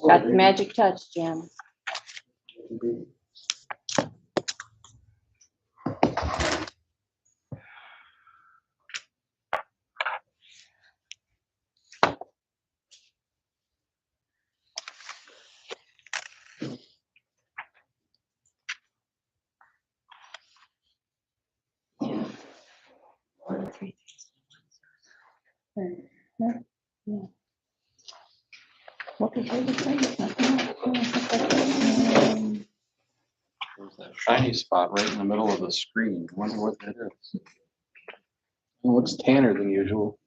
Got the magic touch, Jim. What the hell is that? There's that shiny spot right in the middle of the screen. I wonder what that is. It looks tanner than usual.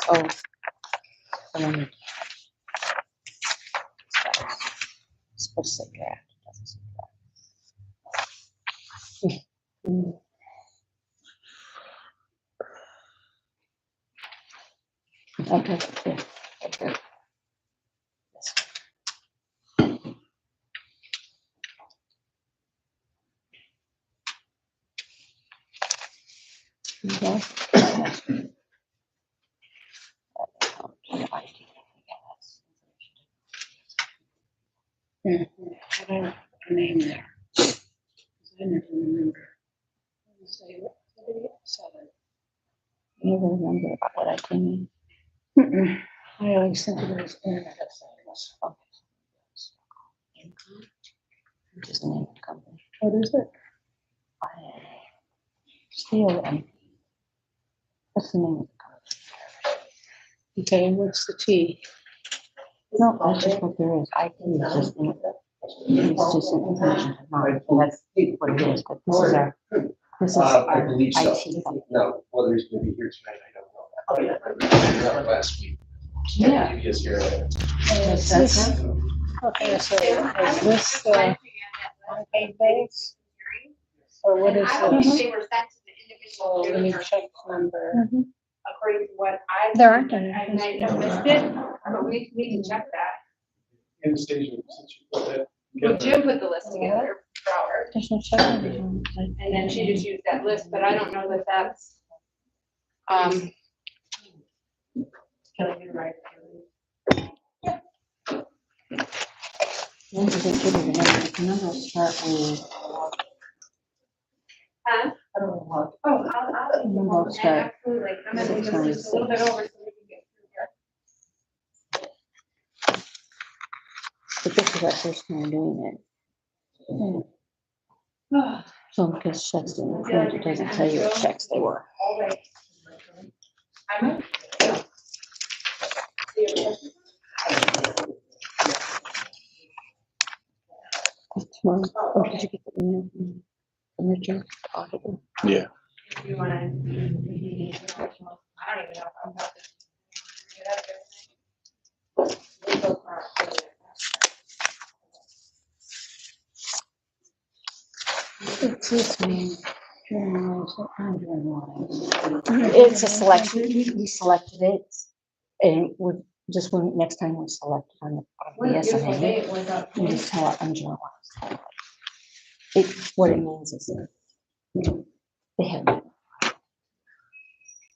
Oh. Someone- It's supposed to say draft. It doesn't say draft. Mm. Okay, yeah. Okay. Okay. Put a name there. 'Cause I never remember. Say what? Seven. You never remember about what I came Mm-mm. I always think of it as internet sales. in, which is the name of the company. What is it? Steel and what's the name of the company? Okay, and what's the T? No, that's just what there is. IT is just it's just information technology. That's what it is. But this is I our believe so. IT company. No, whether he's gonna be here tonight, I don't know. Oh, yeah. I remember last week. Yeah. He is here. Is this, okay, so is this the unpaid base? Or what is I don't this? think they were sent to the Oh, individual. let me donors check number. according to what I. There aren't I any. might have missed it, but we can check that. Anastasia, since you put that Well, together. Jim put the list together for ours, There's no check on it. and then she just used that list, but I don't know that that's. Kelly, you're right. When does it give you the number? The number will start with, Huh? I don't know what. Oh, I'll. Number will start. Absolutely, I'm gonna leave it just a little bit over so we can get through here. But this is our first time doing it. So because checks didn't print, it doesn't tell you what checks they were. All right. I'm. Tomorrow. Oh, did you get the email from Richard? Auditor? Yeah. If you wanna. I don't even know if I'm about to. Get out of there. It's this one. It's a selection. We selected it. And we're just when next time we select on What the a beautiful day SMA, it was out we today. just tell it Angela. It, what it means is they have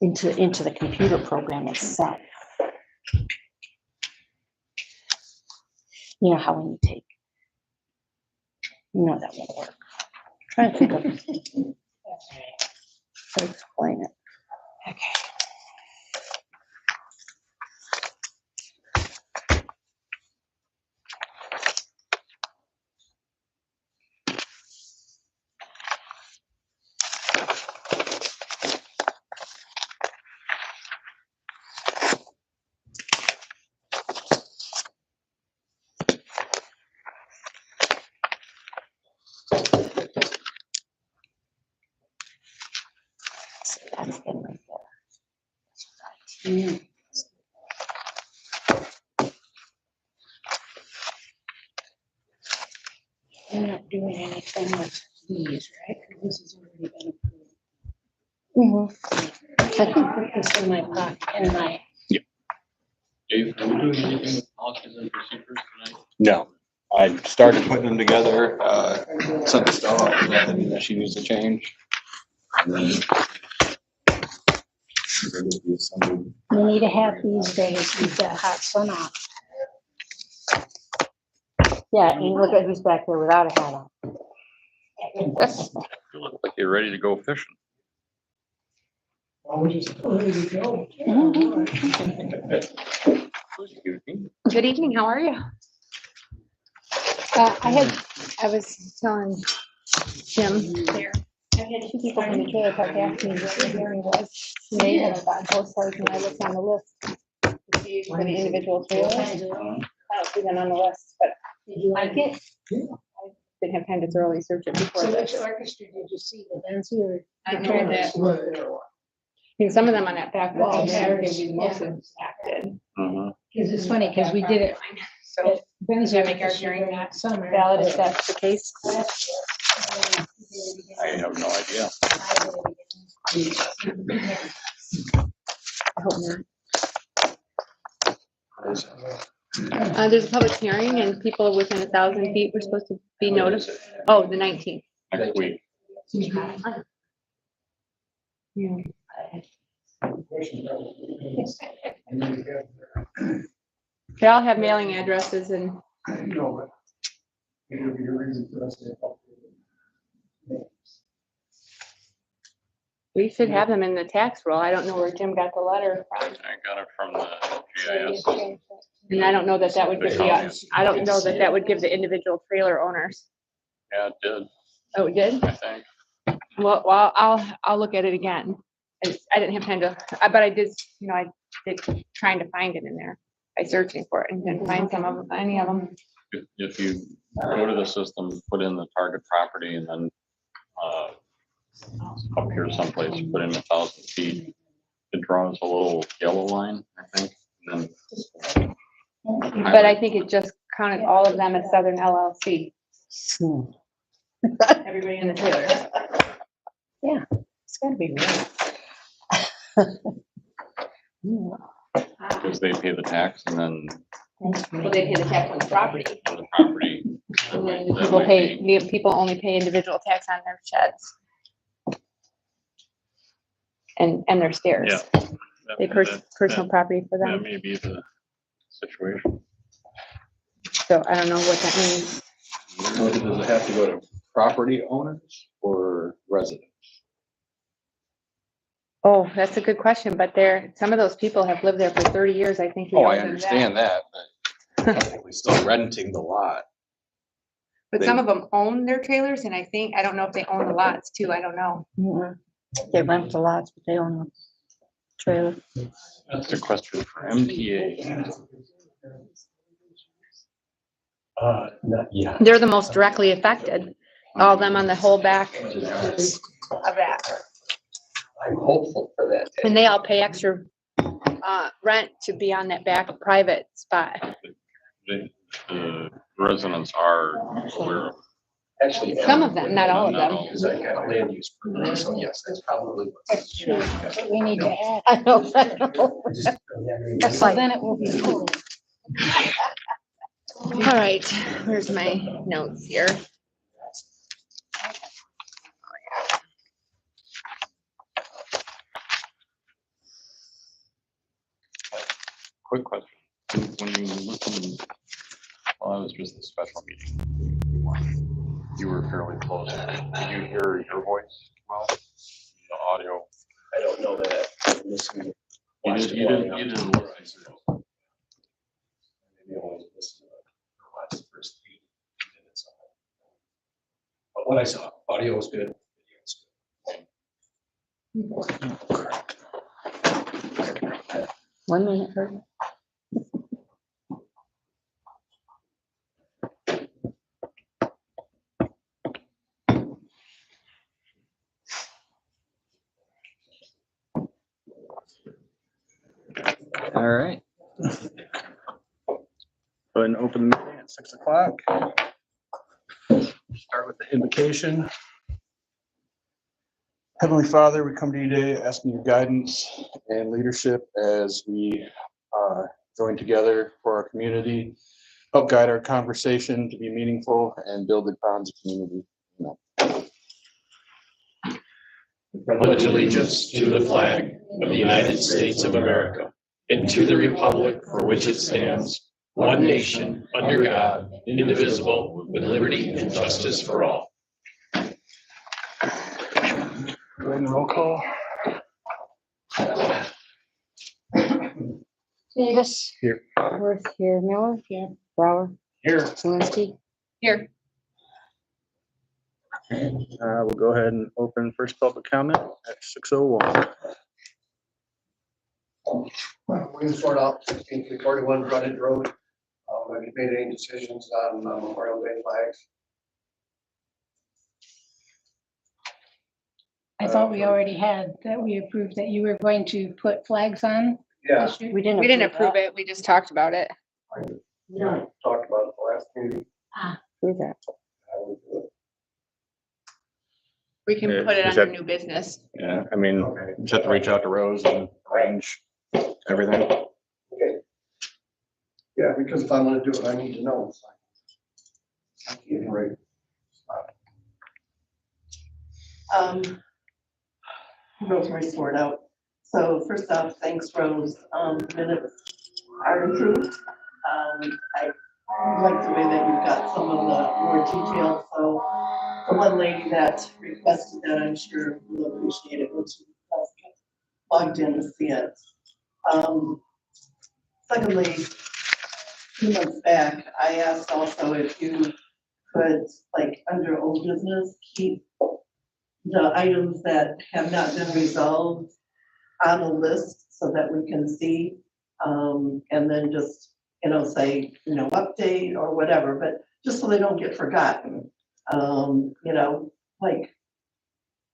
into the computer program itself. You know how when you take, that won't work. Try to think of to explain it. Okay. That's them right there. We're not doing anything with these, right? 'Cause this has already been approved. I can put this in my pocket, in my, Dave, are we doing anything with policies and procedures tonight? No, I started putting them together, sent the stuff out to Bethany that she needs to change. And then it'll be assembled. you need a hat these days, keep that hot sun off. Yeah, and look at who's back there without a hat on. You look like you're ready to go fishing. Good evening, how are you? I was telling Jim there, I had two people from the trailer park ask me what the hearing was. And they haven't gotten postcards and I looked on the list to see for the individual trailers. I don't see them on the list, but I get, I didn't have time to thoroughly search it before So which this. orchestra did you see, the Nancy or? I the know Trailers? that. And some of them on that back wall, they're gonna be mostly acted. Mhm. Cause it's funny, cause we did it. So Ben's Should I make our orchestra hearing during summer. valid if that's the case. I have no idea. I hope not. There's a public hearing and people within 1,000 feet were supposed to be notified. Oh, the 19th. Next week. Yeah. They all have mailing addresses and we should have them in the tax roll. I don't know where Jim got the letter from. I got it from the GIS. And I don't know that that would give the, I don't know that that would give the individual trailer owners. Yeah, it did, Oh, it did? I think. Well, I'll look at it again. I didn't have time to, but I did, I did trying to find it in there by searching for it and didn't find some of them, any of them. If you go to the system, put in the target property and then up here someplace, put in 1,000 feet. It draws a little yellow line, I think. And then But I think it just counted all of them as Southern LLC, everybody in the trailer. It's gotta be real. because they pay the tax and then Well, they pay the tax on the property. for the property. And then that people might pay, be- the people only pay individual tax on their sheds. And their stairs. Yeah. They personal property for That them. may be the situation. So I don't know what that means. Does it have to go to property owners or residents? Oh, that's a good question, but some of those people have lived there for 30 years, I think. he Oh, I owes them understand that, but technically still renting the lot. But some of them own their trailers and I don't know if they own the lots too, I don't know. They rent the lots, but they own the trailer. That's a question for MTA. Not yet. They're the most directly affected, all of them on the whole back of that. I'm hopeful for that. And they all pay extra rent to be on that back private spot. The residents are aware of. Actually. Some of them, not all of them. Because I got a land use permit, so yes, that's probably. That's true, but we need to add. I know, I know. That's so then it will be full. All right, where's my notes here? Quick question. When you listen, well, it was just a special meeting. You were fairly close. Did you hear your voice well? The audio? I don't know that. I'm listening. You didn't listen. Maybe I only listened to watch the first 8 minutes of it. But what I saw, audio was good. Video was good. 1 minute, Herbie. All right. Go ahead and open the meeting at 6 o'clock. Start with the invocation. Heavenly Father, we come to you today asking your guidance and leadership as we join together for our community. Help guide our conversation to be meaningful and build the bonds of community. Pledge allegiance to the flag of the United States of America and to the republic for which it stands, one nation, under God, indivisible, with liberty and justice for all. Go ahead and roll call. Davis. Here. Worth here, Miller. Here. Brower. Here. Zelinski. Here. We'll go ahead and open first public comment at 6:01. We're gonna start off 1641 Frontage Road. Have you made any decisions on Memorial Day flags? I thought we already had that we approved that you were going to put flags on Yeah, this year. We didn't approve it. We just talked about it. yeah, talked about it the last meeting. Approve that. We can put it under new business. Yeah, I mean, just have to reach out to Rose and arrange everything. Okay. Yeah, because if I'm gonna do it, I need to know. I can't write. Rosemary Sword out. So first off, thanks, Rose. Minutes are improved. I like the way that you've got some of the more detail. So the one lady that requested that, I'm sure will appreciate it when she does get logged in to see it. Secondly, 2 months back, I asked also if you could, like, under old business, keep the items that have not been resolved on the list so that we can see, and then just, say, update or whatever, but just so they don't get forgotten. Like,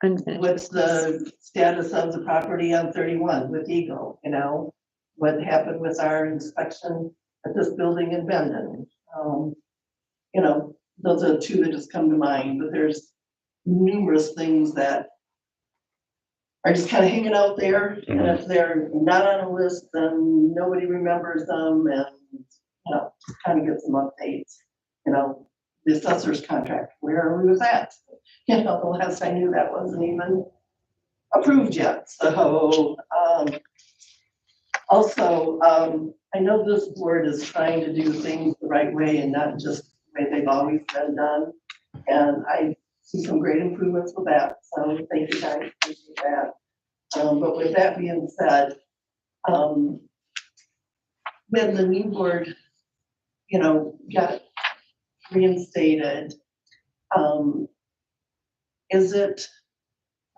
what's the status of the property on 31 with Eagle, what happened with our inspection at this building in Bendon? Those are the two that just come to mind, but there's numerous things that are just kind of hanging out there, and if they're not on a list, then nobody remembers them, and, kind of get some updates. The assessor's contract, where are we with that? The last I knew that wasn't even approved yet, so, also, I know this board is trying to do things the right way and not just the way they've always been done, and I see some great improvements with that, so thank you guys, appreciate that. But with that being said, when the new board, got reinstated, is it,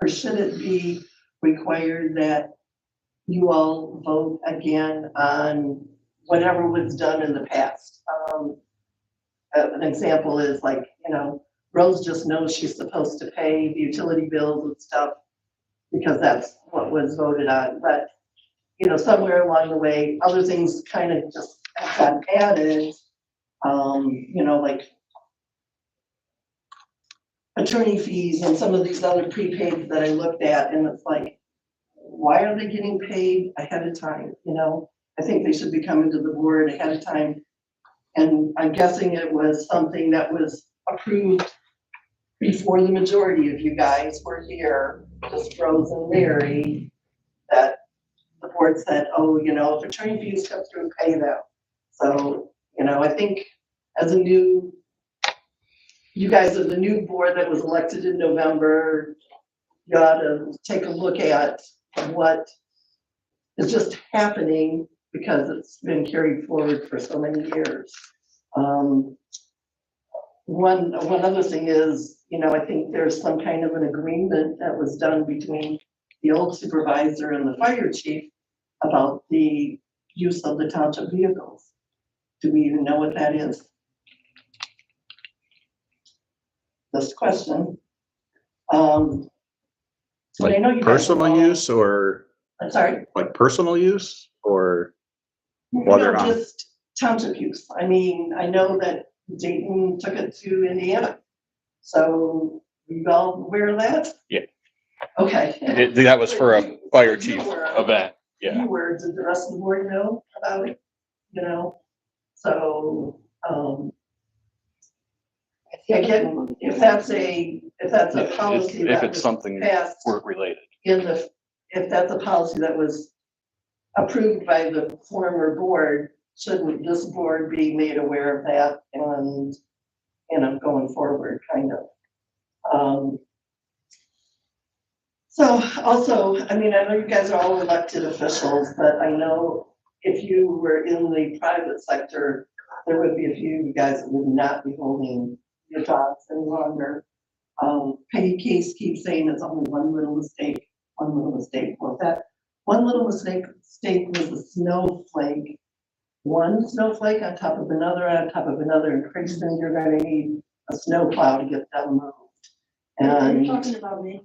or should it be required that you all vote again on whatever was done in the past? An example is like, Rose just knows she's supposed to pay the utility bills and stuff because that's what was voted on. But, somewhere along the way, other things kind of just got added, like attorney fees and some of these other prepaids that I looked at, and it's like, why are they getting paid ahead of time? I think they should be coming to the board ahead of time. And I'm guessing it was something that was approved before the majority of you guys were here, just Rose and Mary, that the board said, oh, if attorney fees come through, pay them. So, I think as you guys are the new board that was elected in November, you ought to take a look at what is just happening because it's been carried forward for so many years. One other thing is, I think there's some kind of an agreement that was done between the old supervisor and the fire chief about the use of the township vehicles. Do we even know what that is? Just a question. But I know you guys Personal know- use or I'm sorry, like personal use or? Well, they're not. Just township use. I mean, I know that Dayton took it to Indiana. So you all aware of that? Yeah. Okay. That was for a fire chief event. Yeah. You were, did the rest of the board know about it? You know, so, again, if that's a policy If that it's was something passed work related. if that's a policy that was approved by the former board, shouldn't this board be made aware of that and, going forward, kind of? So also, I mean, I know you guys are all elected officials, but I know if you were in the private sector, there would be a few of you guys that would not be holding your jobs any longer. Peggy Case keeps saying it's only one little mistake. Well, that one little mistake was a snowflake. One snowflake on top of another, and pretty soon you're gonna need a snowplow to get them moved. And Talking about me.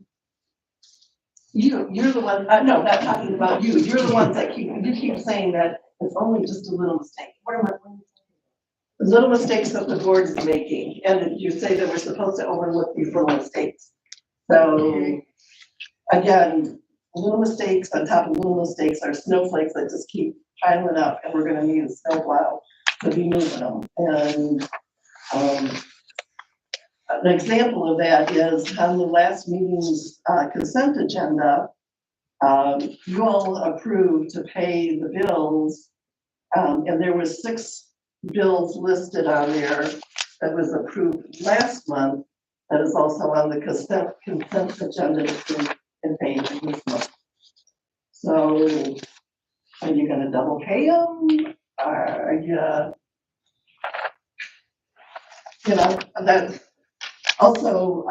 you're the one, no, not talking about you. You're the ones that you keep saying that it's only just a little mistake. What am I? Little mistakes that the board is making, and you say that we're supposed to overlook these little mistakes. So, again, little mistakes on top of little mistakes are snowflakes that just keep piling up, and we're gonna need a snowplow to be moving them. And, an example of that is on the last meeting's consent agenda, you all approved to pay the bills, and there was 6 bills listed on there that was approved last month, that is also on the consent agenda and paid this month. So are you gonna double pay them? Are you, that also,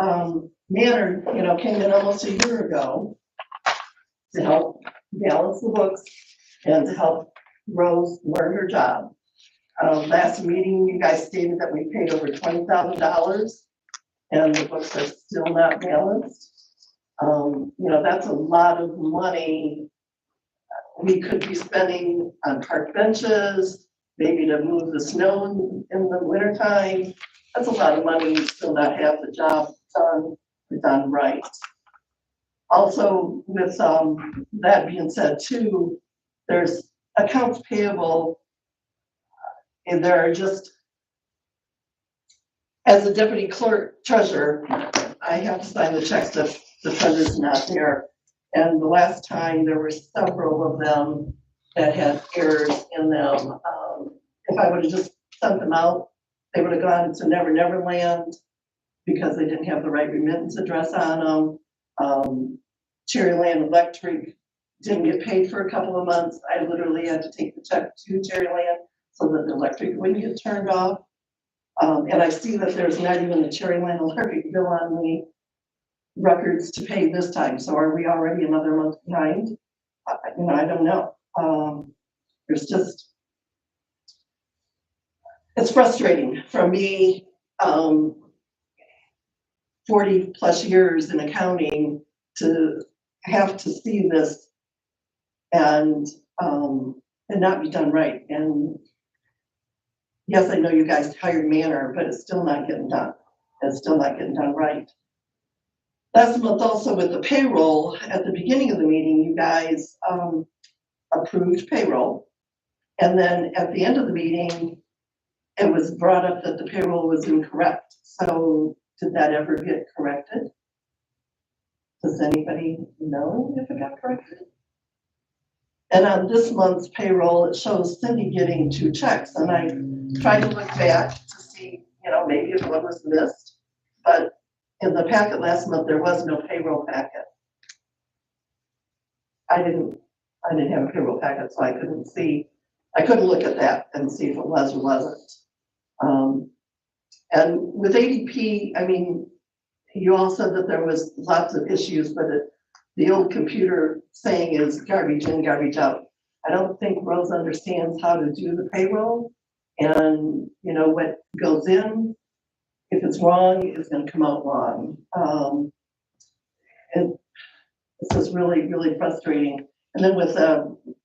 Manor, came in almost a year ago to help balance the books and to help Rose learn her job. Last meeting, you guys stated that we paid over $20,000 and the books are still not balanced. That's a lot of money we could be spending on park benches, maybe to move the snow in the wintertime. That's a lot of money, to still not have the job done right. Also, with that being said too, there's accounts payable. And there are just, as a deputy clerk treasurer, I have to sign the checks if the treasurer's not there. And the last time there were several of them that had errors in them. If I would have just sent them out, they would have gone to Never Never Land because they didn't have the right remittance address on them. Cherryland Electric didn't get paid for a couple of months. I literally had to take the check to Cherryland so that the electric wouldn't get turned off. And I see that there's not even a Cherryland Electric bill on the records to pay this time. So are we already another month behind? I don't know. There's just, it's frustrating for me, 40 plus years in accounting to have to see this and not be done right. And yes, I know you guys hired Manor, but it's still not getting done. It's still not getting done right. Last month also with the payroll, at the beginning of the meeting, you guys approved payroll. And then at the end of the meeting, it was brought up that the payroll was incorrect. So did that ever get corrected? Does anybody know if it got corrected? And on this month's payroll, it shows Cindy getting 2 checks. And I tried to look back to see, maybe if one was missed. But in the packet last month, there was no payroll packet. I didn't have a payroll packet, so I couldn't look at that and see if it was or wasn't. And with ADP, I mean, you all said that there was lots of issues, but the old computer saying is garbage in, garbage out. I don't think Rose understands how to do the payroll and what goes in. If it's wrong, it's going to come out wrong. And this is really, really frustrating. And then with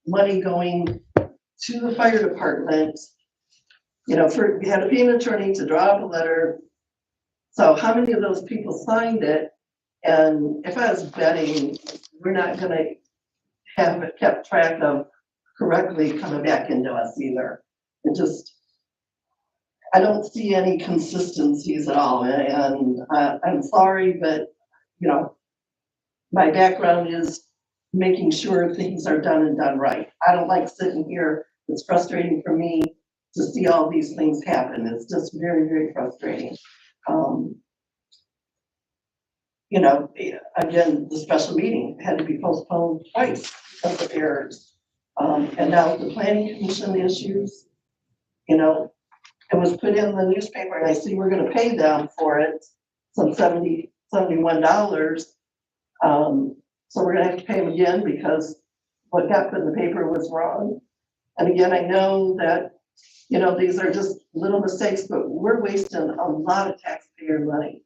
money going to the fire department, you know, we had to pay an attorney to draw up a letter. So how many of those people signed it? And if I was betting, we're not gonna have it kept track of correctly coming back into us either. It just, I don't see any consistencies at all, and I'm sorry, but, you know, my background is making sure things are done and done right. I don't like sitting here. It's frustrating for me to see all these things happen. It's just very, very frustrating. You know, again, the special meeting had to be postponed twice because of errors. And now the planning commission issues, you know, it was put in the newspaper and I see we're gonna pay them for it, some $71. So we're gonna have to pay them again because what got put in the paper was wrong. And again, I know that, you know, these are just little mistakes, but we're wasting a lot of taxpayer money,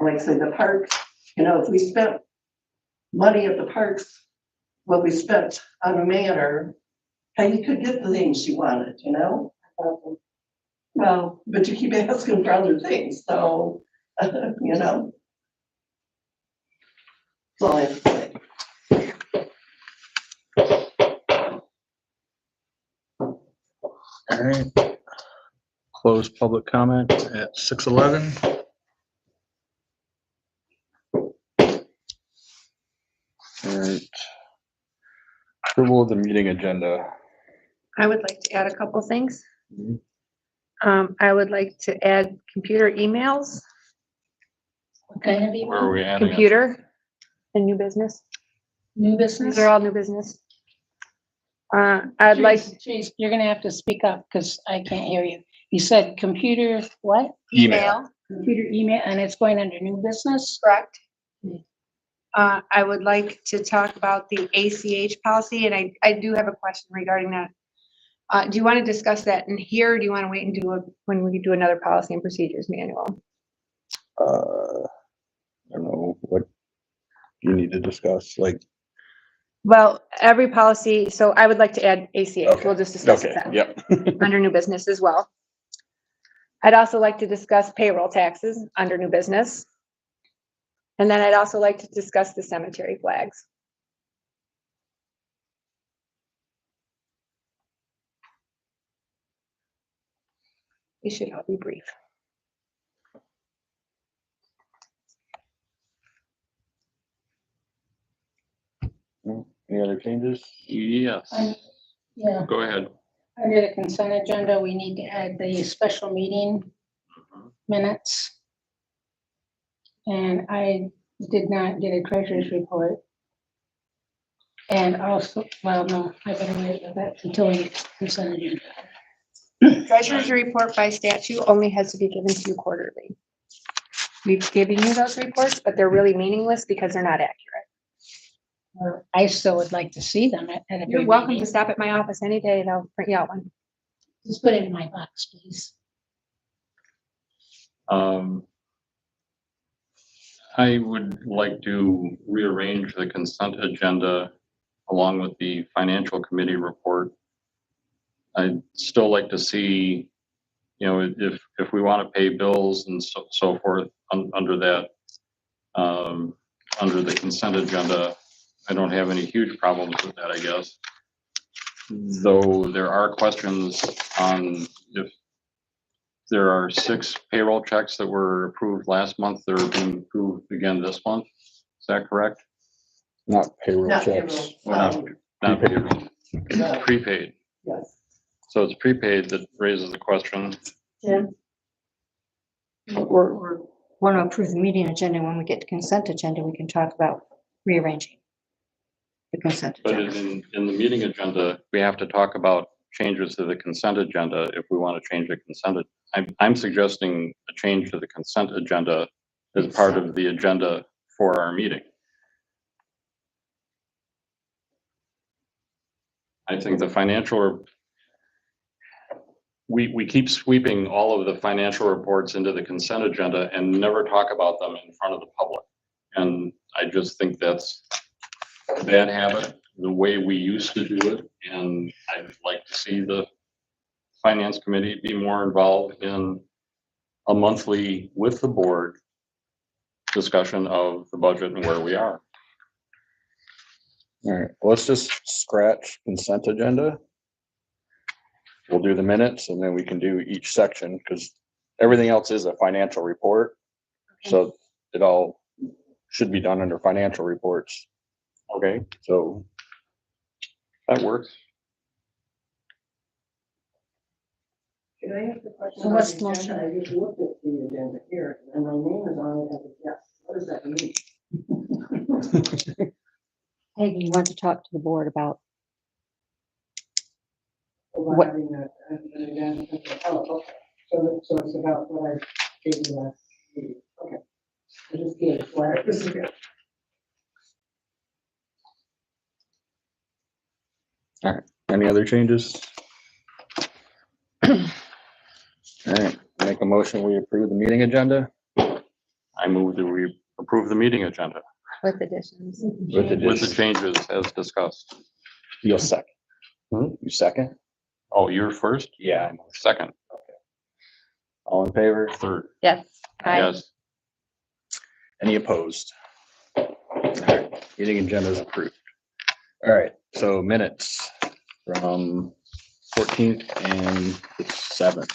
Like I said, the park, you know, if we spent money at the parks, what we spent on a manor, Peggy could get the things she wanted, you know? Well, but you keep asking for other things, so, you know. That's all I have to say. All right. Close public comment at 6:11. All right. Approval of the meeting agenda. I would like to add a couple things. Mhm. I would like to add computer emails, What kind of Where are email? we adding it? computer and new business. New These business? are all new business. I'd like Jeez, you're gonna have to speak up because I can't hear you. You said computer, what? email, Computer email, and it's going under new business? correct? I would like to talk about the ACH policy, and I do have a question regarding that. Do you want to discuss that in here, or do you want to wait and do it when we do another policy and procedures manual? I don't know what you need to discuss, like. Well, every policy, so I would like to add ACH, we'll just discuss it Okay, then, yep. under new business as well. I'd also like to discuss payroll taxes under new business. And then I'd also like to discuss the cemetery flags. We should all be brief. Any other changes? Yes, Yeah, go ahead. under the consent agenda, we need to add the special meeting minutes. And I did not get a treasurer's report. And also, well, no, I better wait for that until we get to consent agenda. Treasurer's report by statute only has to be given to you quarterly. We've given you those reports, but they're really meaningless because they're not accurate. I still would like to see them at a. You're welcome to stop at my office any day and I'll print you out one. Just put it in my box, please. I would like to rearrange the consent agenda along with the financial committee report. I'd still like to see, you know, if we want to pay bills and so forth under that, under the consent agenda, I don't have any huge problems with that, I guess. Though there are questions on if there are 6 payroll checks that were approved last month, they're being approved again this month. Is that correct? Not payroll Not checks. payroll, Not payroll, no, prepaid. yes. So it's prepaid that raises the question. Jim? We're want to approve the meeting agenda. When we get to consent agenda, we can talk about rearranging the consent But agenda. in the meeting agenda, we have to talk about changes to the consent agenda if we want to change the consent. I'm suggesting a change to the consent agenda as part of the agenda for our meeting. I think the financial, we keep sweeping all of the financial reports into the consent agenda and never talk about them in front of the public. And I just think that's a bad habit the way we used to do it. And I'd like to see the finance committee be more involved in a monthly with the board discussion of the budget and where we are. All right, let's just scratch consent agenda. We'll do the minutes and then we can do each section because everything else is a financial report. So it all should be done under financial reports. Okay, So that works. Can I ask a question? So what's about the agenda? I just looked at the agenda here and my name is on it as a guest. What does that mean? Hey, you want to talk to the board about, About What- having an agenda? Oh, okay. So it's about what I gave you last meeting. Okay. I just gave it. Why? This is good. any other changes? All right, make a motion, we approve the meeting agenda I move that we approve the meeting agenda With additions. with the, with the changes as discussed. you'll second. Hmm? You second? Oh, you're first? Yeah. Second, All in favor? third, Yes. yes. Any opposed? All right, meeting agenda is approved. All right, so minutes from 14th and the 7th.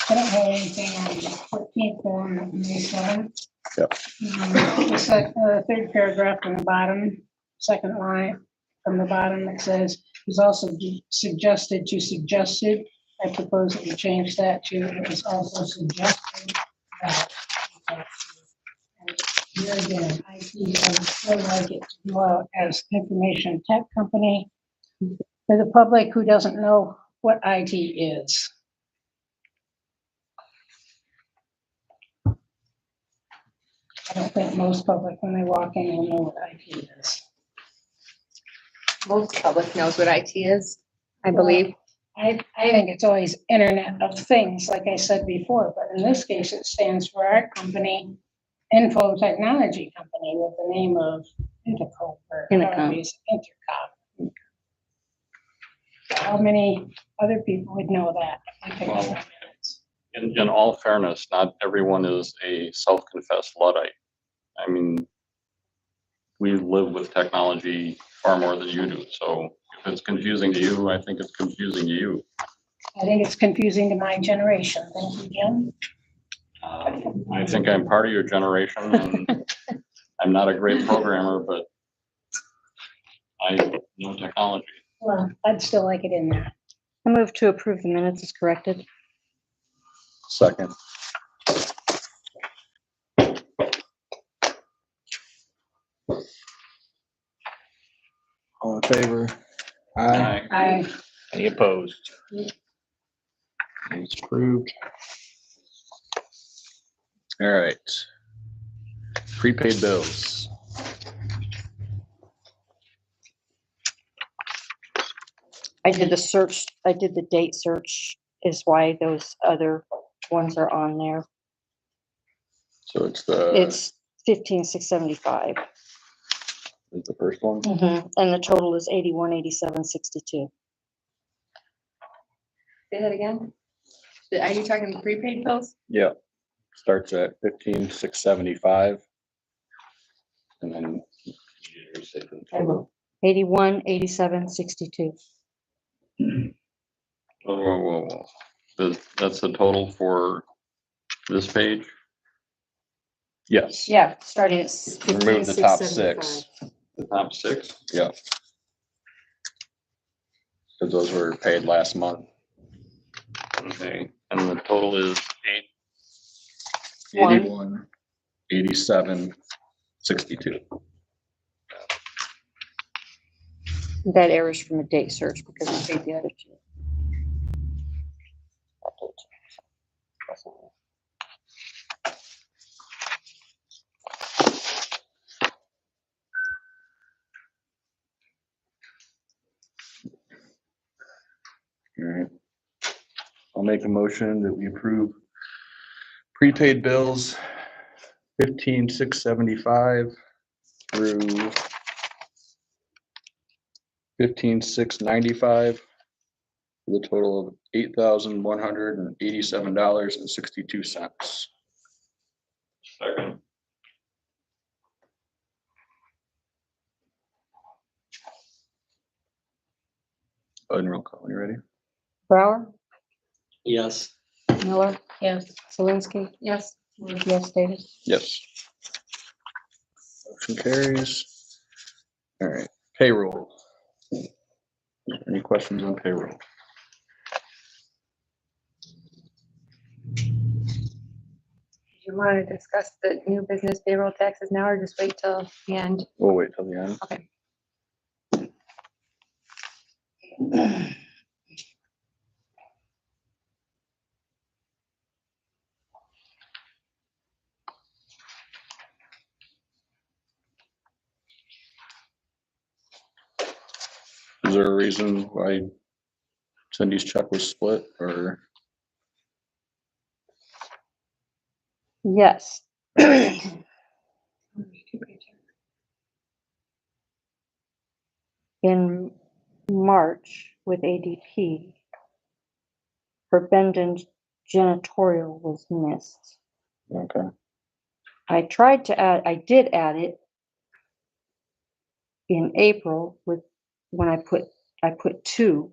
I don't have anything on the 14th or on May 7th. Yep. The third paragraph from the bottom, second line from the bottom, it says, was also suggested to suggested. I propose that we change that to, it was also suggested that. And here again, IT, I would still like it to go out as information tech company for the public who doesn't know what IT is. I don't think most public, when they walk in, will know what IT is. Most public knows what IT is, I believe. I think it's always Internet of Things, like I said before, but in this case, it stands for our company, Info Technology Company, with the name of Intercom or Intercom. Intercom. How many other people would know that? I think Well, it's minutes. In all fairness, not everyone is a self-confessed Luddite. I mean, we live with technology far more than you do. So if it's confusing to you, I think it's confusing to you. I think it's confusing to my generation. Thank you, Jim. I think I'm part of your generation and I'm not a great programmer, but I know technology. Well, I'd still like it in there. I move to approve the minutes as corrected. Second. All in favor? Aye. I, Any opposed? It's approved. All right. Prepaid bills. I did the search, I did the date search is why those other ones are on there. So it's the, It's 15,675. is the first one? And the total is 81,8762. Say that again? Are you talking prepaid bills? Yeah. Starts at 15,675. And then. 81,8762. Whoa. That's the total for this page? Yes. Yeah, starting at Remove the top 15,675. six. The top six? Yeah. Because those were paid last month. Okay, and the total is 81, 87, 62. That errors from the date search because we paid the other two. All right. I'll make a motion that we approve prepaid bills 15,675 through 15,695 for the total of $8,187.62. Second. And roll call, you ready? Brower, Yes. Miller, Yes. Zelinski, Yes. yes, Davis. Yes. Motion carries. All right, payroll. Any questions on payroll? Do you want to discuss the new business payroll taxes now or just wait till the end? We'll wait till the end. Okay. Is there a reason why Cindy's check was split or? Yes. In March with ADP, her Bendon janitorial was missed. Okay, I did add it in April with, when I put 2.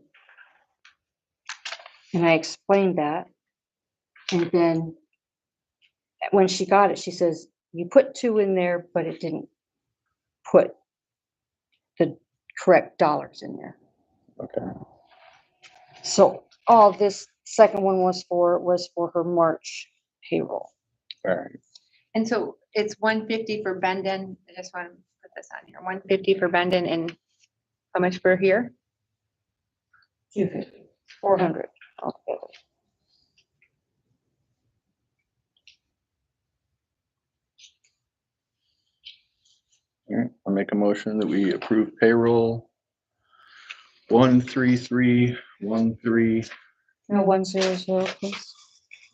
And I explained that. And then when she got it, she says, you put 2 in there, but it didn't put the correct dollars in there. okay. So all this second one was for her March payroll. All right, And so it's 150 for Bendon. I just want to put this on here. 150 for Bendon and how much for here? 250. 400 altogether. all right. I'll make a motion that we approve payroll 13313. No, 100, please.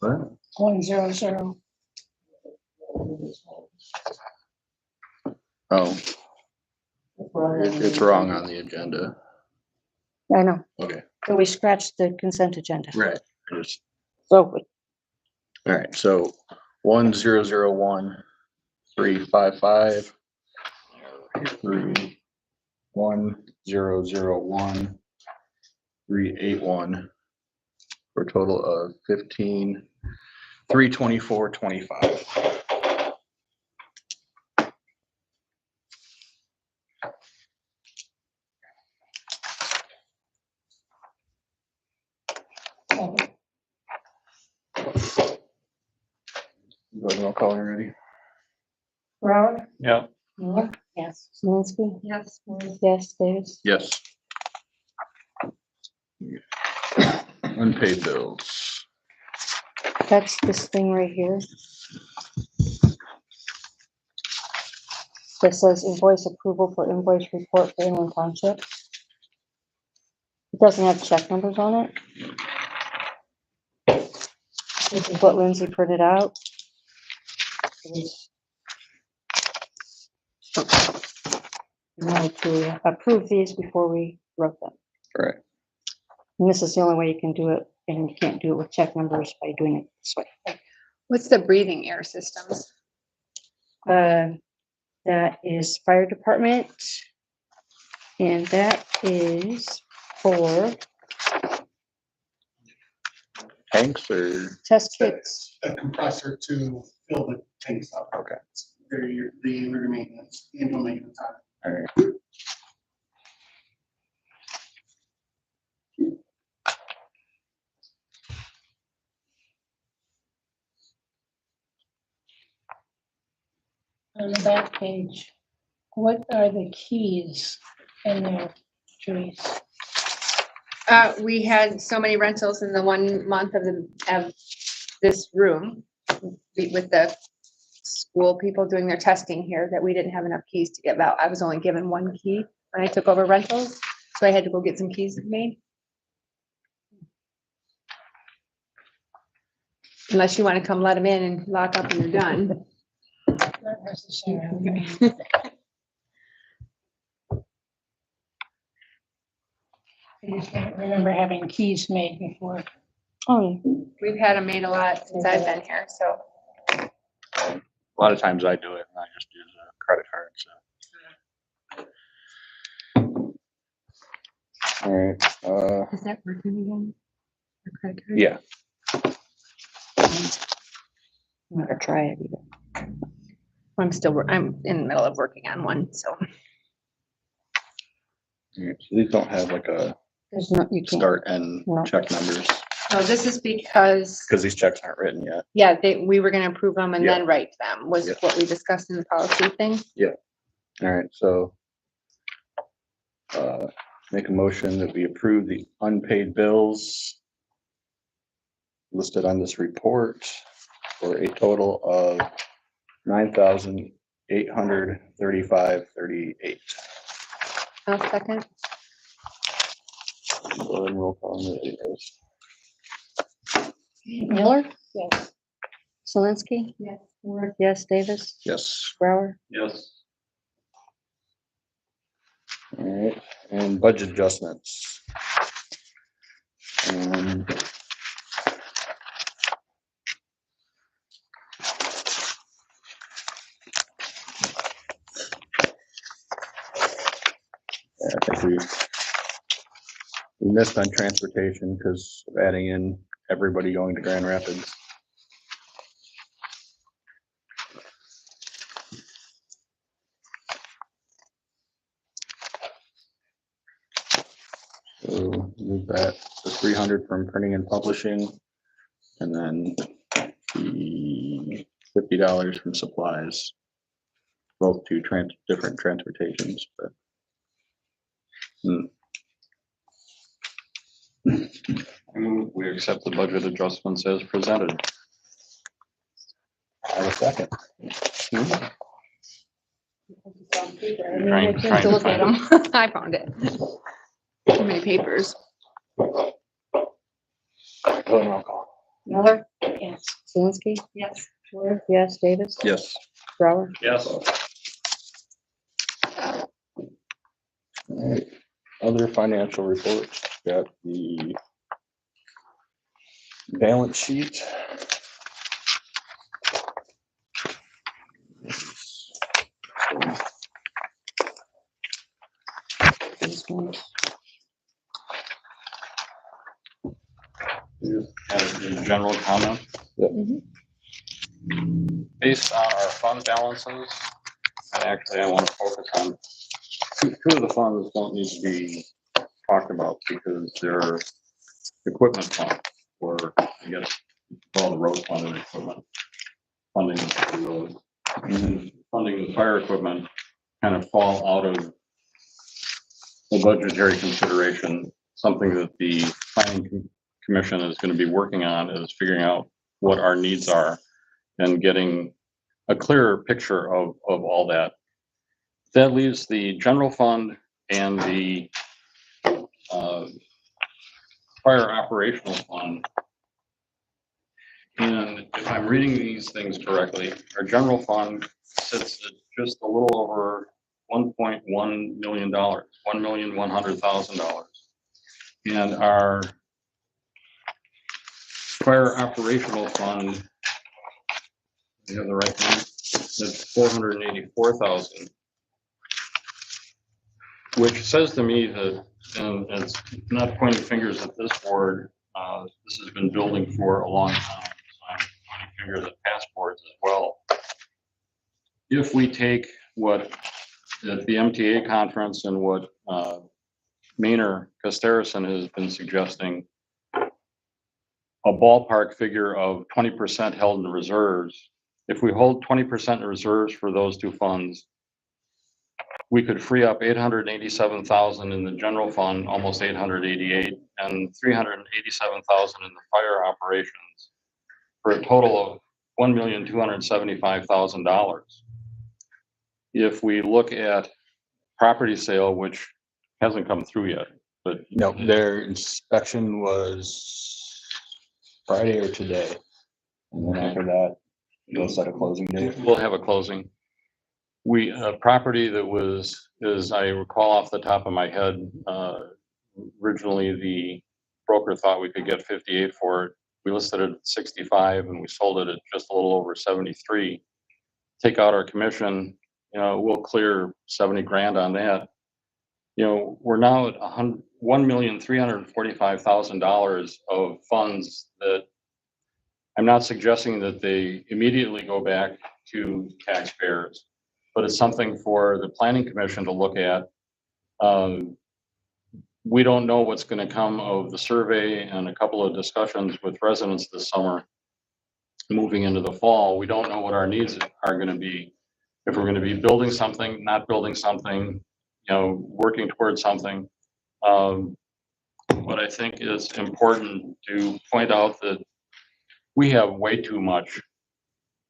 What? 100. Oh, it's wrong on the agenda. I know, Okay, but we scratched the consent agenda. right. Just- So All right, so 1001355 3 1001381 for a total of 15,324.25. Go ahead and I'll call you ready. Brower, Yeah. Miller, Yes. Zelinski, Yes. yes, Davis. Yes. Unpaid bills. That's this thing right here. That says invoice approval for invoice report for Inland Township. It doesn't have check numbers on it. This is what Lindsay printed out. We wanted to approve these before we wrote them. Right. And this is the only way you can do it, and you can't do it with check numbers by doing it this way. What's the breathing air systems? That is fire department. And that is for Tanks or? test kits. A compressor to fill the tanks up. Okay. They're the inverter maintenance, annual maintenance on it. All right. On the back page, what are the keys in there, Therese? We had so many rentals in the 1 month of this room with the school people doing their testing here that we didn't have enough keys to give out. I was only given 1 key when I took over rentals, so I had to go get some keys made. Unless you want to come let them in and lock up and you're done. Not necessarily. I remember having keys made before. Oh, We've had them made a lot since I've been here, so. A lot of times I do it, and I just use a credit card, so. All right, is that working again? Your credit card? yeah, I'm gonna try it either. I'm in the middle of working on one, so. all right, so these don't have like a There's no, you can't. start and No. check numbers, No, this is because, because these checks aren't written yet. yeah, we were gonna approve them and Yeah. then write them, was Yeah. what we discussed in the policy thing. All right, so make a motion that we approve the unpaid bills listed on this report for a total of $9,835.38. I'll second. Go ahead and roll call on the videos. Miller, Yes. Zelinski, Yes. Ward, yes, Davis, Yes, Brower, Yes. all right, and budget adjustments. Yeah, I think we missed on transportation because of adding in everybody going to Grand Rapids. So move that to 300 from printing and publishing, and then the $50 from supplies. Both two different transportations, but. I move we accept the budget adjustments as presented. I have a second. Trying To look at find them. I found it. Too many papers. Go ahead and roll call. Miller, Yes. Zelinski, Yes. Ward, yes, Davis, Yes. Brower, Yes. All right, other financial reports, got the balance sheet. these ones. As a general comment. Yep. Based on our fund balances, and actually I want to focus on two of the funds don't need to be talked about because they're equipment funds, or I guess all the road fund and equipment. Funding the road and funding the fire equipment kind of fall out of the budgetary consideration. Something that the planning commission is going to be working on is figuring out what our needs are and getting a clearer picture of all that. That leaves the general fund and the fire operational fund. And if I'm reading these things correctly, our general fund sits at just a little over $1.1 million, $1,100,000. And our fire operational fund, you have the right one, it's 484,000. Which says to me that, and it's not pointing fingers at this board, this has been building for a long time. So I'm pointing fingers at past boards as well. If we take what at the MTA conference and what Maynard Casterison has been suggesting, a ballpark figure of 20% held in reserves. If we hold 20% in reserves for those two funds, we could free up 887,000 in the general fund, almost 888, and 387,000 in the fire operations, for a total of $1,275,000. If we look at property sale, which hasn't come through yet, but No, their inspection was Friday or today. And then after that, they'll set a closing date. we'll have a closing. A property that was, as I recall off the top of my head, Originally, the broker thought we could get 58 for it. We listed it at 65 and we sold it at just a little over 73. Take out our commission, we'll clear 70 grand on that. We're now at $1,345,000 of funds that I'm not suggesting that they immediately go back to taxpayers, but it's something for the planning commission to look at. We don't know what's going to come of the survey and a couple of discussions with residents this summer. Moving into the fall, we don't know what our needs are going to be. If we're going to be building something, not building something, working towards something. But I think it's important to point out that we have way too much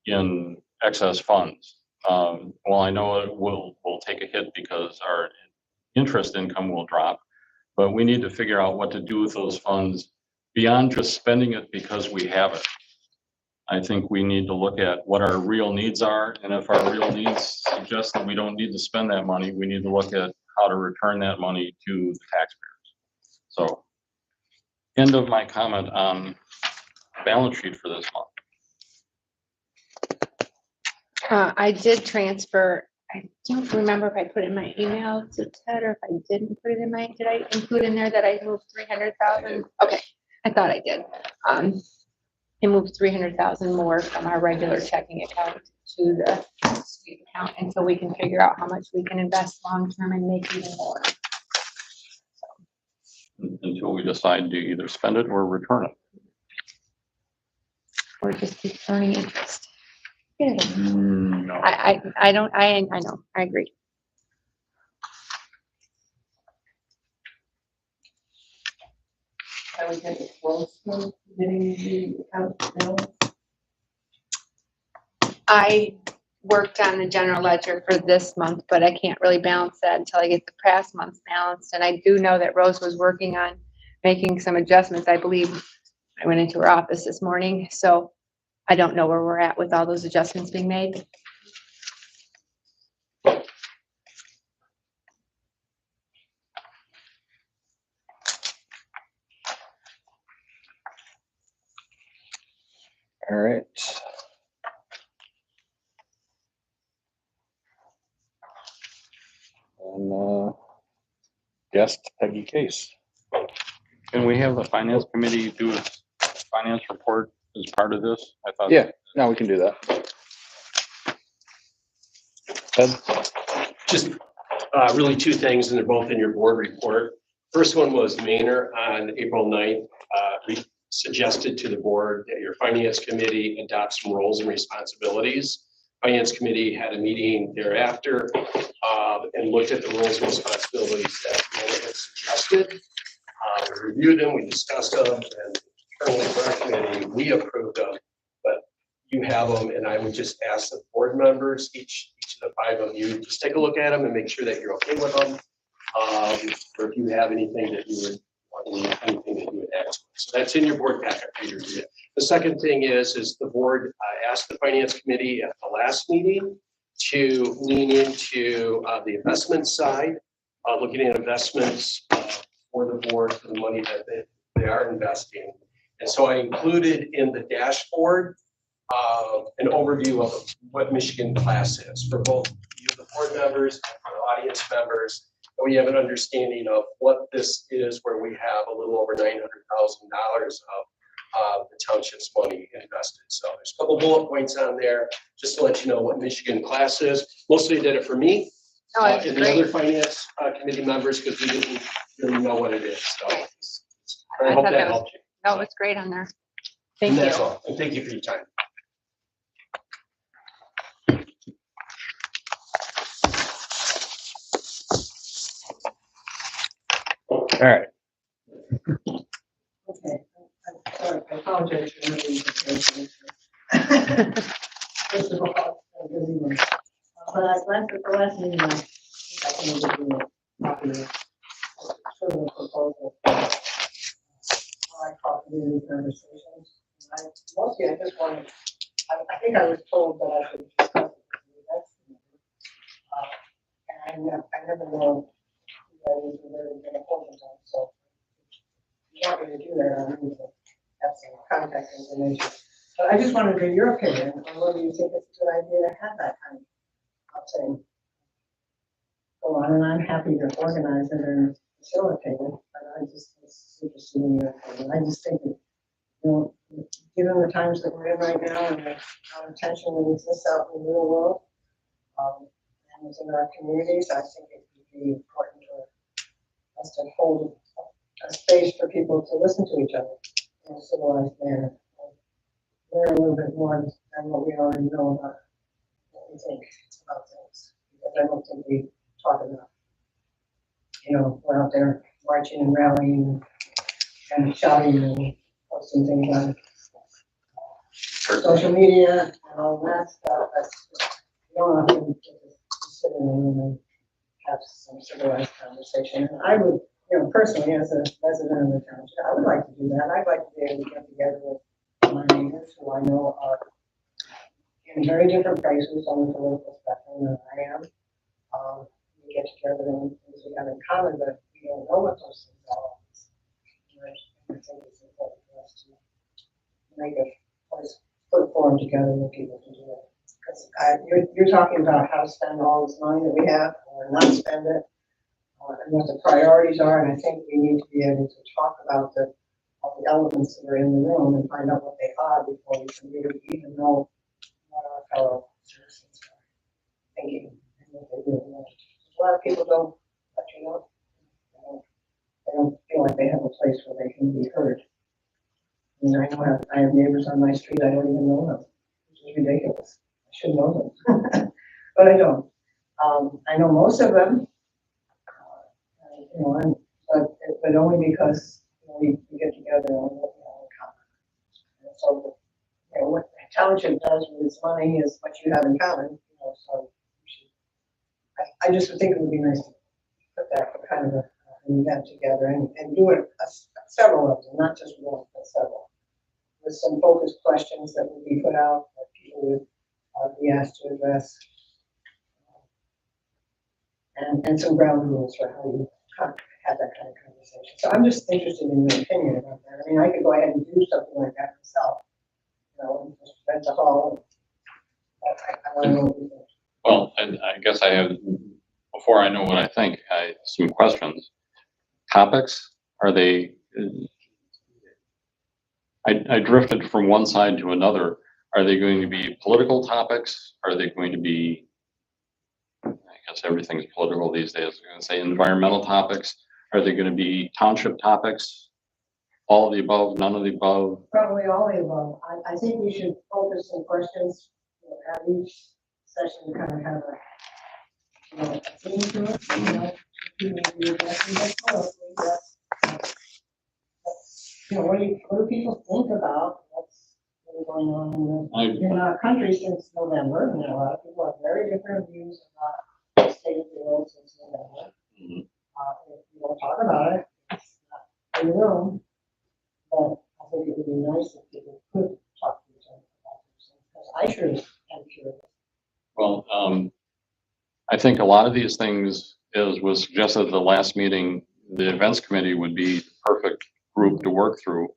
in excess funds. Well, I know it will take a hit because our interest income will drop, but we need to figure out what to do with those funds beyond just spending it because we have it. I think we need to look at what our real needs are, and if our real needs suggest that we don't need to spend that money, we need to look at how to return that money to the taxpayers. So, end of my comment on balance sheet for this month. I did transfer, I don't remember if I put in my email to Ted or if I didn't put it in my, did I include in there that I moved 300,000? Okay, I thought I did. I moved 300,000 more from our regular checking account to the sweep account until we can figure out how much we can invest long-term and make even more. Until we decide to either spend it or return it. Or just keep earning interest. Yeah. No. I know, I agree. I would get close to getting the account balance. I worked on the general ledger for this month, but I can't really balance that until I get the past month's balanced. And I do know that Rose was working on making some adjustments. I believe I went into her office this morning, so I don't know where we're at with all those adjustments being made. All right. And guest Peggy Case. Can we have the finance committee do a finance report as part of this? I thought. Yeah, now we can do that. Ted? Just really two things, and they're both in your board report. First one was Maynard on April 9th. We suggested to the board that your finance committee adopt some roles and responsibilities. Finance committee had a meeting thereafter and looked at the roles and responsibilities that Maynard had suggested. We reviewed them, we discussed them, and internally for our committee, we approved them. But you have them, and I would just ask the board members, each of the 5 of you, just take a look at them and make sure that you're okay with them. Or if you have anything that you would add. So that's in your board packet for your review. The second thing is the board asked the finance committee at the last meeting to lean into the investment side, looking at investments for the board for the money that they are investing. And so I included in the dashboard an overview of what Michigan Class is for both you, the board members, and for the audience members. And we have an understanding of what this is, where we have a little over $900,000 of the township's money invested. So there's a couple bullet points on there just to let you know what Michigan Class is. Mostly did it for me and the other finance committee members because we didn't really know what it is. So I hope that helped you. No, it's great on there. Thank you. And that's all. And thank you for your time. All right. Okay, I'm sorry, I apologize for not being prepared. First of all, good evening. But at the last meeting, I think I can give you a copy of the proposal. I call community conversations. Mostly, I just wanted, I think I was told that I should discuss it with the next meeting. And I never know who that is or where they're going to hold it on, so want me to do that, I need to have some contact information. But I just wanted to get your opinion on whether you think it's a good idea to have that kind of thing go on, and I'm happy to organize it and facilitate it, but I just was interested in your opinion. I just think that, you know, given the times that we're in right now and the amount of tension that exists out in the real world, and within our communities, I think it would be important for us to hold a space for people to listen to each other in a civilized manner. Learn a little bit more than what we already know about what we think about things, because I don't think we talk enough. You know, we're out there marching and rallying and shouting and posting things on social media and all that stuff. That's, you don't often get to sit in a room and have some civilized conversation. And I would, you know, personally, as a resident of the township, I would like to do that. I'd like to be able to get together with my neighbors who I know are in very different places on the political spectrum than I am. We get together and things we have in common, but we don't know what those things are. And I think it's important for us to make a place, put a forum together where people can do it. Because you're talking about how to spend all this money that we have or not spend it, and what the priorities are, and I think we need to be able to talk about all the elements that are in the room and find out what they are before we can really even know what our fellow citizens are thinking and what they really want. A lot of people don't let you know. They don't feel like they have a place where they can be heard. I mean, I have neighbors on my street, I don't even know them, which is ridiculous. I should know them, but I don't. I know most of them, you know, but only because, you know, we get together and we have in common. And so, you know, what the township does with its money is what you have in common, you know, so I just would think it would be nice to put that kind of an event together and do it several of them, not just one, but several, with some focused questions that would be put out that people would be asked to address, and some ground rules for how you have that kind of conversation. So I'm just interested in your opinion about that. I mean, I could go ahead and do something like that myself, you know, and just rent a hall. I want to know what you think. Well, I guess I have, before I know what I think, some questions. Topics, are they, I drifted from one side to another. Are they going to be political topics? Are they going to be, I guess everything's political these days, I'm going to say environmental topics? Are they going to be township topics? All of the above, none of the above? Probably all of the above. I think we should focus some questions, you know, at each session, kind of have a theme to it, you know, community addressing it closely, you know, what do people think about what's really going on in our country since November? You know, a lot of people have very different views about the state of the world since November. If you don't talk about it, it's not in the room. But I think it would be nice if people could talk to each other about these things, because I sure am curious. Well, I think a lot of these things, as was suggested at the last meeting, the events committee would be the perfect group to work through.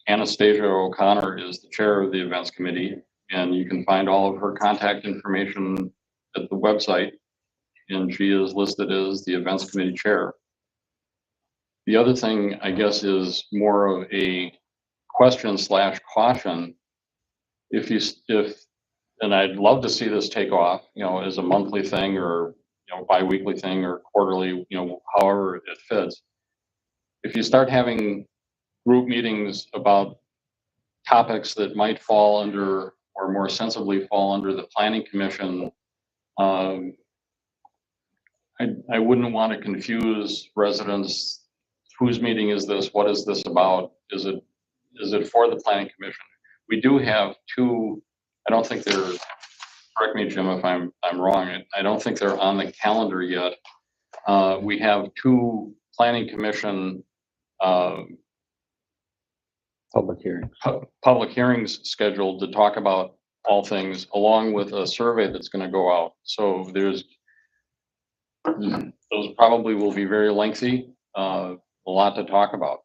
Anastasia O'Connor is the chair of the events committee, and you can find all of her contact information at the website, and she is listed as the events committee chair. The other thing, I guess, is more of a question / caution. And I'd love to see this take off, you know, as a monthly thing or, you know, bi-weekly thing or quarterly, you know, however it fits. If you start having group meetings about topics that might fall under or more sensibly fall under the planning commission, I wouldn't want to confuse residents. Whose meeting is this? What is this about? Is it for the planning commission? We do have two, I don't think they're, correct me, Jim, if I'm wrong. I don't think they're on the calendar yet. We have two planning commission public hearings scheduled to talk about all things, along with a survey that's going to go out. So those probably will be very lengthy, a lot to talk about.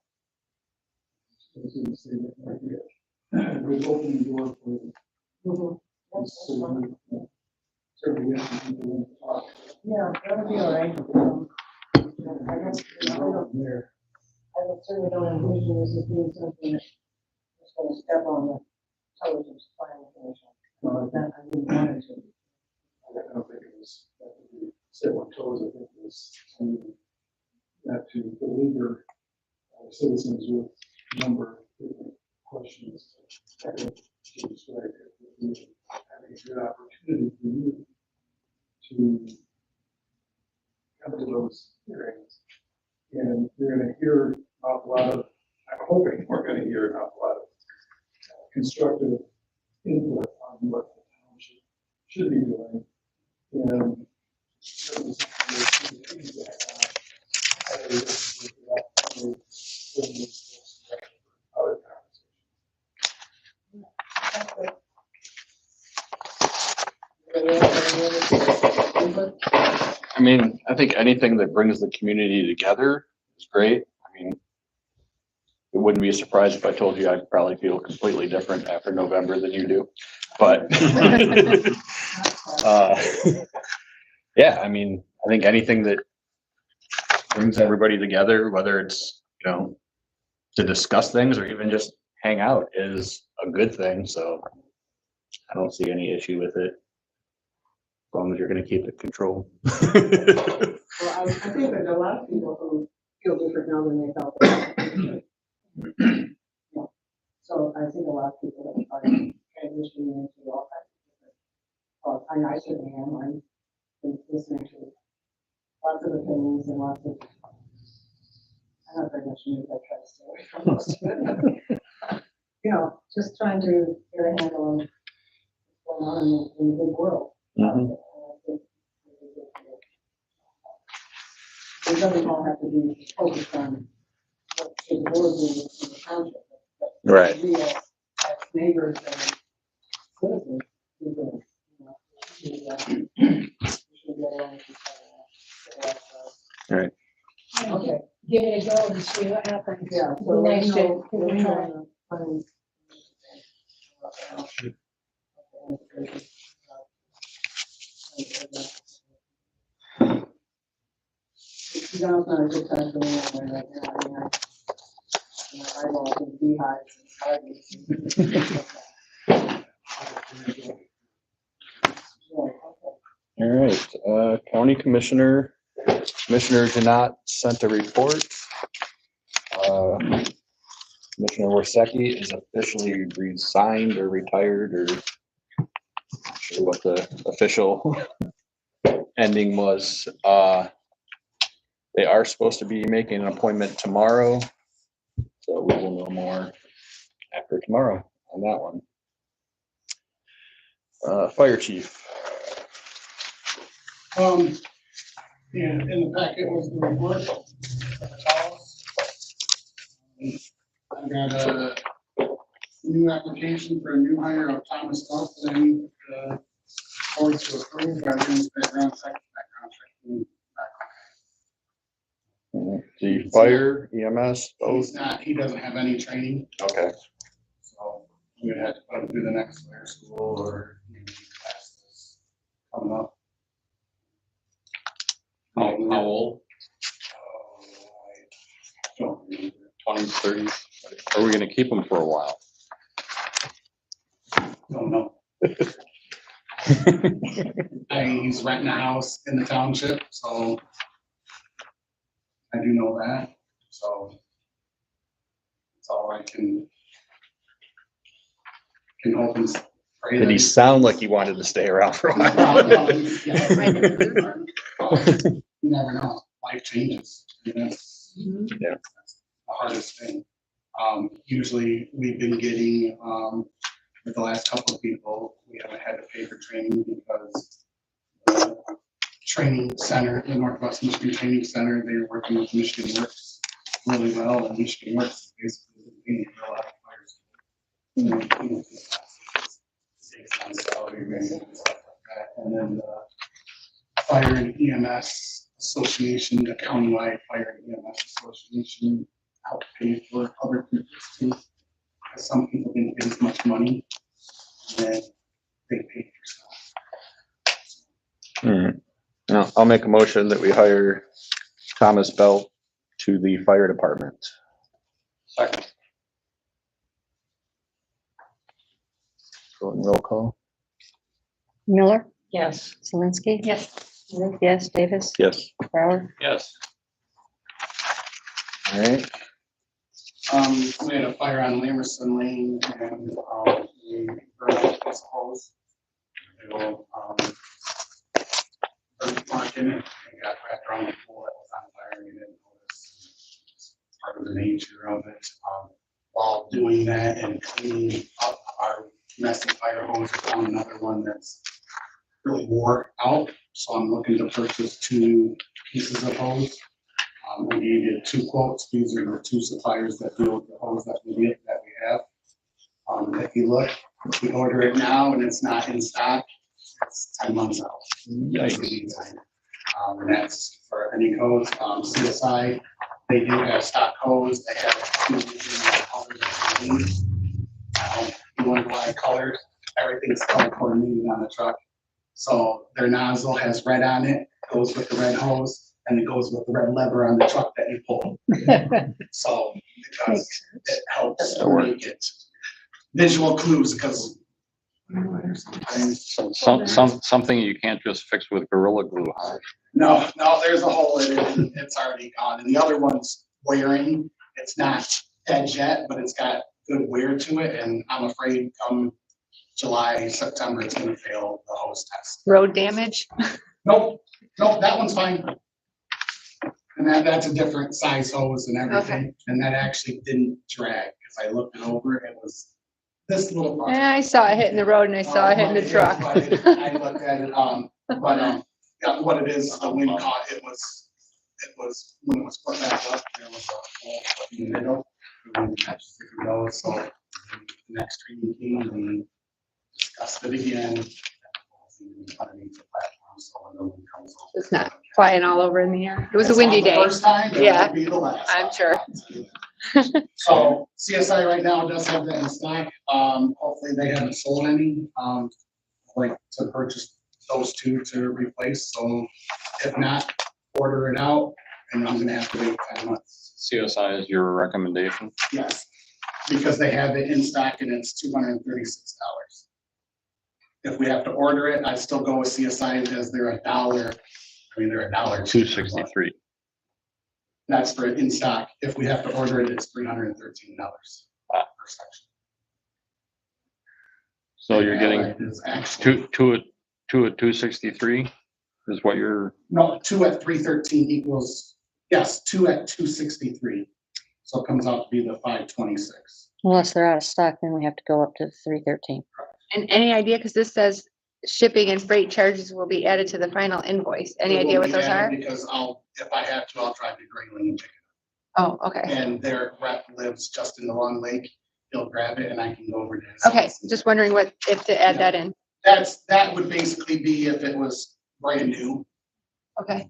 was gonna say that right here. It would open the door for certainly get some people in to talk. Yeah, that'll be all right. I guess, I certainly don't envision this as being something that's gonna step on the intelligence planning commission. That I didn't want it to. I don't think it was, that would be step on toes, I think it was that to deliver citizens with a number of different questions. I think she described it as having a good opportunity for you to come to those hearings. And you're gonna hear an awful lot of, I'm hoping we're gonna hear an awful lot of constructive input on what the township should be doing. And certainly some of the feedback on how they work with that, other conversations. I mean, I think anything that brings the community together is great. I mean, it wouldn't be a surprise if I told you I'd probably feel completely different after November than you do. But yeah, I mean, I think anything that brings everybody together, whether it's, you know, to discuss things or even just hang out, is a good thing. So I don't see any issue with it, as long as you're going to keep it controlled. Well, I think there's a lot of people who feel different now than they felt. Yeah. So I think a lot of people are transitioning into all kinds of different, well, I certainly am, I've been listening to lots of opinions and lots of, I'm not very much news, I try to stay away from most of it. You know, just trying to get a handle on what's going on in the big world. It doesn't all have to be focused on what the board doing in the township. But Right. we as neighbors and citizens, we do, you know, we should get along with each other. Right. Okay. Give it a go and see what happens. Yeah. So Nice to- we'll try to find- Now's not a good time for me anyway right now. I mean, my eyeballs and beehives and All right, County Commissioner Janot sent a report. Commissioner Worsecki is officially resigned or retired, or not sure what the official ending was. They are supposed to be making an appointment tomorrow, so we will know more after tomorrow on that one. Fire Chief. And in the packet was the report. I got a new application for a new hire of Thomas Duff, that I need the board to approve. I did background check. The fire, EMS, both. He's not, he doesn't have any training, Okay. so we would have to put him through the next fire school or maybe classes coming up. How old? So, 20, 30? Are we gonna keep them for a while? don't know. He's renting a house in the township, so I do know that, so that's all I can hope and pray. Did he sound like he wanted to stay around for a while? You never know, life changes. And that's Yeah. that's the hardest thing. Usually we've been getting, with the last couple of people, we haven't had to pay for training because the training center, the Northwest Michigan Training Center, they're working with Michigan Works really well, and Michigan Works is basically paying for a lot of fires. And then the Fire and EMS Association, the countywide Fire and EMS Association, help pay for other people's too. Because some people didn't get as much money, and then they paid for stuff. No, I'll make a motion that we hire Thomas Belt to the fire department. Second. Roll call. Miller, Yes. Zelinski. Yes. Ruth, yes, Davis, Yes. Brower, Yes. All right. We had a fire on Lamerson Lane and, we burned out this hose. They will, mark in it and got wrapped around the pole that was on fire and we didn't notice. It's part of the nature of it. While doing that and cleaning up our messy fire hose, I found another one that's really wore out. So I'm looking to purchase 2 pieces of hose. We needed 2 quotes. These are the 2 suppliers that deal with the hose that we have. If you look, if we order it now and it's not in stock, it's 10 months out. That's the lead time. And that's for any hose. CSI, they do have stock hose. They have 2 different colors that they need. You wonder why colors? Everything's color coordinated on the truck. So their nozzle has red on it, goes with the red hose, and it goes with the red lever on the truck that you pull. So because it helps make it visual clues, because Something you can't just fix with Gorilla Glue, huh? no, there's a hole in it, and it's already gone. And the other one's wearing. It's not dead yet, but it's got good wear to it, and I'm afraid come July, September, it's gonna fail the hose test. Road damage? Nope, that one's fine. And that's a different size hose and everything, and that actually didn't drag, because I looked it over, it was this little part. Yeah, I saw it hitting the road and I saw it hitting the truck. I looked at it, yeah, what it is, the wind caught, it was, when it was put back up, there was a hole in the middle. So the next training came, we discussed it again. Underneath the platform, so when the wind comes over. It's not flying all over in the air. It was a It's windy not the day. First time, it Yeah, won't be the last. I'm sure. So CSI right now does have that in stock. Hopefully they haven't sold any, like to purchase those 2 to replace. So if not, order it out and I'm gonna have to wait 10 months. CSI is your recommendation? Yes, because they have it in stock and it's $236. If we have to order it, I still go with CSI because they're $1. I mean, they're $1. $263. That's for in stock. If we have to order it, it's $313 per section. So you're getting Is actually, two at 263 is what you're, no, 2 at 313 equals, yes, 2 at 263. So it comes out to be the 526. unless they're out of stock, then we have to go up to 313. And any idea, because this says shipping and freight charges will be added to the final invoice. Any It will idea what be those are? added Because if I have to, I'll drive to Grayling and pick it Oh, okay. up. And their rep lives just in the Long Lake. He'll grab it and I can go over to his. Okay, house and- just wondering if to add that in. That would basically be if it was brand new. Okay,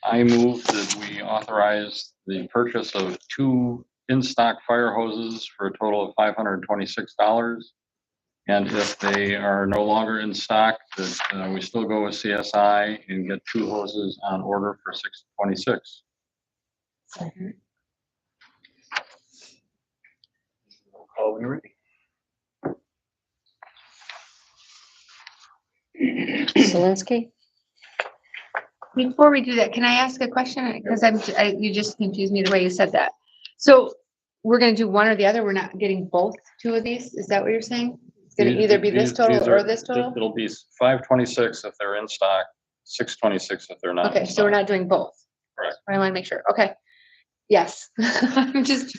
I move that we authorize the purchase of 2 in-stock fire hoses for a total of $526. And if they are no longer in stock, that we still go with CSI and get 2 hoses on order for $626. Call when you're ready. Zelinski, before we do that, can I ask a question? Because you just confused me the way you said that. So we're gonna do one or the other? We're not getting both 2 of these? Is that what you're saying? It's gonna either be this total or this total? It'll be $526 if they're in stock, $626 if they're not. Okay, so we're not doing both? Correct. I wanna make sure. Okay. Yes. I'm just,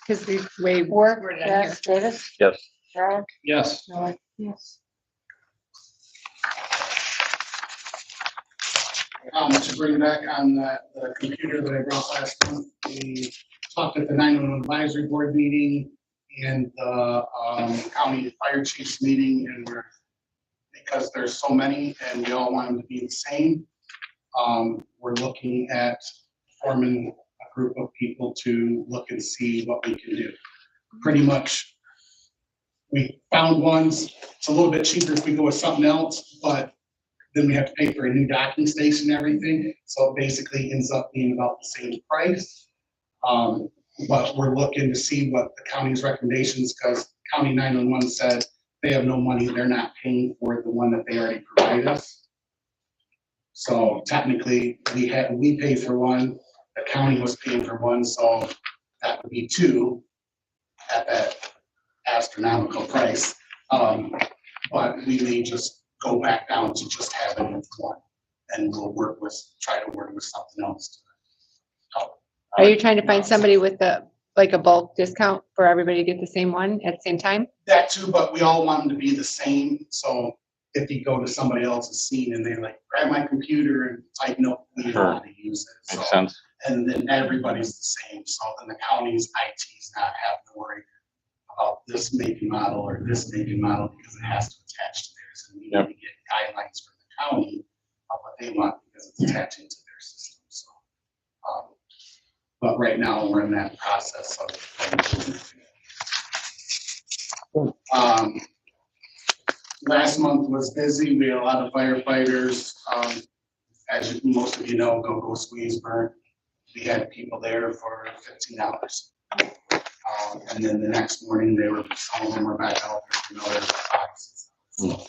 because the way Work, worded on here. yes, Davis, Yes. Brower, Yes. Miller, yes. To bring back on the computer that I brought last month, we talked at the 911 advisory board meeting and the county fire chiefs meeting, and because there's so many and we all want them to be the same, we're looking at forming a group of people to look and see what we can do. Pretty much, we found ones, it's a little bit cheaper if we go with something else, but then we have to pay for a new docking station and everything. So it basically ends up being about the same price. But we're looking to see what the county's recommendations, because County 911 said they have no money, they're not paying for the one that they already provide us. So technically, we pay for one, the county was paying for one, so that would be two at that astronomical price. But we may just go back down to just having one, and we'll try to work with something else to help. Are you trying to find somebody with like a bulk discount for everybody to get the same one at the same time? That too, but we all want them to be the same, so if you go to somebody else's scene and they're like, grab my computer and type no, we don't know how to use it. Makes So, sense. and then everybody's the same, so then the county's IT's not having to worry about this make and model or this make and model, because it has to attach to theirs, and we need to get guidelines from the county of what they want, because it's attaching to their system, so. But right now, we're in that process of. Last month was busy. We had a lot of firefighters. As most of you know, Go Squeeze Burn. We had people there for 15 hours. And then the next morning, some of them were back out there for another 5, 6 hours.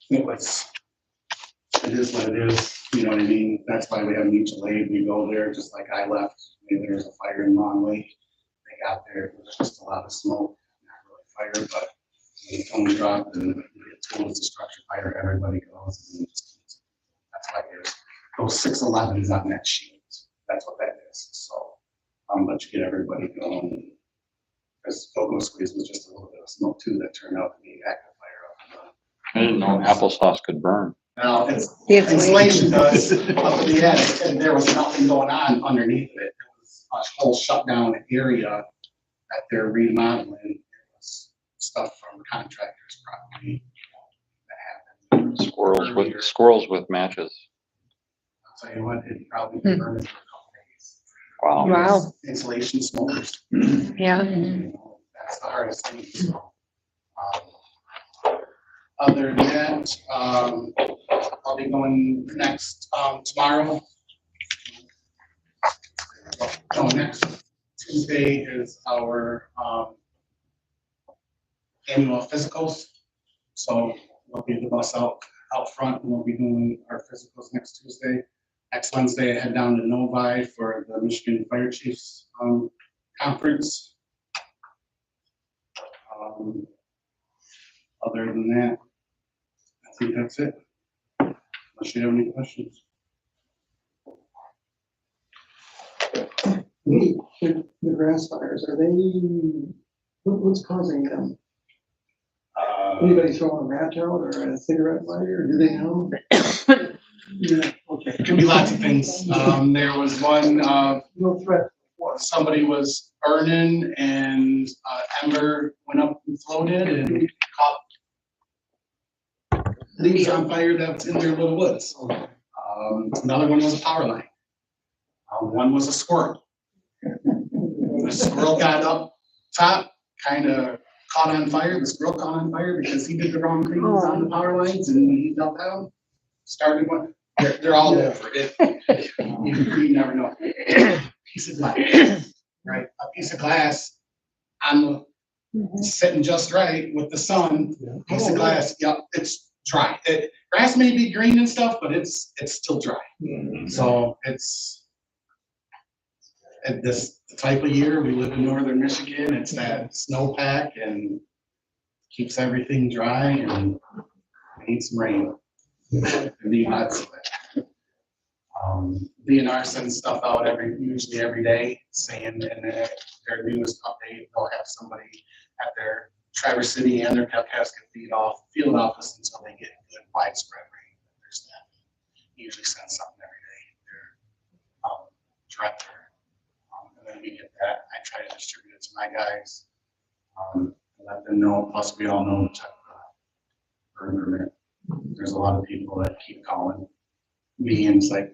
So it is what it is. You know what I mean? That's why we have mutual aid. We go there, just like I left. Maybe there's a fire in Long Lake. They got there, it was just a lot of smoke, not really fire, but when the phone dropped and it's told it's a structure fire, everybody goes. And that's why there's those 611s on that sheet. That's what that is. So, but you get everybody going. Because Go Squeeze was just a little bit of smoke too that turned out to be active fire up. I didn't know applesauce could burn. Now, insulation does up in the attic, and there was nothing going on underneath it. It was a whole shutdown area that they're remodeling. It was stuff from contractors' property that happened. Squirrels with matches. I'll tell you what, it probably burned for a couple days. Wow. Wow. Insulation smokers. Yeah. That's the hardest thing. So, other than that, I'll be going next tomorrow. No, next Tuesday is our annual physicals. So we'll be the bus out front, and we'll be doing our physicals next Tuesday. Next Wednesday, I head down to Novi for the Michigan Fire Chiefs conference. Other than that, I think that's it. Unless you have any questions. The grass fires, are they, what's causing them? Anybody throwing a match out or a cigarette lighter, do they know? Yeah, okay. It can be lots of things. There was one, No threat. somebody was burning and ember went up and floated and caught leaves on fire that's in their little woods. Another one was a power line. One was a squirrel. The squirrel got up top, kind of caught on fire. The squirrel caught on fire because he did the wrong things on the power lines, and when he fell down, started one. They're all over it. You never know. Piece of glass, right? A piece of glass on the sitting just right with the sun. Piece of glass. Yep, it's dry. Grass may be green and stuff, but it's still dry. So it's at this type of year. We live in northern Michigan. It's that snowpack and keeps everything dry, and needs some rain. Need lots of it. DNR sends stuff out usually every day, saying in their newest update they'll have somebody at their Traverse City and their Kalkaska field office until they get good widespread rain. Their staff usually sends something every day. Their director, and then we get that. I try to distribute it to my guys, let them know. Plus, we all know to check the burn permit. There's a lot of people that keep calling me, and it's like,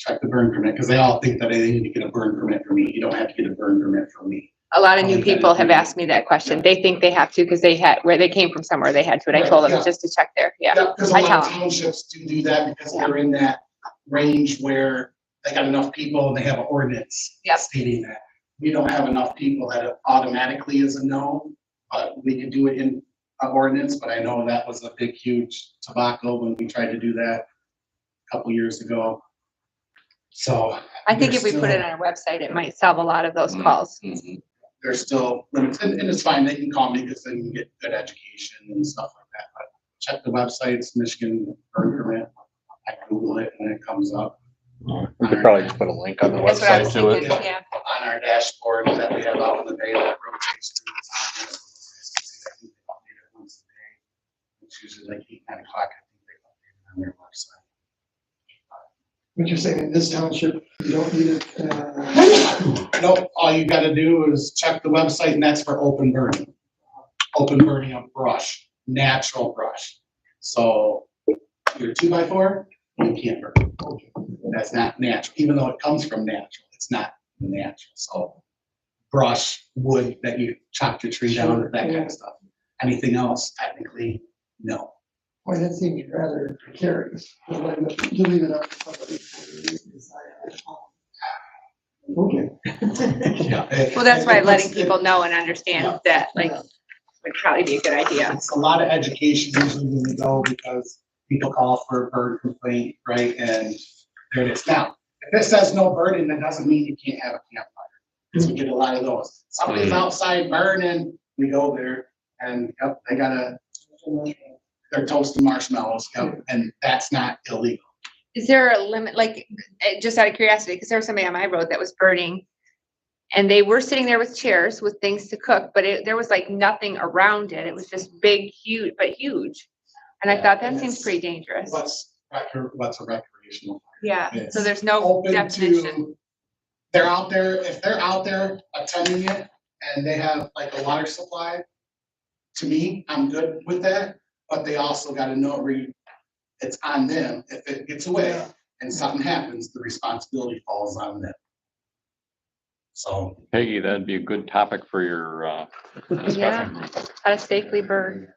check the burn permit, because they all think that they need to get a burn permit for me. You don't have to get a burn permit from me. A lot of new people have asked me that question. They think they have to because they had, where they came from somewhere, they had to, and I told them Yeah. just to check there, yeah. Because a I lot tell of 'em. townships do that because they're in that range where they got enough people and they have an ordinance Yep. stating that. We don't have enough people that it automatically is a no, but we could do it in an ordinance, but I know that was a big, huge debacle when we tried to do that a couple years ago. So. I think if there's we put it still- on our website, it might solve a lot of those calls. There's still limits, and it's fine, they can call me because they can get good education and stuff like that, but check the websites, Michigan Burn Permit. I Google it and it comes up We could probably just put a link on the That's what I was website to thinking, it. yeah. on our dashboard that we have out in the day that rotates through. I think they update it once a day. It's usually like 8, 9 o'clock, I think they update it on their website. But you're saying in this township, you don't need it, Nope, all you gotta do is check the website and that's for open burning. Open burning of brush, natural brush. So your 2x4, you can't burn. That's not natural, even though it comes from natural, it's not natural. So brush, wood that you chop your tree down, that kind of stuff. Anything else, technically, no. well, that seems rather precarious. To leave it up to somebody to decide. Okay. Yeah. Well, that's why It- letting it's- people know and understand that, like, would probably be a good idea. It's a lot of education usually when we go because people call for a bird complaint, right? And there it is. Now, if it says no burning, that doesn't mean you can't have a campfire. Because we get a lot of those. Somebody's outside burning, we go there and yep, they're toasting marshmallows, yep, and that's not illegal. Is there a limit, like, just out of curiosity, because there was somebody on my road that was burning and they were sitting there with chairs with things to cook, but there was like nothing around it. It was just big, huge, but huge. And I thought that seems pretty dangerous. What's a recreational? Yeah, so It's there's no open definition. to, they're out there, if they're out there attending it and they have like a water supply, to me, I'm good with that, but they also gotta know it's on them. If it gets away and something happens, the responsibility falls on them. So, Peggy, that'd be a good topic for your, Yeah, discussion group. how to safely burn.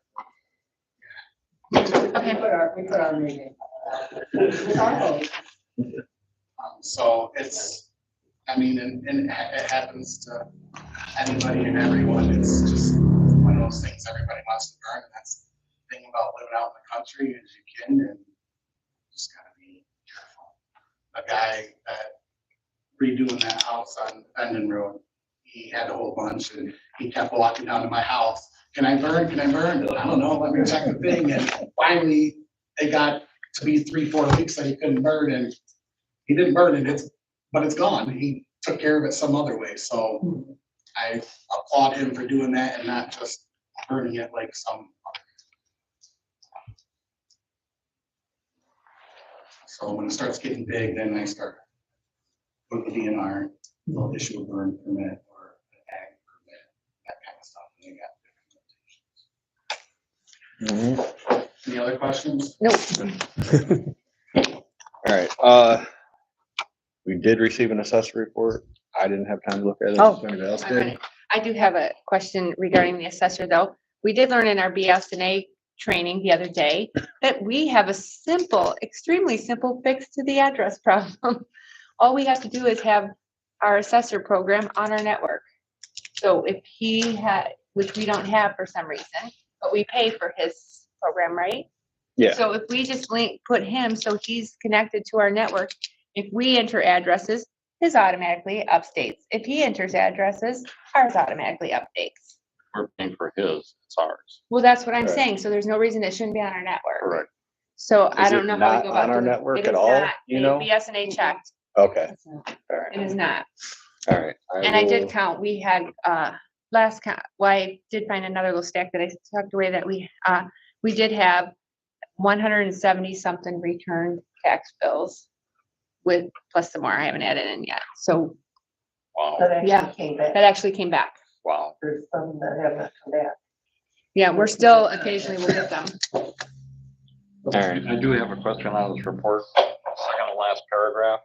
so it's, I mean, and it happens to anybody and everyone. It's just one of those things everybody wants to burn. And that's the thing about living out in the country is you can and just gotta be careful. A guy that redoing that house on Bendon Road, he had a whole bunch and he kept walking down to my house. Can I burn? Can I burn? I don't know. Let me check the thing. And finally, it got to be 3-4 weeks that he couldn't burn and he didn't burn it, but it's gone. He took care of it some other way. So I applaud him for doing that and not just burning it like some. So when it starts getting big, then I start with the DNR, they'll issue a burn permit or an ag permit, that kind of stuff. And they got different limitations. Any other questions? Nope. All right, we did receive an assessor report. I didn't have time to look at it. Oh, Somebody else I'm did. gonna- I do have a question regarding the assessor, though. We did learn in our BSNA training the other day that we have a simple, extremely simple fix to the address problem. All we have to do is have our assessor program on our network. So if he had, which we don't have for some reason, but we pay for his program, right? Yeah. So if we just put him, so he's connected to our network, if we enter addresses, his automatically updates. If he enters addresses, ours automatically updates. We're paying for his, it's ours. Well, that's what I'm Correct. saying. So there's no reason it shouldn't be on our network. Correct. So I Is don't it know how we not go about on our doing it. network It at is all, not. you The know? BSNA checked. Okay. It All right. is not. All right. And I did will- count, we had, last count, well, I did find another little stack that I tucked away that we did have 170 something returned tax bills with plus some more I haven't added in yet. So Wow, yeah, that actually came back. wow. There's some that have not come back. Yeah, we're still occasionally we'll get them. All right, I do have a question on this report, second to last paragraph.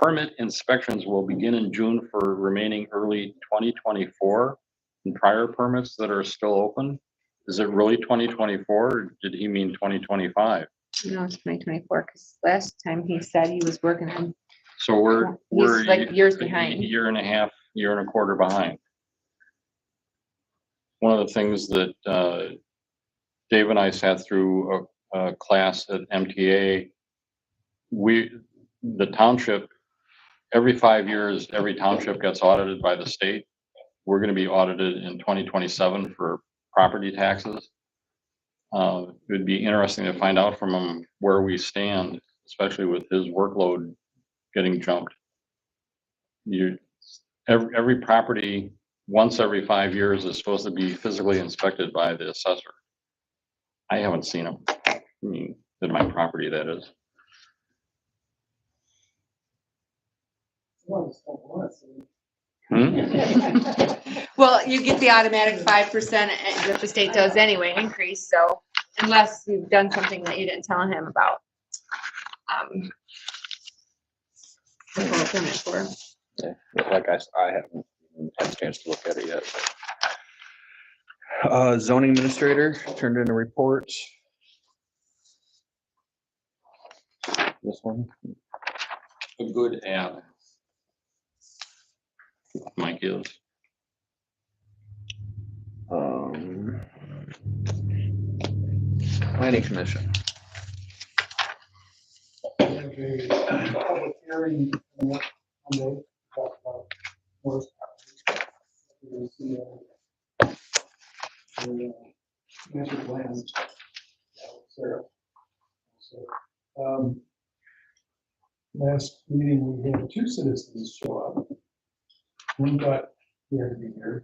permit inspections will begin in June for remaining early 2024 and prior permits that are still open. Is it really 2024 or did he mean 2025? No, it's 2024, because last time he said he was working on, So we're like years a behind. year and a half, year and a quarter behind. One of the things that Dave and I sat through a class at MTA, the township, every 5 years, every township gets audited by the state. We're gonna be audited in 2027 for property taxes. It would be interesting to find out from him where we stand, especially with his workload getting jumped. Every property, once every 5 years, is supposed to be physically inspected by the assessor. I haven't seen them. I mean, in my property, that is. Well, you get the automatic 5% that the state does anyway, increase, so unless you've done something that you didn't tell him about. Pull a permit for him. Yeah, like I haven't had a chance to look at it yet. Zoning administrator turned in a report. This one. A good ad. Mike is. Planning commission. We have a public hearing on Monday about forest properties. We'll see, master plan. Sarah. So, last meeting, we had 2 citizens show up. One thought he had to be here.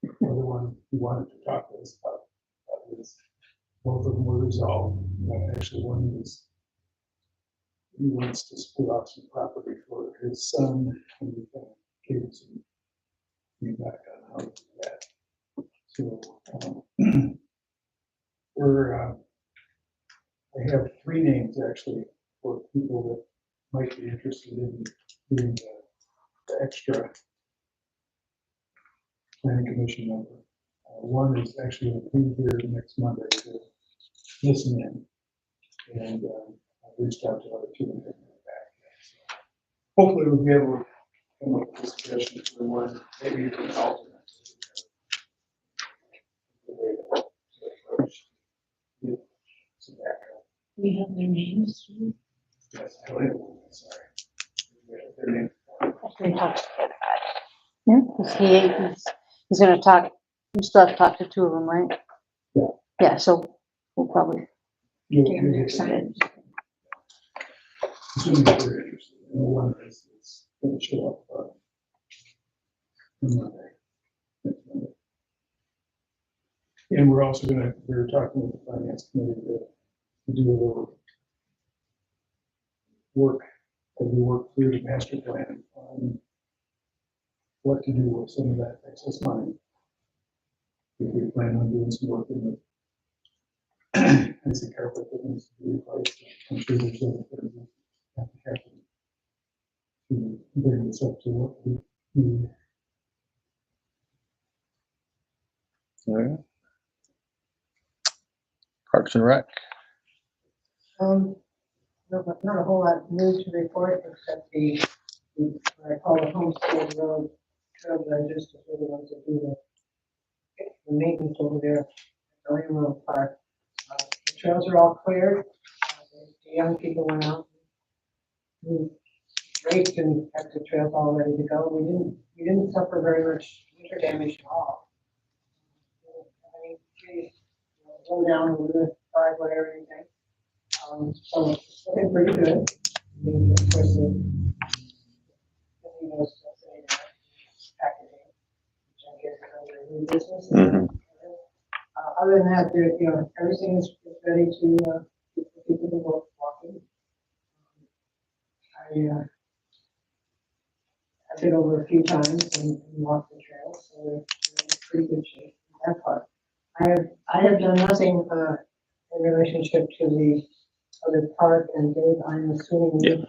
The other one, he wanted to talk to us about this. Both of them were resolved. Actually, one was, he wants to split off some property for his son, and we kind of gave him some feedback on how to do that. So, I have 3 names actually for people that might be interested in doing the extra planning commission member. One is actually going to be here next Monday to listen in, and I reached out to other 2 and they're back. So hopefully we'll be able to come up with a suggestion for one, maybe even an alternate. We have their names. Yes, I have one, sorry. Their name. He's gonna talk, we still have to talk to 2 of them, right? Yeah. Yeah, so we'll probably. You'll get excited. Assuming that they're interested, and the one is going to show up on Monday. Next Monday. And we're also we're talking with the finance committee to do a little work, as we work through the master plan on what to do with some of that excess money. If we plan on doing some work in the fancy carpet that needs to be replaced, I'm sure there's other things that have to happen to bring this up to what we need. Yeah. Parks and Rec. Not a whole lot new to report, except what I call the homestead road trail digest, is really want to do the maintenance over there at the railroad park. The trails are all cleared. The young people went out, we raked and kept the trails all ready to go. We didn't suffer very much winter damage at all. Any trees go down over the driveway or anything. So it's looking pretty good. I mean, of course, packaging, which I guess is under new business. Other than that, there, everything is ready to keep the people to work walking. I've been over a few times and walked the trails, so they're in pretty good shape in that part. I have done nothing in relationship to the other park, and Dave, I'm assuming you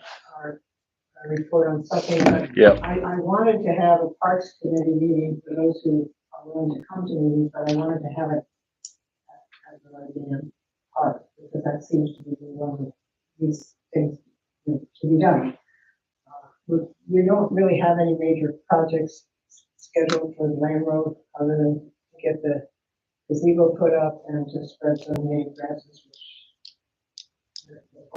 report on something, but Yep. I wanted to have a Parks Committee meeting for those who are willing to come to meetings, but I wanted to have it at the Lydian Park, because that seems to be one of these things to be done. We don't really have any major projects scheduled for the Land Road, other than to get the gazebo put up and to spread some native grasses, which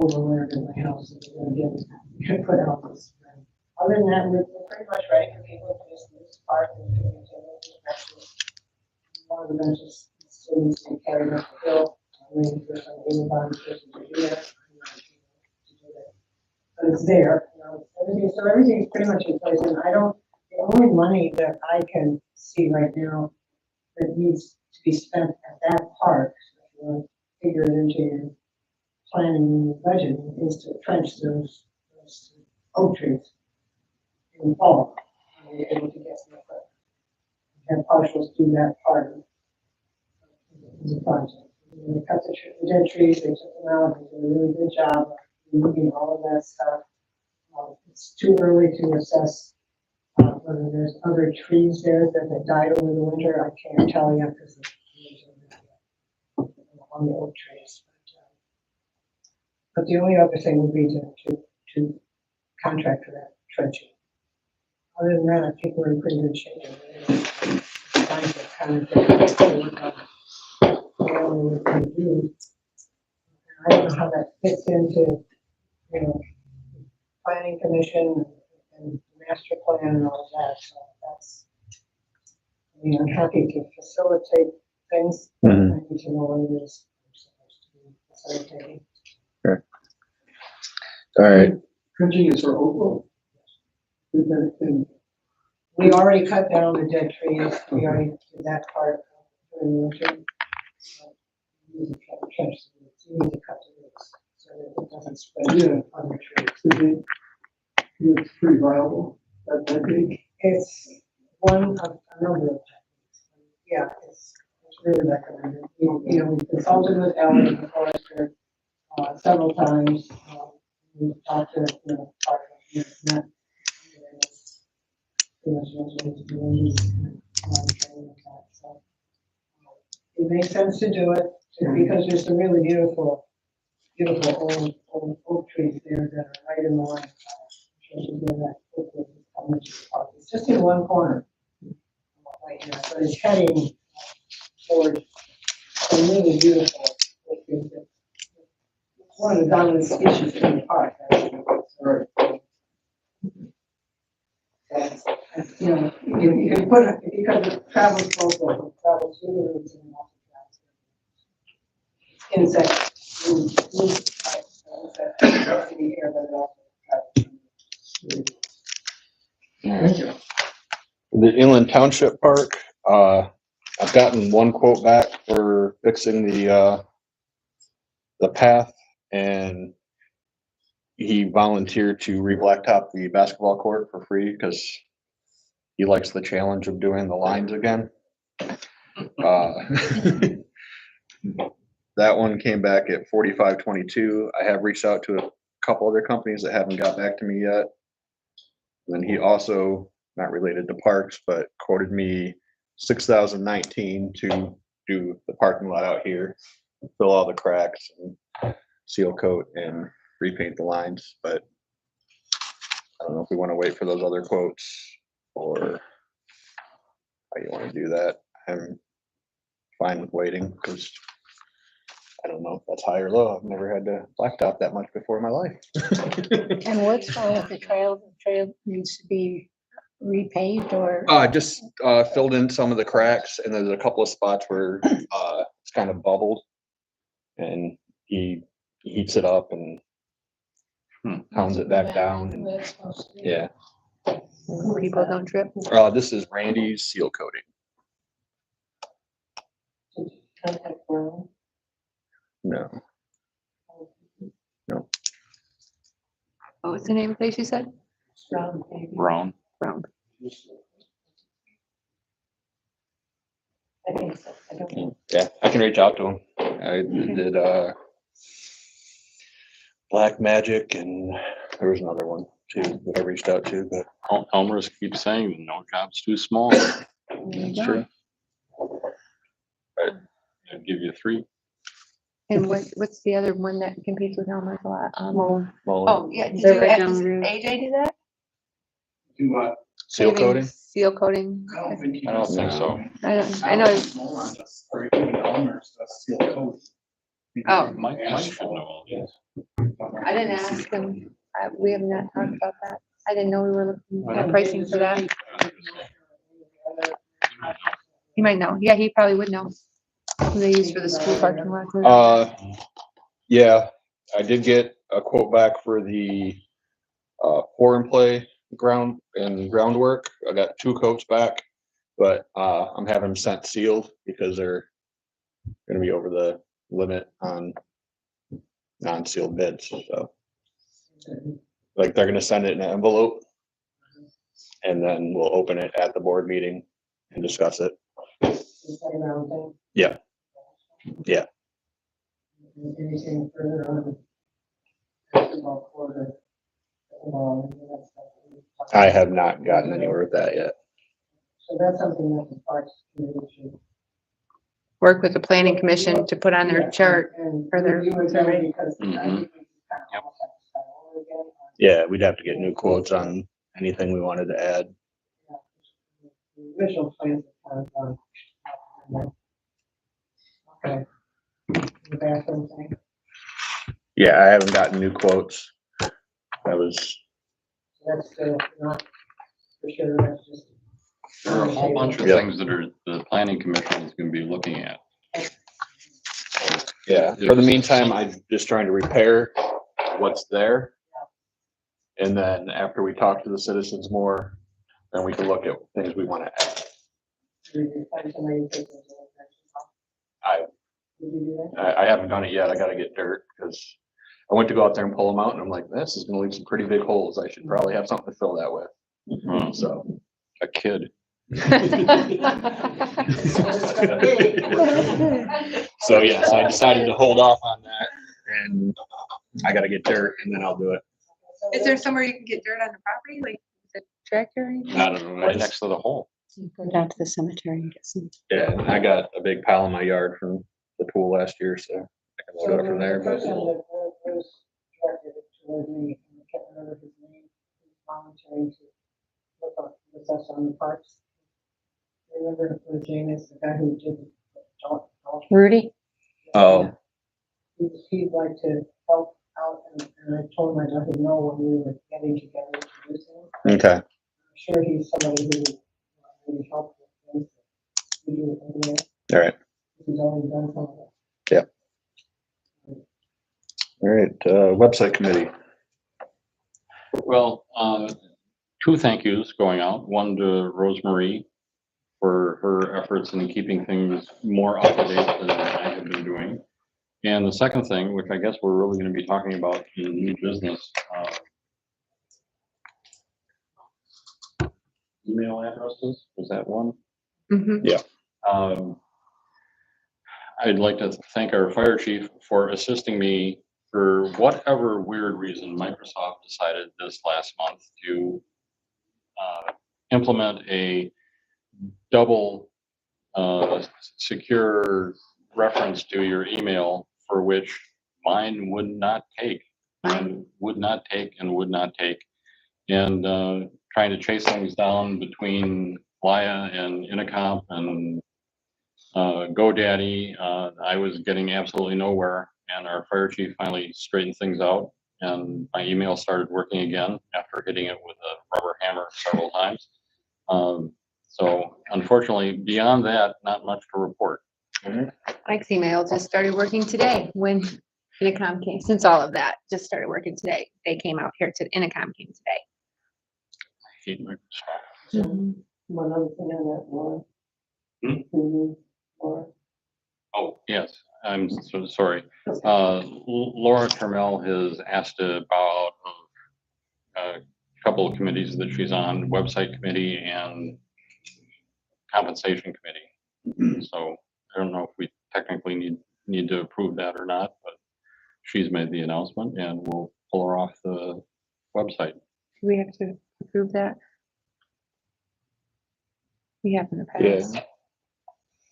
overwintered in my house, and we're gonna get put out this spring. Other than that, we're pretty much ready for people to just use the park and do it. One of the benches still needs to be carried up the hill. I'm waiting for some Avon person to do that. But it's there, you know, everything's pretty much in place, and the only money that I can see right now that needs to be spent at that park, if you want to figure it into your planning and your budget, is to trench those oak trees in the fall. And you're able to get some of that. And partials do that part of the project. When they cut the dead trees, they took them out, they did a really good job of removing all of that stuff. It's too early to assess whether there's other trees there that have died over the winter. I can't tell you because on the oak trees. But the only other thing would be to contract for that trenching. Other than that, I think we're in pretty good shape. Trying to kind of work on what we're going to do. I don't know how that fits into, you know, planning commission and master plan and all of that. So that's, I mean, I'm happy to facilitate things. I need to know what it is I'm supposed to be facilitating. Sure. All right. Trenching is for Oakville. Is that thing? We already cut down the dead trees. We already did that part during the winter. You need to cut the roots. You need to cut the roots so that it doesn't spread to other trees. It's pretty viable, that big. It's one of a number of techniques. Yeah, it's really recommended. You know, we consulted with Ellen, the forester, several times. We talked to, you know, part of it, not, pretty much knows what he's doing. So it makes sense to do it because there's some really beautiful old oak trees there that are right in the line. It's just in one corner right here, but it's heading toward some really beautiful. It's one of the dominant species in the park. You know, you can put it because it travels both ways. It travels through the roots and also travels. Insects, insects in the air, but it also travels. The Inland Township Park, I've gotten one quote back for fixing the path, and he volunteered to re-blacktop the basketball court for free because he likes the challenge of doing the lines again. That one came back at $45.22. I have reached out to a couple other companies that haven't got back to me yet. And then he also, not related to parks, but quoted me $6,019 to do the parking lot out here, fill all the cracks and seal coat and repaint the lines. But I don't know if we want to wait for those other quotes or how you want to do that. I'm fine with waiting because I don't know if that's high or low. I've never had to blacktop that much before in my life. And what's wrong with the trail? The trail needs to be repaved or? Just filled in some of the cracks, and there's a couple of spots where it's kind of bubbled, and he heats it up and pounds it back down. And, yeah. People don't trip. This is Randy's seal coating. No. No. What was the name of the place you said? Brown. Brown. I think so. I don't know. Yeah, I can reach out to him. I did Black Magic, and there was another one. too, that I reached out to, but Elmer's keeps saying no job's too small. it's true. I'd give you 3. And what's the other one that competes with Elmer's a lot? Well, Oh, yeah, did They're you, right does down the road. AJ do that? Do what? Seal Paving, coating? Seal coating. I don't think. he I don't does think that. so. I know, Moran does, or even Elmer's does seal coat. Oh. Mike should know all this. I didn't ask him. We have not talked about that. I didn't know we were looking at pricing for that. He might know. Yeah, he probably would know. Who they use for the school parking lot. Yeah, I did get a quote back for the pour and play groundwork. I got 2 quotes back, but I'm having them sent sealed because they're gonna be over the limit on non-sealed bids, so. Like, they're gonna send it in an envelope. And then we'll open it at the board meeting and discuss it. Yeah. Yeah. Anything further on? I have not gotten anywhere with that yet. So that's something that the Parks Committee should. Work with the planning commission to put on their chart for their survey. Because I Mhm. think we kind of almost have to start over again. Yeah, we'd have to get new quotes on anything we wanted to add. The original plans are kind of done. Okay. The bathroom thing. Yeah, I haven't gotten new quotes. That was, That's still not for sure. That's just. There are a whole bunch of Yeah. things that the planning commission is gonna be looking at. yeah, for the meantime, I'm just trying to repair what's there. And then after we talk to the citizens more, then we can look at things we want to add. I haven't done it yet. I gotta get dirt because I went to go out there and pull them out and I'm like, this is gonna leave some pretty big holes. I should probably have something to fill that with. Mhm. So. A kid. So yeah, so I decided to hold off on that and I gotta get dirt and then I'll do it. Is there somewhere you can get dirt on the property, like the tractor? or anything? Not right next to the hole. Go down to the cemetery and get some. Yeah, I got a big pile in my yard from the pool last year, so I can load it up from there, but I can't remember his name, he's volunteering to look up with us on the parks. Remember with James, the guy who did. Rudy? oh, He'd like to help out and I told him I let him know when we were getting together to do things. okay, I'm sure he's somebody who would really help with things. We do it anyway. all right, He's already done some of it. all right, website committee. Well, 2 thank yous going out. One to Rosemarie for her efforts in keeping things more up to date than I have been doing. And the second thing, which I guess we're really gonna be talking about in new business, email addresses, was that one? Mhm. I'd like to thank our fire chief for assisting me. For whatever weird reason, Microsoft decided this last month to implement a double secure reference to your email, for which mine would not take. Mine would not take and would not take. And trying to chase things down between Laya and Intercom and GoDaddy, I was getting absolutely nowhere. And our fire chief finally straightened things out and my email started working again after hitting it with a rubber hammer several times. So unfortunately, beyond that, not much to report. Mike's email just started working today when Intercom came, since all of that just started working today. They came out here to, Intercom came today. I hate Microsoft. Mhm. One other thing on that one. Oh, yes, I'm so sorry. Laura Trammell has asked about a couple of committees that she's on, website committee and compensation committee. So I don't know if we technically need to approve that or not, but she's made the announcement and we'll pull her off the website. Do we have to approve that? We have in the Yes. past.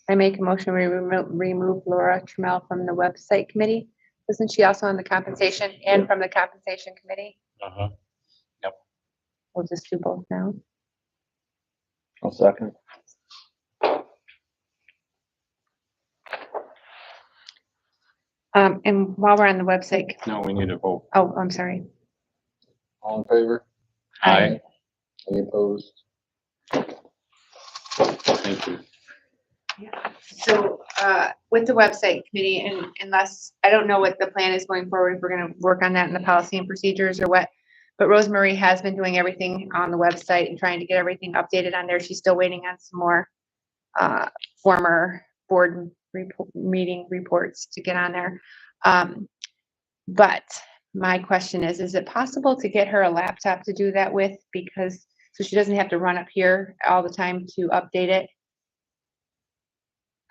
I make a motion, we remove Laura Trammell from the website committee. Wasn't she also on the compensation and from the compensation committee? Uh-huh. We'll just do both now. I'll second. And while we're on the website, No, we need a vote. oh, I'm sorry. All in favor? Aye. Any opposed? Thank you. So, with the website committee, and unless, I don't know what the plan is going forward, if we're gonna work on that in the policy and procedures or what. But Rosemary has been doing everything on the website and trying to get everything updated on there. She's still waiting on some more, former board meeting reports to get on there. But my question is it possible to get her a laptop to do that with? Because, so she doesn't have to run up here all the time to update it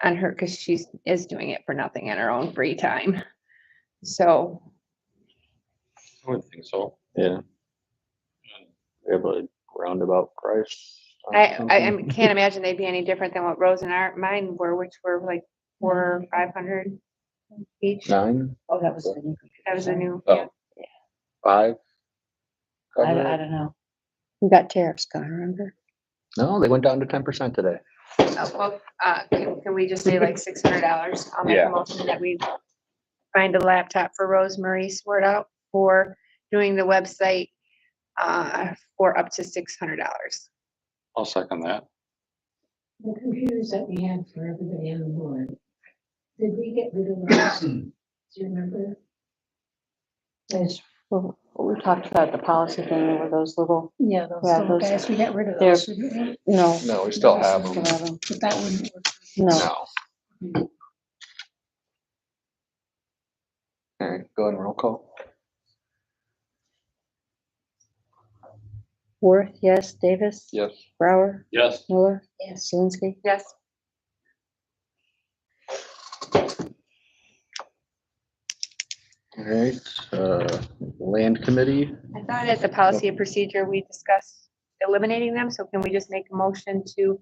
on her, because she is doing it for nothing in her own free time. So, I would think so. Yeah. We have a roundabout price. on I something? can't imagine they'd be any different than what Rose and mine were, which were like 400 or 500 each. 9, Oh, that was the new. That was a new, Oh. yeah. 5? I Cover it? don't know. We got tariffs gone, remember? No, they went down to 10% today. Well, can we just say like $600? I'll make Yeah. a motion that we find a laptop for Rosemary Sword out for doing the website for up to $600. I'll second that. The computers that we had for everybody on the board, did we get rid of those? Do you remember? There's, well, we talked about the policy thing with those little, Yeah, those Yeah, little those- guys, we got rid of they're- those. didn't we? no. No, we still have Still them. have 'em. But that wouldn't work. No, No. All right, go ahead and roll call. Worth, yes, Davis, Yes. Brower, Yes. Miller, yes, Zelinski. Yes. All right, land committee. I thought as a policy and procedure, we discussed eliminating them, so can we just make a motion to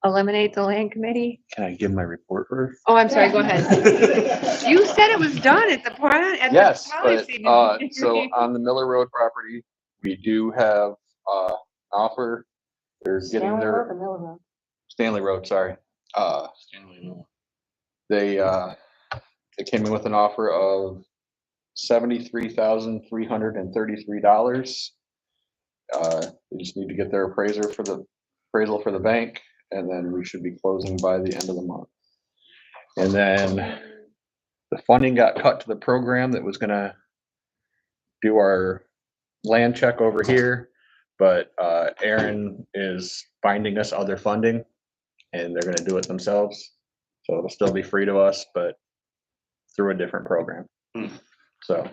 eliminate the land committee? Can I give my report first? Oh, I'm sorry, go ahead. You said it was done at the point, at the Yes, but, policy. so on the Miller Road property, we do have, an offer. They're getting Stanley their, Road or Miller Road? Stanley Road, sorry. Stanley Miller. They came in with an offer of $73,333. They just need to get their appraisal for the bank, and then we should be closing by the end of the month. And then the funding got cut to the program that was gonna do our land check over here, but Aaron is finding us other funding, and they're gonna do it themselves. So it'll still be free to us, but through a different program. So.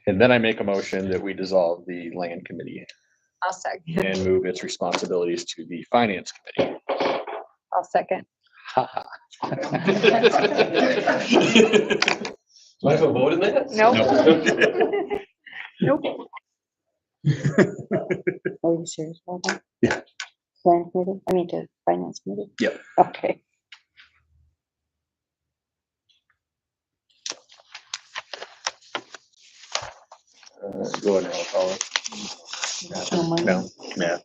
And then I make a motion that we dissolve the land committee I'll second. and move its responsibilities to the finance committee. I'll second. Do I have a vote in that? Nope. Nope. Are you serious about that? Yeah. Plan committee, I mean to finance committee? Yep. Okay. Go ahead and roll call it. No money. No, yeah.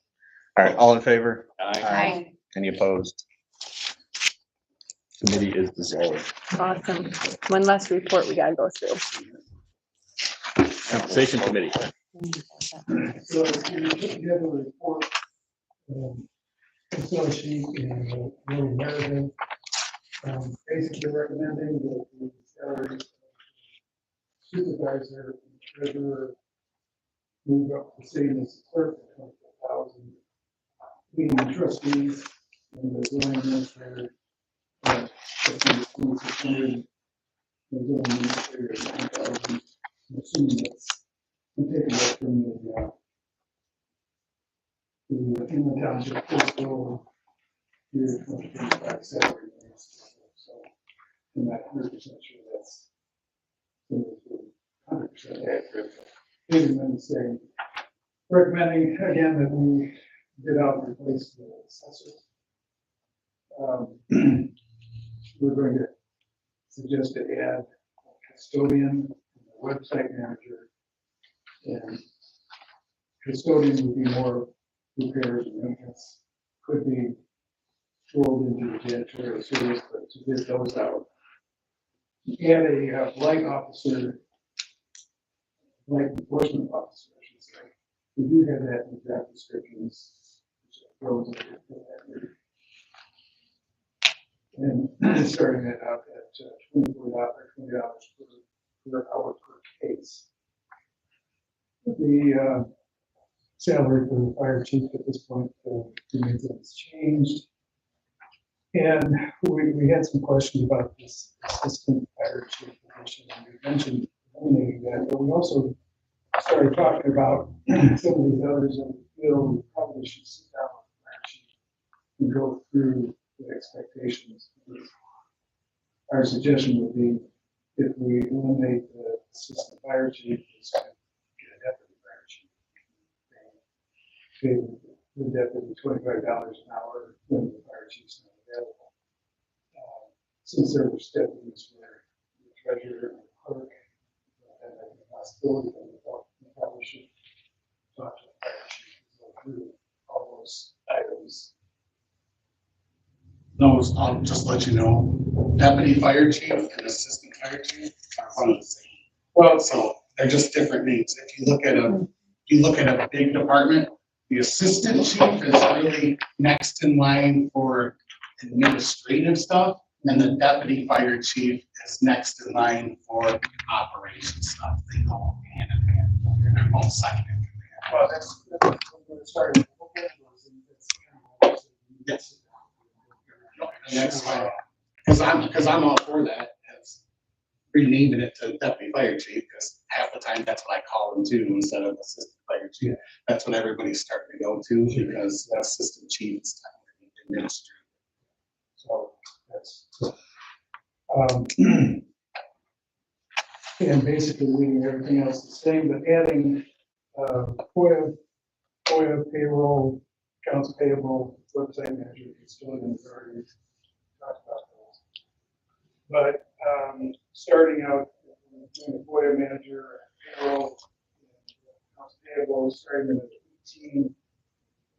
All right, all in favor? Aye. Any opposed? Committee is dissolved. Awesome. One last report we gotta go through. Compensation committee. So we put together a report, Excel sheet and a little narrative. Basically recommending that the salaries of supervisor and treasurer move up the same as clerk, 24,000. Being the trustees and the zoning administrator. The zoning administrator, 9,000. I'm assuming that's we take it up from in the township fiscal year 2025 salary. So, I'm not 100% sure that's 100% accurate. Even then, saying recommending again that we get out and replace the assessor. We're going to suggest to add a custodian, a website manager, and custodian would be more repairs and maintenance, could be rolled into the janitorial service, but to get those out. And a blight officer, blight enforcement officer, I should say. We do have that in draft descriptions. Which goes into that. And starting that out at $20 per hour per case. The salary for the fire chief at this point remains unchanged. And we had some questions about this assistant fire chief position, and we mentioned eliminating that, but we also started talking about some of these others and feel we probably should sit down with the fire chief and go through the expectations. Our suggestion would be if we eliminate the assistant fire chief, it's going to get a deputy fire chief. Pay the deputy $25 an hour when the fire chief's not available. Since there were deputies where the treasurer and the clerk had a possibility, that we thought we probably should talk to the fire chief and go through all those items. Those, I'll just let you know, deputy fire chief and assistant fire chief are one of the same. Well, so they're just different names. If you look at a big department, the assistant chief is really next in line for administrative stuff, and the deputy fire chief is next in line for operations stuff. They go hand in hand. They're both second in command. Well, that's what we're starting to look at. Yes. And that's why, because I'm all for that, as renaming it to deputy fire chief, because half the time that's what I call them too, instead of assistant fire chief. That's what everybody's starting to go to, because the assistant chief is administrative. So that's, and basically leaving everything else the same, but adding FOIA, payroll, accounts payable, website manager, custodians, already talked about those. But starting out doing the FOIA manager, payroll, accounts payable, starting at 18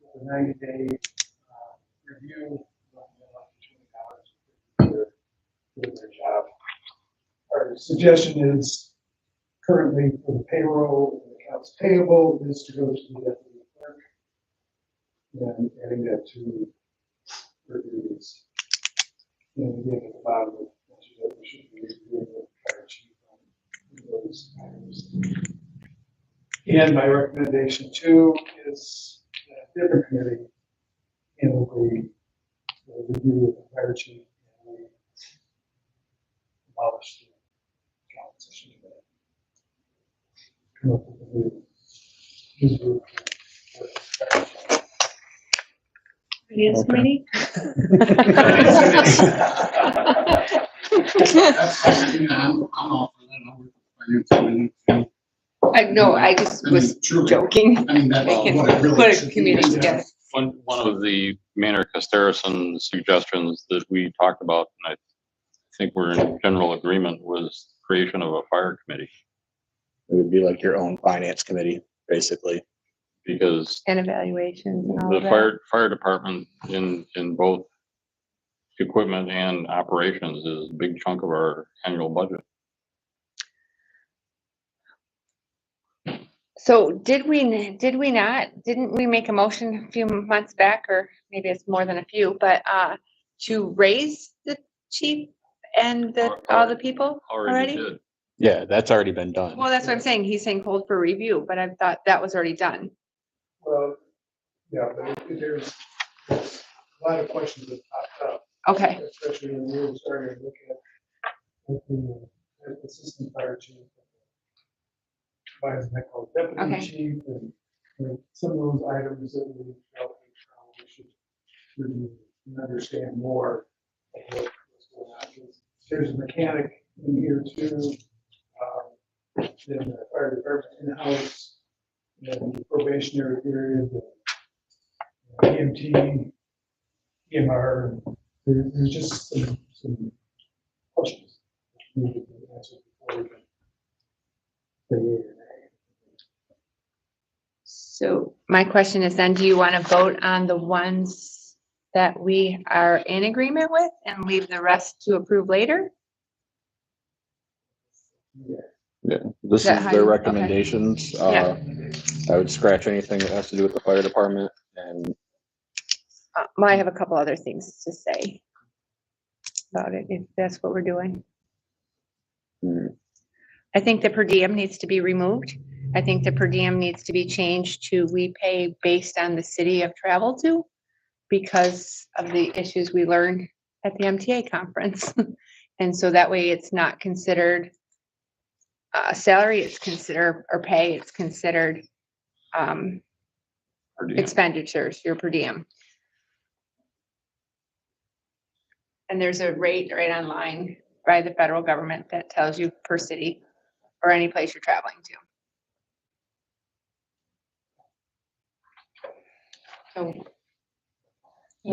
with a 90-day review. For their job. Our suggestion is currently for the payroll and accounts payable is to go to the deputy clerk. Then adding that to her duties. And again, at the bottom, it mentions that we should be reviewing the fire chief on those items. And my recommendation too is a different committee handle the review of the fire chief. Abolish the compensation committee. Come up with a new Finance committee? I'm all for that. I know, I just was joking. I mean, that's They can what it really put a should be. committee together. One of the Maynard Casterison suggestions that we talked about, and I think we're in general agreement, was creation of a fire committee. It would be like your own finance committee, basically. Because And evaluations and all the that. fire department in both equipment and operations is a big chunk of our annual budget. So didn't we make a motion a few months back, or maybe it's more than a few, but to raise the chief and all the people already? Did. Yeah, that's already been done. Well, that's what I'm saying. He's saying hold for review, but I thought that was already done. Well, yeah, but there's a lot of questions that popped up. Okay. Especially when we were starting to look at the assistant fire chief. Vice called deputy Okay. chief, and some of those items that we felt we probably should review and understand more of what's going on. There's a mechanic in here too, in the fire department in-house, and the probationary period, the EMT, EMR, there's just some questions that need to be answered before we can say yea or nay. So my question is then, do you want to vote on the ones that we are in agreement with and leave the rest to approve later? Yeah, this that is how their you- okay. recommendations. Yeah. I would scratch anything that has to do with the fire department and Well, I have a couple other things to say about it, if that's what we're doing. Hmm. I think the per diem needs to be removed. I think the per diem needs to be changed to we pay based on the city of travel to because of the issues we learned at the MTA conference. And so that way it's not considered salary, it's considered, or pay, it's considered Per diem. expenditures, your per diem. And there's a rate right online by the federal government that tells you per city or any place you're traveling to. So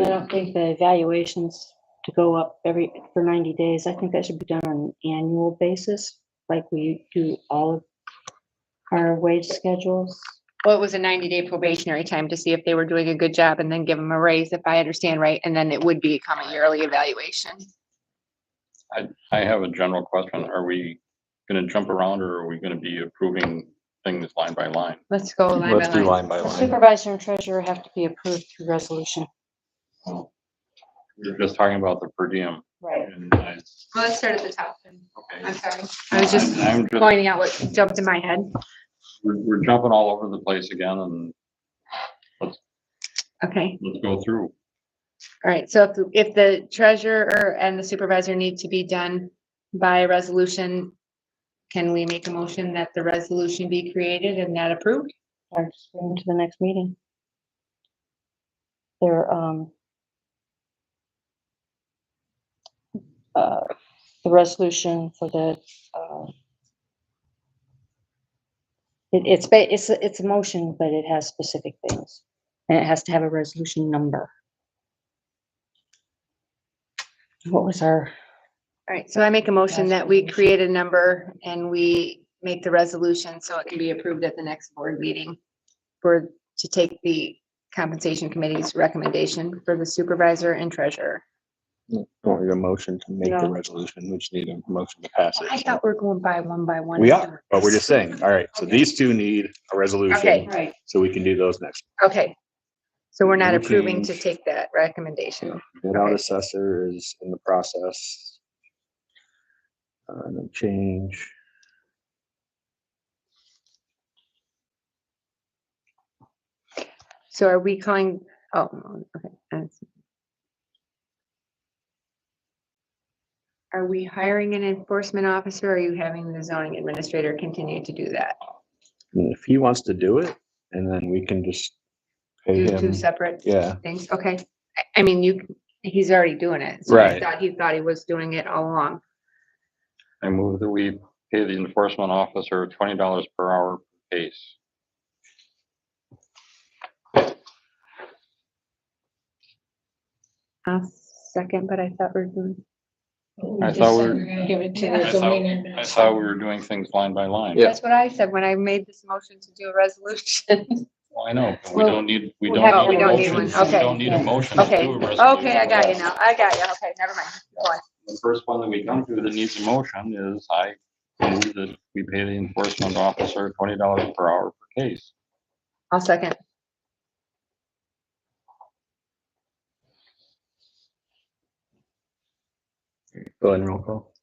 I don't think the evaluations to go up for 90 days, I think that should be done on an annual basis, like we do all of our wage schedules. well, it was a 90-day probationary time to see if they were doing a good job and then give them a raise, if I understand right, and then it would become a yearly evaluation. I have a general question. Are we gonna jump around or are we gonna be approving things line by line? Let's go line let's by do line. line by The line. supervisor and treasurer have to be approved through resolution. We're just talking about the per diem. Right. And I, Well, let's start at the top then. okay. I'm sorry. I was just I'm just, pointing out what jumped in my head. we're jumping all over the place again and Okay. let's go through. All right, so if the treasurer and the supervisor need to be done by resolution, can we make a motion that the resolution be created and that approved? Or just bring them to the next meeting. They're, the resolution for the, it's a motion, but it has specific things. And it has to have a resolution number. What was our, All right, so I make a motion that we create a number and we make the resolution so it can be approved at the next board meeting to take the compensation committee's recommendation for the supervisor and treasurer. Don't need a motion to make the No. resolution. We just need a motion to pass I it. thought we were going by one. We are, but we're just saying, all right, so these two need a resolution, Okay. right, so we can do those next. Okay. So we're not No approving to change. take that recommendation. Bid out assessor is in the process. No change. So are we calling, oh, okay. Are we hiring an enforcement officer? Or are you having the zoning administrator continue to do that? And if he wants to do it, and then we can just pay Do two him. separate Yeah, things? Okay. I mean, he's already doing it. So I Right. thought he was doing it all along. I move that we pay the enforcement officer $20 per hour per case. I'll second, but I thought we were doing, I just thought said we we're gonna give it to Yeah. the I zoning thought administrator. we were doing things line by line. Yeah. that's what I said when I made this motion to do a resolution. Well, I know, but we Well, don't need, we we don't have- need we a don't need motion. one. We Okay. don't need a motion to Okay, do a resolution. okay, I got you now. I got you. Okay, never mind. Go on. The first one that we come to that needs a motion is I move that we pay the enforcement officer $20 per hour per case. I'll second. go ahead and roll call.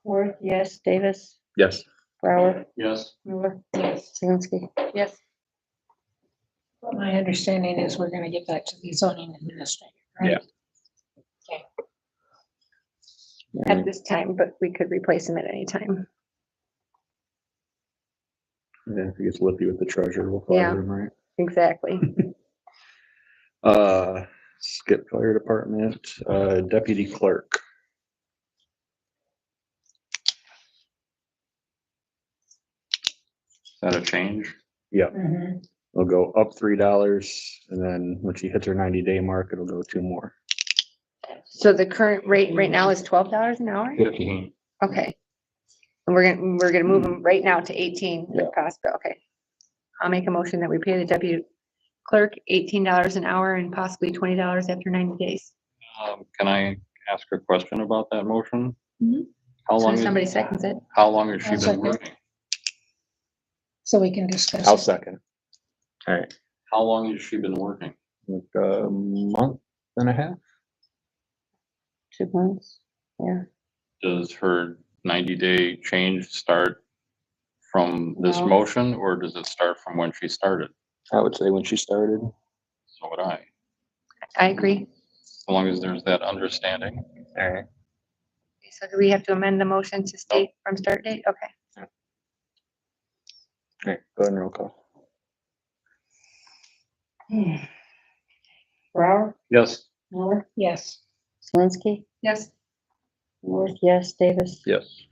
Worth, yes, Davis, Yes. Brower, Yes. Miller, yes, Zelinski. Yes. But my understanding is we're gonna get that to the zoning administrator, right? Yeah. Okay. At this time, but we could replace him at any time. Yeah, if he gets lippy with the treasurer, we'll Yeah. fire him, right? Exactly. Skip fire department, deputy clerk. Is that a change? Yeah, Mhm. it'll go up $3, and then when she hits her 90-day mark, it'll go 2 more. So the current rate right now is $12 an hour? 15. Okay. And we're gonna move them right now to 18 Yeah. if possible, okay. I'll make a motion that we pay the deputy clerk $18 an hour and possibly $20 after 90 days. Can I ask a question about that motion? Mhm. How So long, somebody seconds it. how long has she I'll been second. working? So we can discuss. I'll it. second. All right, How long has she been working? like a month and a half. 2 months, yeah. Does her 90-day change start from this No. motion, or does it start from when she started? I would say when she started. So would I, I agree. as long as there's that understanding. All right. So do we have to amend the motion to state from start date? Okay. All right, go ahead and roll call. Brower, Yes. Miller, Yes. Zelinski, Yes. North, yes, Davis. Yes.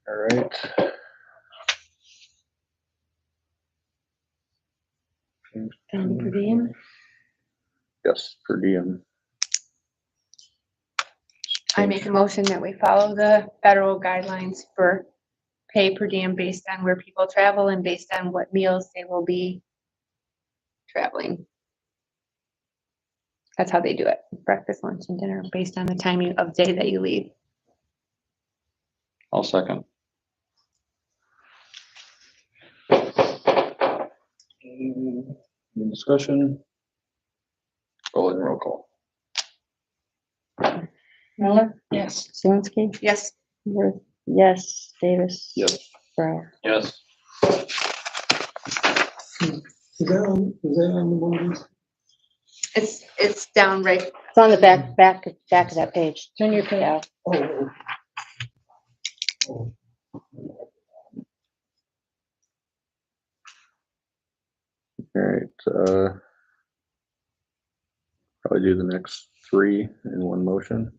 All right. And per diem? Yes, per diem. I make a motion that we follow the federal guidelines for pay per diem based on where people travel and based on what meals they will be traveling. That's how they do it. Breakfast, lunch, and dinner based on the timing of day that you leave. I'll second. Any discussion? Go ahead and roll call. Miller, Yes. Zelinski, Yes. North, yes, Davis. Yes. Brower. Yes. Is that on the one? It's down right. It's on the back of that page. Turn your page. Yeah. All right, probably do the next 3 in one motion.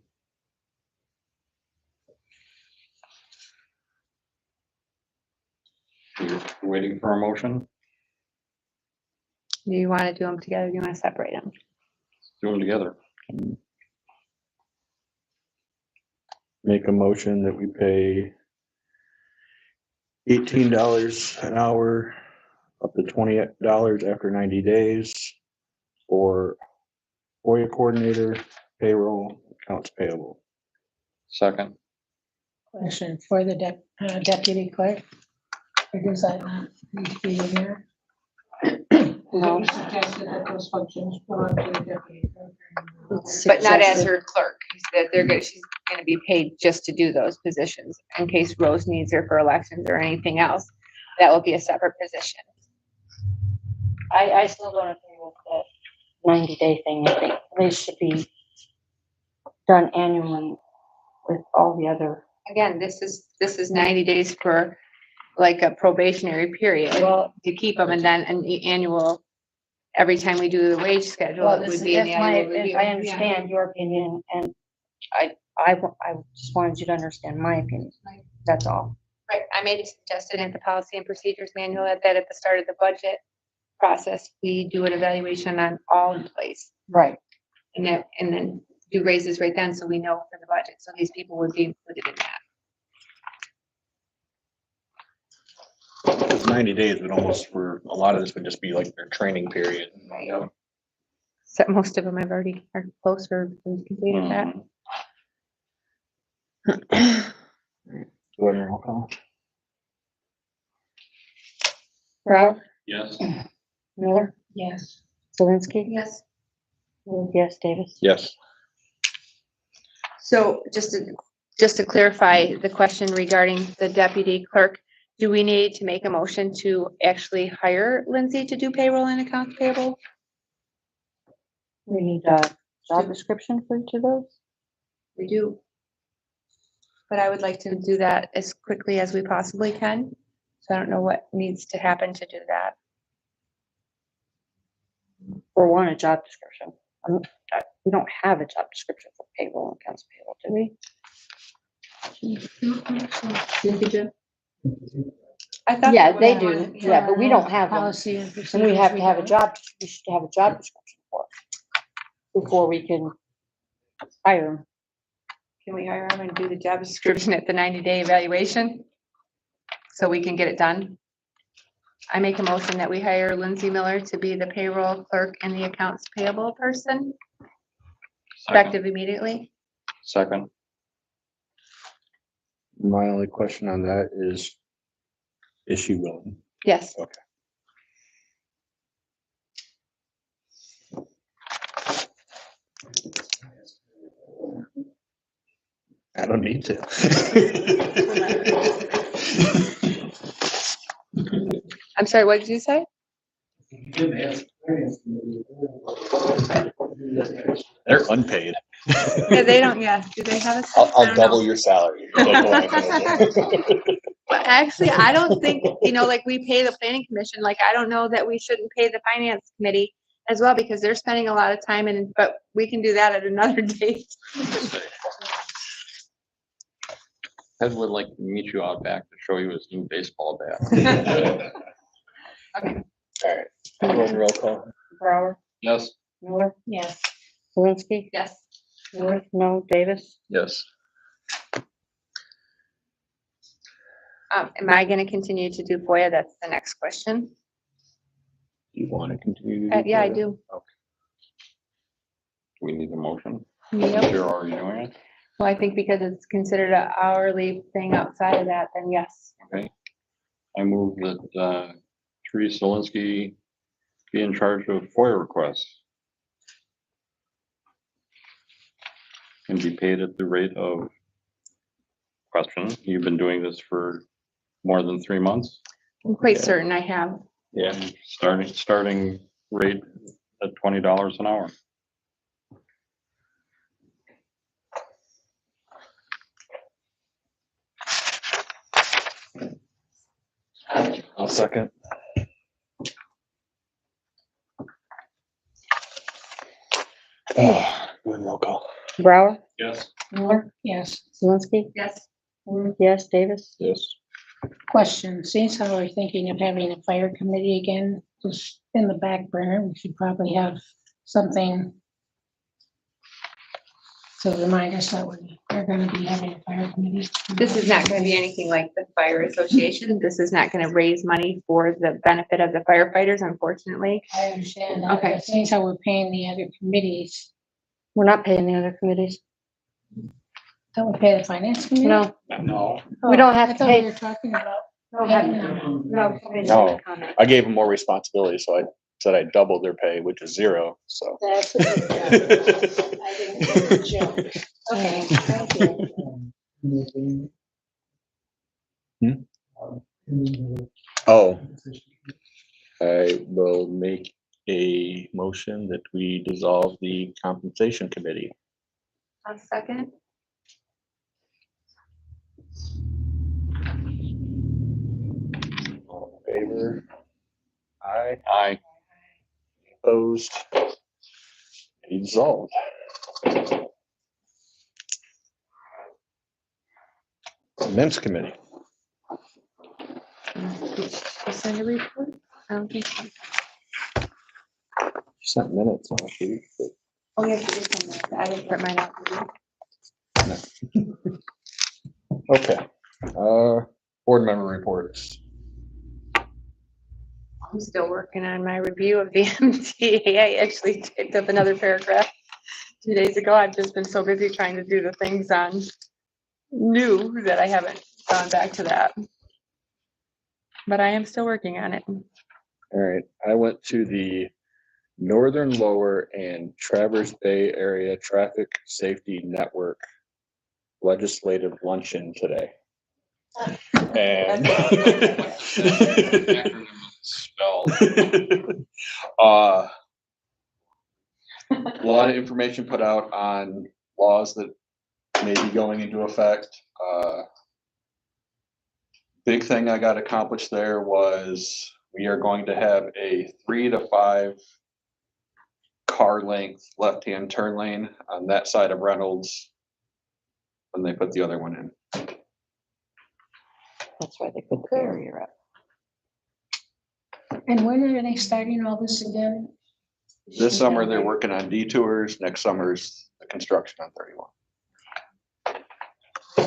You're waiting for a motion? Do you want to do them together? Do you want to separate them? Do them together. Make a motion that we pay $18 an hour, up to $20 after 90 days for FOIA coordinator, payroll, accounts payable. Second. Question for the deputy clerk. Or does that not need to be in there? No. You suggested that those functions belong to the deputy clerk. It's But not as suggested. her clerk. That they're good. She's gonna be paid just to do those positions in case Rose needs her for elections or anything else. That will be a separate position. I still don't agree with the 90-day thing. I think they should be done annually with all the other. Again, this is 90 days for like a probationary period Well, to keep them and then an annual, every time we do the wage schedule, well, it this would be an is my, annual review. I understand your opinion, and I just wanted you to understand my opinion. That's all. Right, I made it suggested in the policy and procedures manual that at the start of the budget process, we do an evaluation on all employees. Right. And then do raises right then, so we know for the budget, so these people would be included in that. Because 90 days would almost, for a lot of this would just be like their training period. Right. So most of them have already are close or completed that. Go ahead and roll call. Brower, Yes. Miller, Yes. Zelinski, Yes. yes, Davis. Yes. So just to clarify the question regarding the deputy clerk, do we need to make a motion to actually hire Lindsay to do payroll and accounts payable? We need a job description for each of those. We do. But I would like to do that as quickly as we possibly can. So I don't know what needs to happen to do that. For one, a job description. We don't have a job description for payroll and accounts payable, do we? I thought. Yeah, that they was do, one, yeah, but we don't have them. Policy and And we procedures. have to have a don't. job, we should have a job description for it before we can hire them. Can we hire him and do the job description at the 90-day evaluation? So we can get it done? I make a motion that we hire Lindsay Miller to be the payroll clerk and the accounts payable person, effective immediately. Second. My only question on that is she willing? Yes. Okay. I don't need to. I'm sorry, what did you say? They're unpaid. Yeah, they don't, yeah, do they have a? I I'll don't double know. your salary. But actually, I don't think, like we pay the planning commission, like I don't know that we shouldn't pay the finance committee as well, because they're spending a lot of time but we can do that at another date. Ted would like to meet you out back to show you his new baseball bat. Okay. All right. Everyone roll call. Brower, Yes. Miller, Yes. Zelinski, Yes. North, no, Davis. Yes. Am I gonna continue to do FOIA? That's the next question. You want to continue? to do Yeah, I that? do. We need a motion. Yep. You're already doing it. Well, I think because it's considered an hourly thing outside of that, then yes. Okay. I move that Teresa Zelinski be in charge of FOIA requests and be paid at the rate of question. You've been doing this for more than 3 months. I'm quite certain I have. Yeah. Starting rate at $20 an hour. I'll second. Oh, good roll call. Brower, Yes. Miller, Yes. Zelinski, Yes. North, yes, Davis. Yes. Question, since how we're thinking of having a fire committee again, just in the back burner, we should probably have something to remind us that we're gonna be having a fire committee. This is not gonna be anything like the fire association. This is not gonna raise money for the benefit of the firefighters, unfortunately. I understand that, Okay. but since how we're paying the other committees, We're not paying the other committees. don't we pay the finance committee? No, No. we don't have I to thought pay. we were talking about. No, No. I gave them more responsibility, so I said I doubled their pay, which is 0, so. That's what we got. I didn't get the joke. Okay, thank you. Oh, I will make a motion that we dissolve the compensation committee. A second. All in favor? Aye. Aye. Opposed? Dissolved. Mints committee. Did you send a report? I don't think so. Sent minutes on sheet. Oh, yes, you did send that. I didn't print mine out. Did you? Okay, board member reports. I'm still working on my review of the MTA. I actually picked up another paragraph 2 days ago. I've just been so busy trying to do the things on new that I haven't gone back to that. But I am still working on it. All right, I went to the Northern Lower and Traverse Bay Area Traffic Safety Network legislative luncheon today. And Spelled. a lot of information put out on laws that may be going into effect. Big thing I got accomplished there was we are going to have a 3 to 5 car length left-hand turn lane on that side of Reynolds when they put the other one in. That's why they put the barrier up. And when are they starting all this again? This summer, they're working on detours. Next summer's the construction on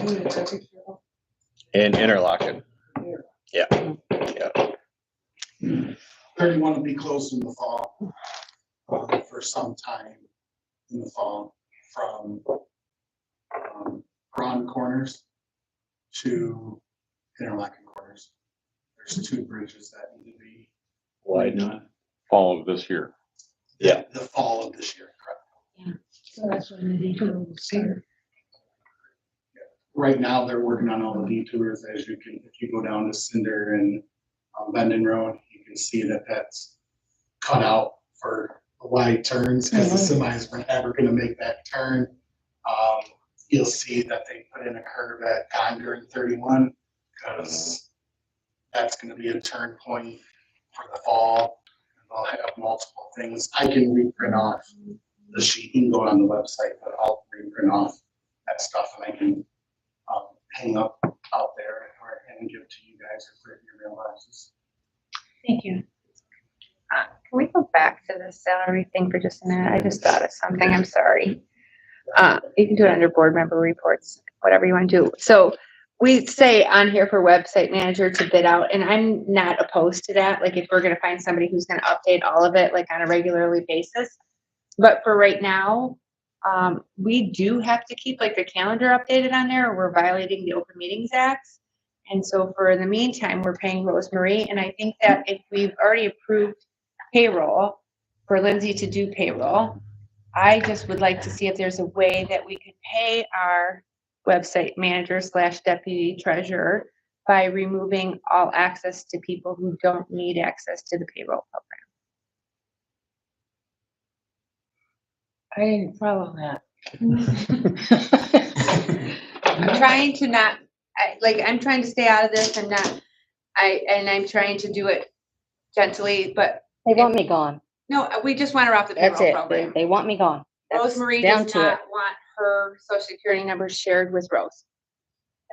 31. And interlocking. Yeah, yeah. 31 will be closed in the fall, for some time in the fall, from Ron Corners to Interlocking Corners. There's 2 bridges that need to be Widen. Fall of this year. Yeah. the fall of this year, correct? So that's when the detour will start. Right now, they're working on all the detours, as you can, if you go down to Cinder and Bendon Road, you can see that that's cut out for the wide turns, because the semis were never gonna make that turn. You'll see that they put in a curve at Condor and 31, because that's gonna be a turn point for the fall. They'll have multiple things. I can reprint off the sheet, you can go on the website, but I'll reprint off that stuff and I can hang up out there and give it to you guys or put it in your mailboxes. Thank you. Can we go back to the salary thing for just a minute? I just thought of something. I'm sorry. You can do it under board member reports, whatever you want to do. So we say on here for website manager to bid out, and I'm not opposed to that. Like if we're going to find somebody who's going to update all of it, like on a regularly basis. But for right now, we do have to keep like the calendar updated on there, or we're violating the Open Meetings Act. And so for the meantime, we're paying Rosemary. And I think that if we've already approved payroll for Lindsay to do payroll, I just would like to see if there's a way that we could pay our website manager / deputy treasurer by removing all access to people who don't need access to the payroll program. I didn't follow that. I'm trying to not, I'm trying to stay out of this and not, I'm trying to do it gently, but They want me gone. no, we just want her off the That's payroll it. They, program. they want me gone. That's Rosemary down does to it. not want her social security number shared with Rose.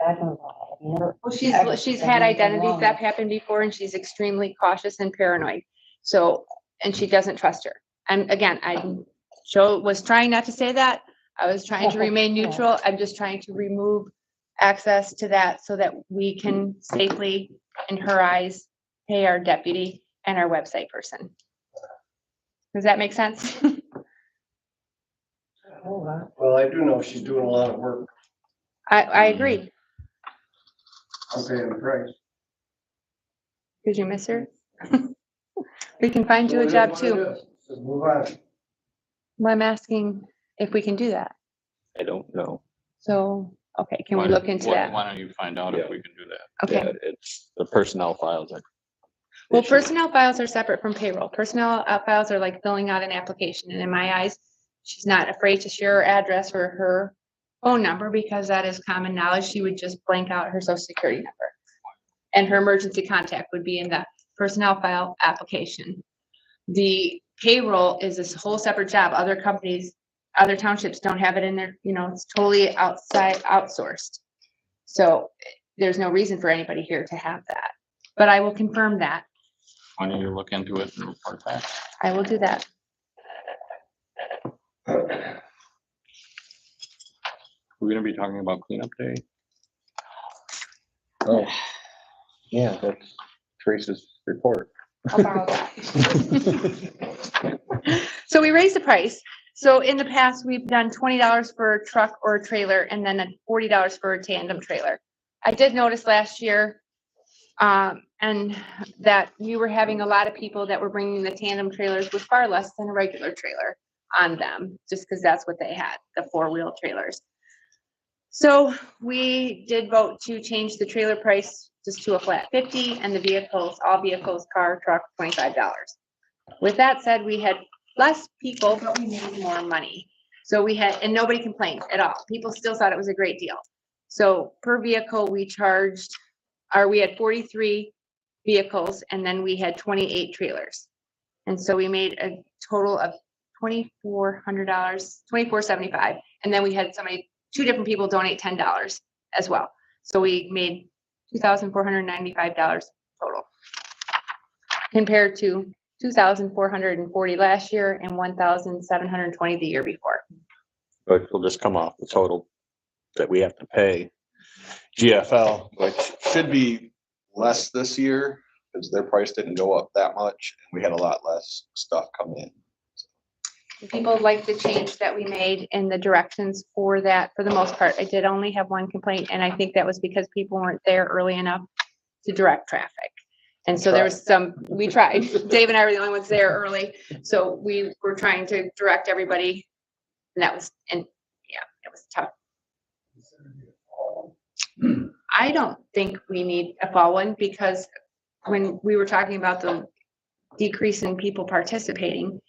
I don't know. I've never- Well, she's had identity theft happen before and she's extremely cautious and paranoid. So, and she doesn't trust her. And again, was trying not to say that. I was trying to remain neutral. I'm just trying to remove access to that so that we can safely, in her eyes, pay our deputy and our website person. Does that make sense? Well, I do know she's doing a lot of work. I agree. I'm paying the price. Did you miss her? We can find you a job too. Just move on. Well, I'm asking if we can do that. I don't know. So, okay, can we look into that? Why don't you find out if we can do that? Okay. Yeah, it's the personnel files. Well, personnel files are separate from payroll. Personnel files are like filling out an application. And in my eyes, she's not afraid to share her address or her phone number because that is common knowledge. She would just blank out her social security number. And her emergency contact would be in the personnel file application. The payroll is this whole separate job. Other companies, other townships don't have it in there. You know, it's totally outsourced. So there's no reason for anybody here to have that. But I will confirm that. Why don't you look into it and report back? I will do that. We're gonna be talking about cleanup day. Oh, yeah, that's Teresa's report. I'll borrow that. So we raised the price. So in the past, we've done $20 for a truck or a trailer and then $40 for a tandem trailer. I did notice last year, and that we were having a lot of people that were bringing the tandem trailers with far less than a regular trailer on them, just because that's what they had, the 4-wheel trailers. So we did vote to change the trailer price just to a flat $50 and the vehicles, all vehicles, car, truck, $25. With that said, we had less people, but we made more money. So we had, and nobody complained at all. People still thought it was a great deal. So per vehicle, we had 43 vehicles and then we had 28 trailers. And so we made a total of $2,400, $2,475. And then we had two different people donate $10 as well. So we made $2,495 total. compared to 2,440 last year and 1,720 the year before. But it'll just come off the total that we have to pay GFL, which should be less this year because their price didn't go up that much. And we had a lot less stuff come in. People like the change that we made in the directions for that, for the most part. I did only have one complaint, and I think that was because people weren't there early enough to direct traffic. And so there was some, we tried, Dave and I were the only ones there early, so we were trying to direct everybody. And that was, and yeah, it was tough. I don't think we need a fall one, because when we were talking about the decrease in people participating,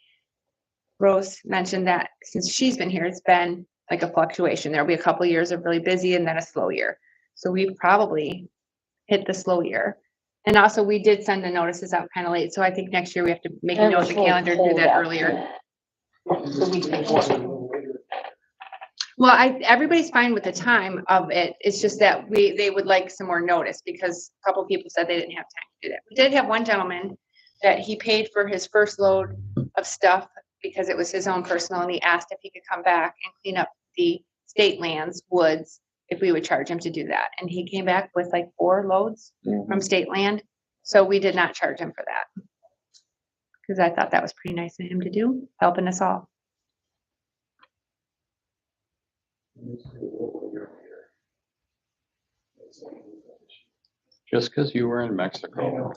Rose mentioned that since she's been here, it's been like a fluctuation. There'll be a couple of years of really busy and then a slow year. So we've probably hit the slow year. And also we did send the notices out kind of late. So I think next year we have to make a note of the calendar, do that earlier. Well, everybody's fine with the time of it. It's just that they would like some more notice, because a couple of people said they didn't have time to do that. We did have one gentleman that he paid for his first load of stuff because it was his own personal, and he asked if he could come back and clean up the state lands, woods, if we would charge him to do that. And he came back with like 4 loads from state land. So we did not charge him for that, because I thought that was pretty nice of him to do, helping us all. Just because you were in Mexico.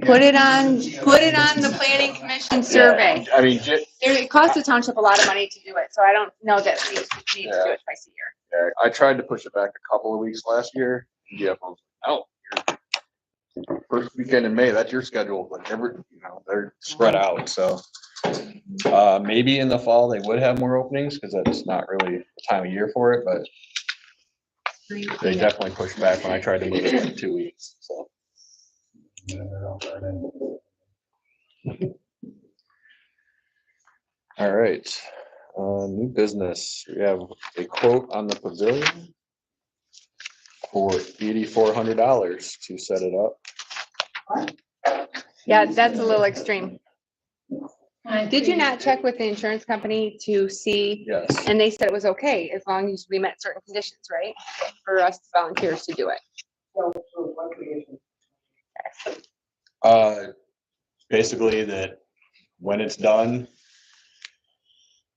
Put it on the planning commission survey. I mean, It costs the township a lot of money to do it, so I don't know that we need to do it twice a year. I tried to push it back a couple of weeks last year. GFL, oh, first weekend in May, that's your schedule, but they're spread out, so. Maybe in the fall they would have more openings, because that's not really the time of year for it, but they definitely pushed back when I tried to move it in 2 weeks, so. All right, new business. We have a quote on the pavilion for $8,400 to set it up. Yeah, that's a little extreme. Did you not check with the insurance company to see? Yes. And they said it was okay as long as we met certain conditions, right? For us volunteers to do it. Basically that when it's done,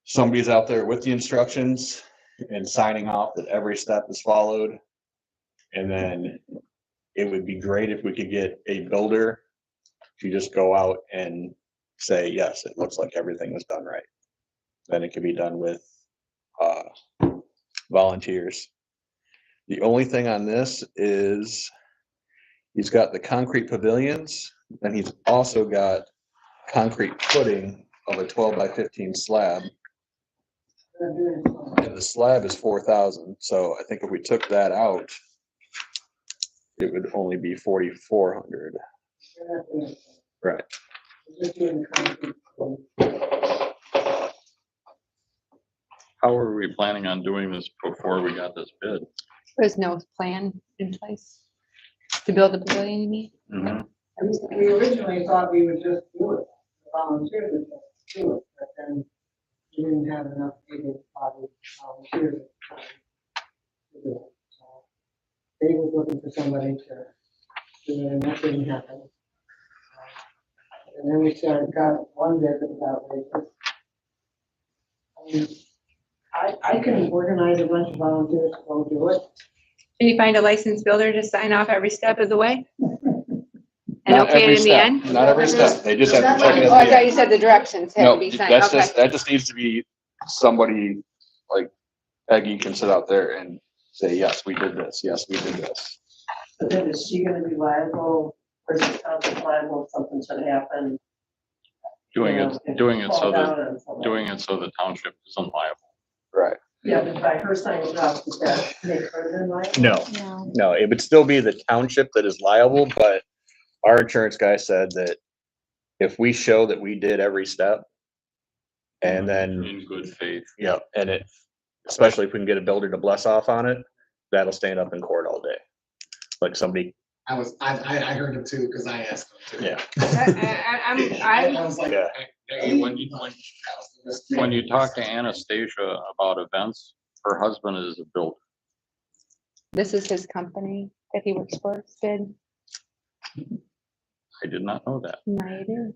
somebody's out there with the instructions and signing off that every step is followed. And then it would be great if we could get a builder to just go out and say, yes, it looks like everything was done right. Then it can be done with volunteers. The only thing on this is he's got the concrete pavilions, and he's also got concrete footing of a 12 by 15 slab. And the slab is 4,000. So I think if we took that out, it would only be 4,400. Right. How were we planning on doing this before we got this bid? There's no plan in place to build the pavilion, you mean? Mm-hmm. We originally thought we would just do it, volunteers would just do it, but then we didn't have enough people, volunteers. To do it. So they were looking for somebody to do it, and that didn't happen. And then we got one bid about it. I can organize a bunch of volunteers to go do it. Can you find a licensed builder to sign off every step of the way? And Not okay every it in the step, end? Not every step. They just have to check it Oh, I at the thought end. you said the directions had to No, be signed. that's Okay. that just needs to be somebody like Peggy can sit out there and say, yes, we did this. Yes, we did this. But then is she gonna be liable, or is the township liable if something should happen? Doing You know, if it, doing it so fall down that, on someone? doing it so the township isn't liable. Right. Yeah, but by her signing off, does that make her then liable? No, it would still be the township that is liable, but our insurance guy said that if we show that we did every step and then, In good faith. and it, especially if we can get a builder to bless off on it, that'll stand up in court all day. Like somebody I heard him too, because I asked him too. Yeah. I was like. Yeah. Hey, when you talk to Anastasia about events, her husband is a builder. This is his company that he works for, Bid. I did not know that. No, it is.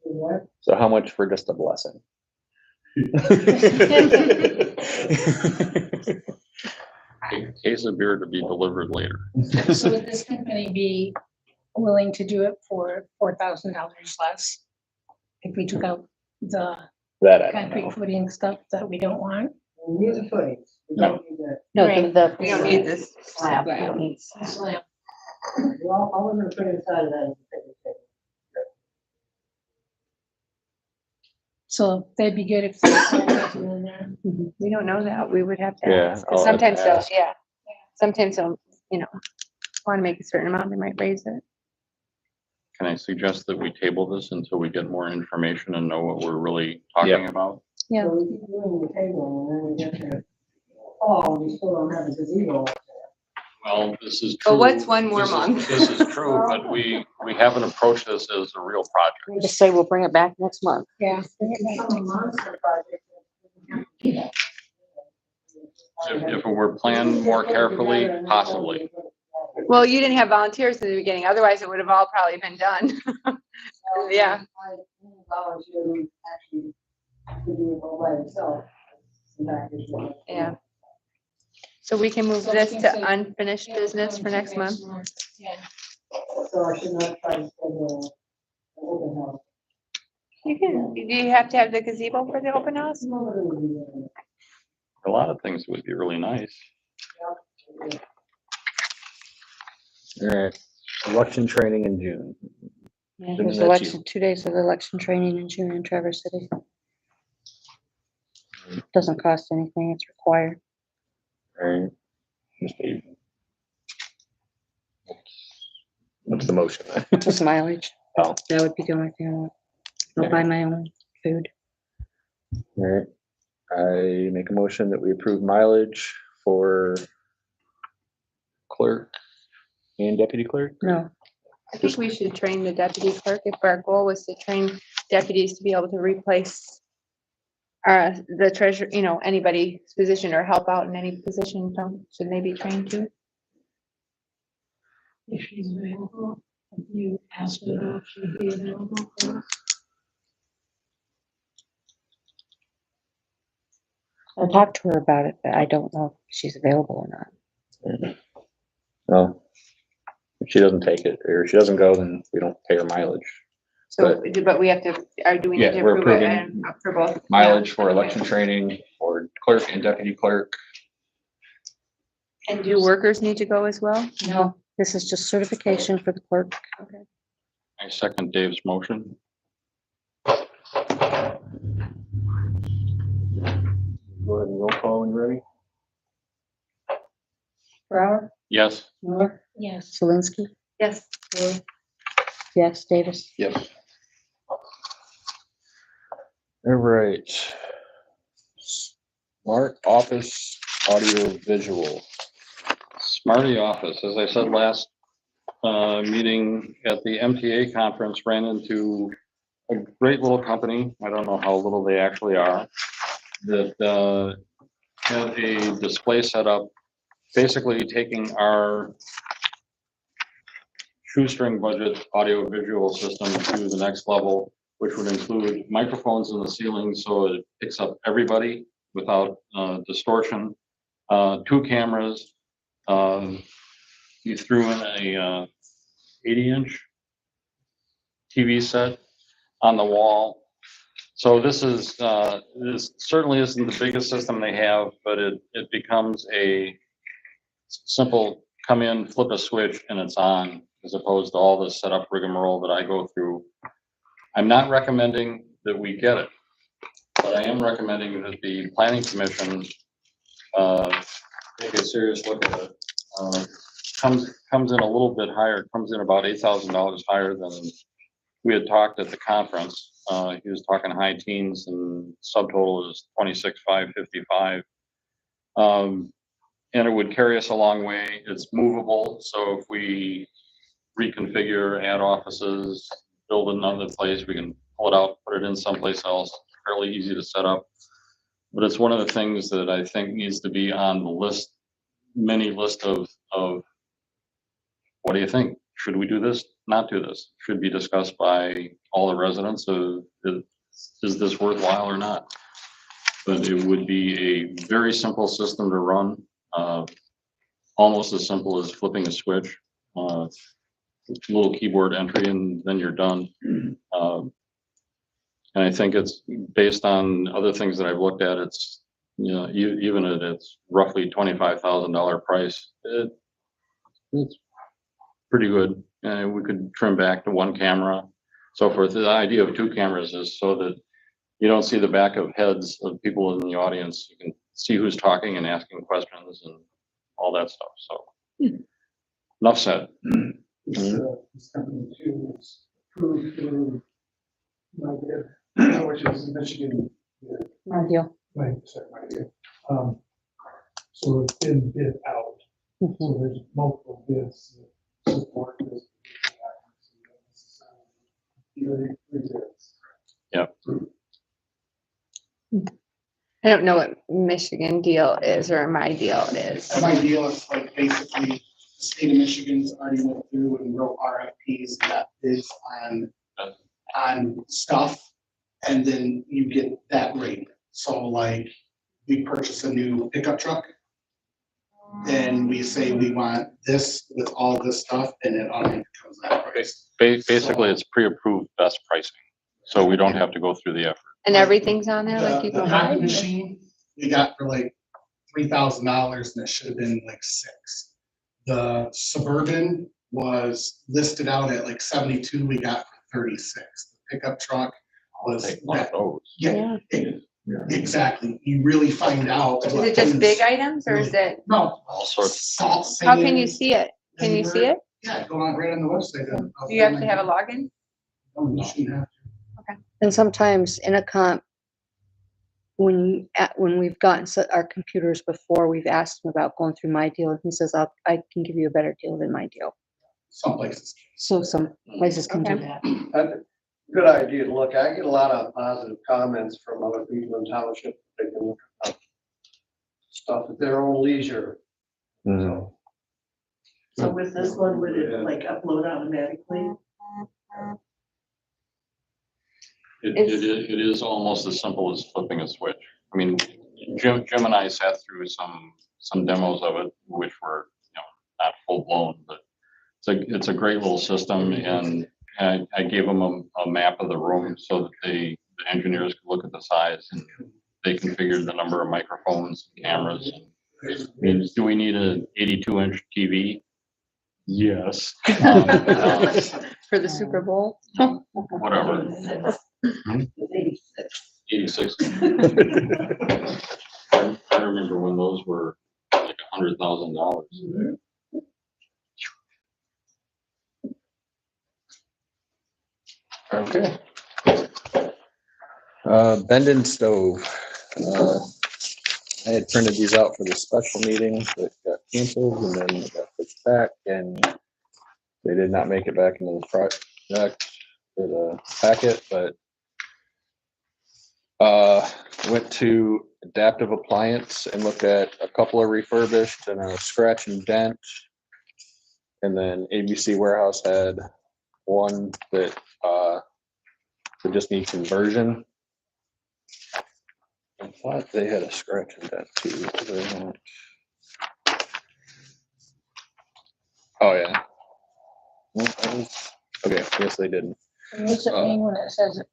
What? So how much for just a blessing? A case of beer to be delivered later. So would this company be willing to do it for $4,000 less? If we took out the That I don't concrete know. footing stuff that we don't want? We need the footings. We No. don't need that. No, Right. we don't need this slab. We don't need. Slab. All we're gonna put inside of that is the picnic table. So that'd be good if. there's something in there. We don't know that. We would have to Yeah, ask. 'Cause I'll have to sometimes they'll, ask. yeah. Sometimes they'll, want to make a certain amount, they might raise it. Can I suggest that we table this until we get more information and know what we're really talking about? Yeah. So we keep doing the table and then we get to fall, we still don't have a gazebo. Well, this is But true. what's one more This is- month? This is true, but we haven't approached this as a real project. Just say we'll bring it back next month. Yeah. Some monster project. If it were planned more carefully, possibly. Well, you didn't have volunteers in the beginning, otherwise it would have all probably been done. Yeah. Volunteer actually to do it all by himself. Yeah. So we can move this to unfinished business for next month. Yeah. So I should not try to schedule an open house. You can, do you have to have the gazebo for the open house? A lot of things would be really nice. All right, election training in June. Yeah, Assuming there's that's you. election, 2 days of election training in June in Traverse City. Doesn't cost anything, it's required. All right. Ms. Page. What's the motion? Just mileage. Oh. That would be the only thing I want. I'll buy my own food. All right, I make a motion that we approve mileage for clerk and deputy clerk. No, I think we should train the deputy clerk if our goal was to train deputies to be able to replace the treasurer, anybody's position or help out in any position, shouldn't they be trained too? If she's available, if you ask her if she'd be available for us. I talked to her about it, but I don't know if she's available or not. Well, if she doesn't take it, or if she doesn't go, then we don't pay her mileage. So, but we have to, do we need Yeah, to we're approve it approving for both? Mileage for Yeah. election training for clerk and deputy clerk. And do workers need to go as well? No, this is just certification for the clerk. Okay. I second Dave's motion. Go ahead and roll call when you're ready. Brower, Yes. Miller, Yes. Zelinski, Yes. yes, Davis. Yes. All right. Smart office audio visual. Smarty Office, as I said last meeting at the MTA conference, ran into a great little company. I don't know how little they actually are. That had a display set up, basically taking our shoestring budget audio visual system to the next level, which would include microphones in the ceiling so it picks up everybody without distortion. 2 cameras. You threw in a 80-inch TV set on the wall. So this certainly isn't the biggest system they have, but it becomes a simple come in, flip a switch, and it's on, as opposed to all this setup rigmarole that I go through. I'm not recommending that we get it, but I am recommending that the planning commission take a serious look at it. Comes in a little bit higher, comes in about $8,000 higher than we had talked at the conference. He was talking high teens and subtotal is 26,555. And it would carry us a long way. It's movable, so if we reconfigure, add offices, build another place. We can pull it out, put it in someplace else, fairly easy to set up. But it's one of the things that I think needs to be on the list, mini list of what do you think? Should we do this? Not do this? Should be discussed by all the residents of, is this worthwhile or not? But it would be a very simple system to run, almost as simple as flipping a switch. Little keyboard entry and then you're done. And I think it's based on other things that I've looked at, it's, you know, even at its roughly $25,000 price, it's pretty good. And we could trim back to one camera, so forth. The idea of 2 cameras is so that you don't see the back of heads of people in the audience. You can see who's talking and asking questions and all that stuff. So enough said. This company too was approved through MyDeal, which is Michigan. My deal. MyDeal. So it's been bid out. So there's multiple bids that support this. Yep. I don't know what Michigan deal is or my deal is. My deal is like basically the state of Michigan's already went through and wrote RFPs and got bids on stuff, and then you get that rate. So like we purchase a new pickup truck, then we say we want this with all this stuff, and it automatically comes that price. Basically, it's pre-approved best pricing, so we don't have to go through the effort. And everything's on there, like you The can copy buy? machine, we got for like $3,000 and it should have been like $6,000. The Suburban was listed out at like 72, we got for 36. The pickup truck was Take one of those. yeah, exactly. You really find out. Is it just big items or is it, No. All sorts. Salt, how can sand, you see it? Can you see it? Yeah, go on right on the website. Do you actually have a login? Oh, you shouldn't have. And sometimes in a comp, when we've gotten our computers before, we've asked him about going through My Deal, and he says, I can give you a better deal than My Deal. Some places. So some places can do Okay. that. That's a good idea to look. I get a lot of positive comments from other people in township. They can look up stuff at their own leisure. So, So with this one, would it like upload automatically? It is almost as simple as flipping a switch. I mean, Jim and I sat through some demos of it, which were, you know, not full blown, but it's a great little system. And I gave them a map of the room so that the engineers could look at the size, and they configured the number of microphones and cameras. I mean, do we need an 82-inch TV? Yes. For the Super Bowl? Whatever. 86. I remember when those were like $100,000. Okay. Bendon stove. I had printed these out for the special meeting that got canceled and then it got pushed back, and they did not make it back into the project for the packet, but went to Adaptive Appliance and looked at a couple of refurbished and a scratch and dent. And then ABC Warehouse had one that would just need conversion. I thought they had a scratch and dent too. Oh yeah. Okay, yes they didn't. What's it mean when it says it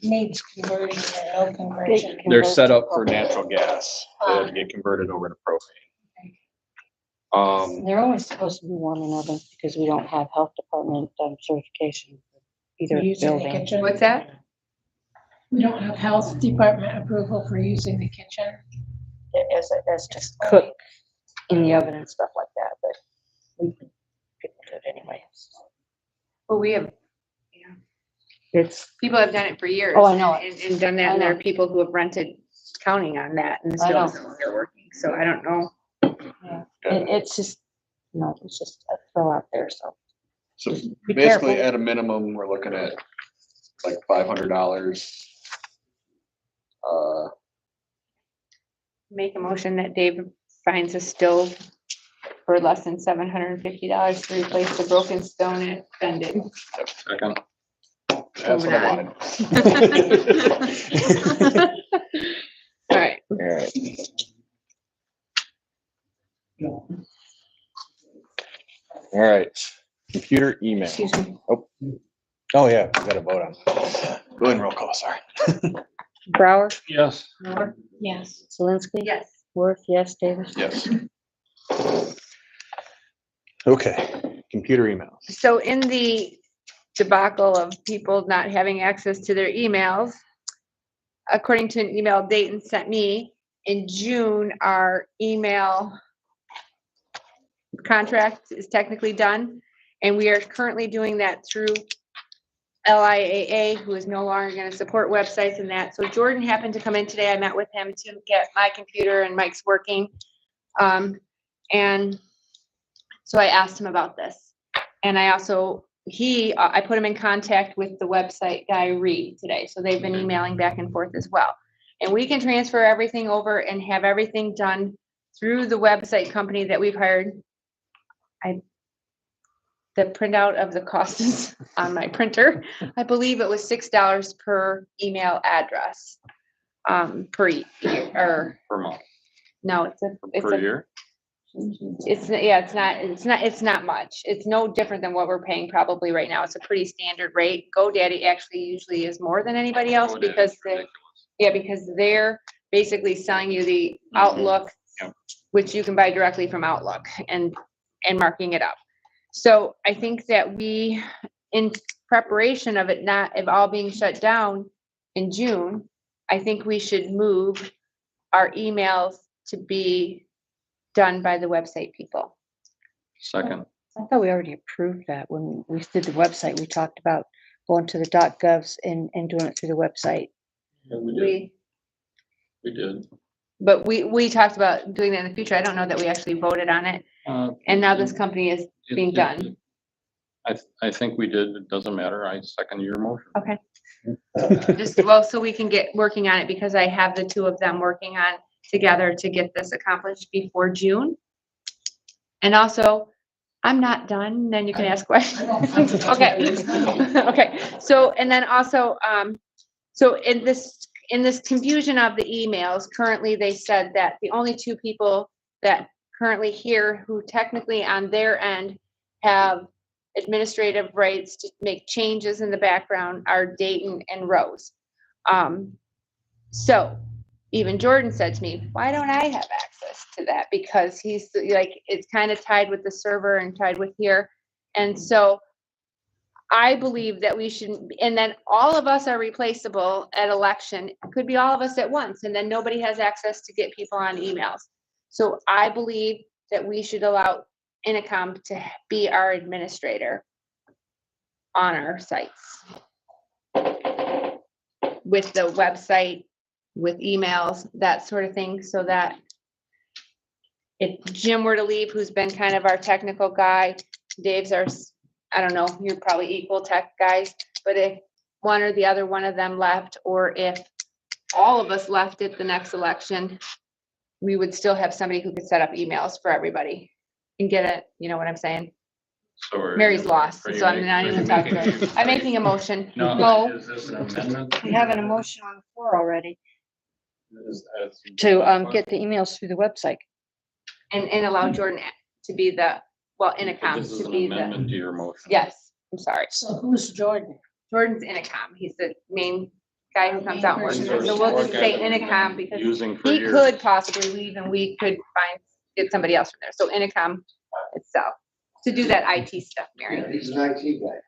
needs conversion or no conversion? They're set up for natural gas. They have to get converted over to propane. They're only supposed to be warm in ovens because we don't have health department certification for either Use in the building. kitchen. What's that? We don't have health department approval for using the kitchen. As just cook in the oven and stuff like that, but we can do it anyway. Well, we have, It's, people have done it for years. Oh, I know. And done that, I and there are know. people who have rented counting on that and I know. still they're working, so I don't know. it's just, no, it's just a throw out there, so. So Be basically, careful. at a minimum, we're looking at like $500. Make a motion that Dave finds a stove for less than $750 to replace the broken stone at Bendon. Second. That's what I wanted. All right. All right. All right, computer email. Excuse me. Oh, yeah, we got to vote on. Go ahead and roll call, sorry. Brower, Yes. Miller, Yes. Zelinski. Yes. Worth, yes, Davis. Yes. Okay, computer emails. So in the debacle of people not having access to their emails, according to an email Dayton sent me, in June, our email contract is technically done, and we are currently doing that through LIAA, who is no longer going to support websites and that. So Jordan happened to come in today. I met with him to get my computer and Mike's working. And so I asked him about this. And I also, I put him in contact with the website guy Reed today. So they've been emailing back and forth as well. And we can transfer everything over and have everything done through the website company that we've hired. The printout of the cost is on my printer. I believe it was $6 per email address. Per year, Per month. no, Per year? It's not much. It's no different than what we're paying probably right now. It's a pretty standard rate. GoDaddy actually usually is more than anybody else because they're basically selling you the Outlook, Yep. which you can buy directly from Outlook and marking it up. So I think that we, in preparation of it all being shut down in June, I think we should move our emails to be done by the website people. Second. I thought we already approved that when we did the website. We talked about going to the .govs and doing it through the website. Yeah, we did. But we talked about doing that in the future. I don't know that we actually voted on it. And now this company is being done. I think we did. It doesn't matter. I second your motion. Okay. So we can get working on it because I have the two of them working on together to get this accomplished before June. And also, I'm not done, then you can ask questions. Okay. Okay. So, and then also, so in this confusion of the emails, currently they said that the only two people that currently here who technically on their end have administrative rights to make changes in the background are Dayton and Rose. So even Jordan said to me, why don't I have access to that? Because he's like, it's kind of tied with the server and tied with here. And so I believe that we should, and then all of us are replaceable at election. It could be all of us at once, and then nobody has access to get people on emails. So I believe that we should allow Intercom to be our administrator on our sites. With the website, with emails, that sort of thing, so that if Jim were to leave, who's been kind of our technical guy, Dave's our, I don't know, you're probably equal tech guys, but if one or the other one of them left, or if all of us left at the next election, we would still have somebody who could set up emails for everybody and get it, you know what I'm saying? So Mary's lost, are you so I'm not even talking to her. I'm making a motion. No, is this an amendment? We have an emotion on the floor already Is- to get the emails through the website. And allow Jordan to be Intercom This is to an be amendment to your motion. yes, I'm sorry. So who's Jordan? Jordan's Intercom. He's the main guy who comes out and works. These are So we'll just support say guys that we've Intercom been because using for he years. could possibly leave and we could get somebody else from there. So Intercom itself to do that IT stuff, Mary. He's an IT guy.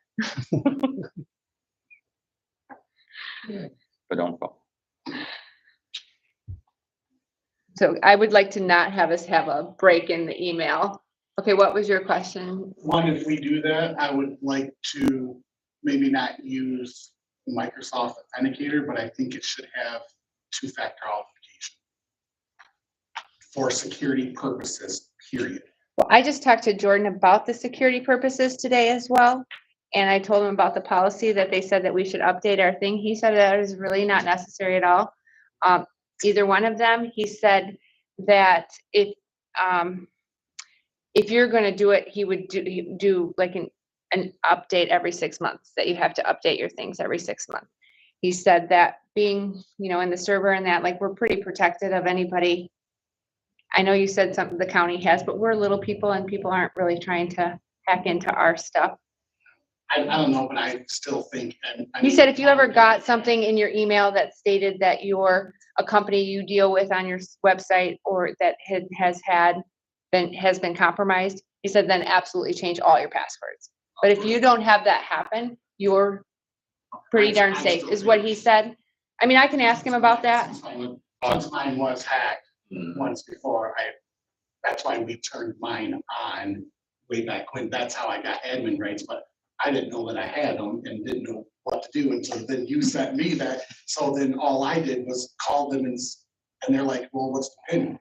But don't fall. So I would like to not have us have a break in the email. Okay, what was your question? One, if we do that, I would like to maybe not use Microsoft Authenticator, but I think it should have two-factor authentication for security purposes, period. Well, I just talked to Jordan about the security purposes today as well. And I told him about the policy that they said that we should update our thing. He said that is really not necessary at all. Either one of them, he said that if you're gonna do it, he would do like an update every 6 months, that you have to update your things every 6 months. He said that being, in the server and that, like, we're pretty protected of anybody. I know you said something the county has, but we're little people and people aren't really trying to hack into our stuff. I don't know, but I still think. He said if you ever got something in your email that stated that you're a company you deal with on your website or that has been compromised, he said then absolutely change all your passwords. But if you don't have that happen, you're pretty darn safe, is what he said. I mean, I can ask him about that. Once mine was hacked once before, that's why we turned mine on way back when. That's how I got admin rights, but I didn't know that I had them and didn't know what to do until then you sent me that. So then all I did was call them and they're like, well, what's the PIN?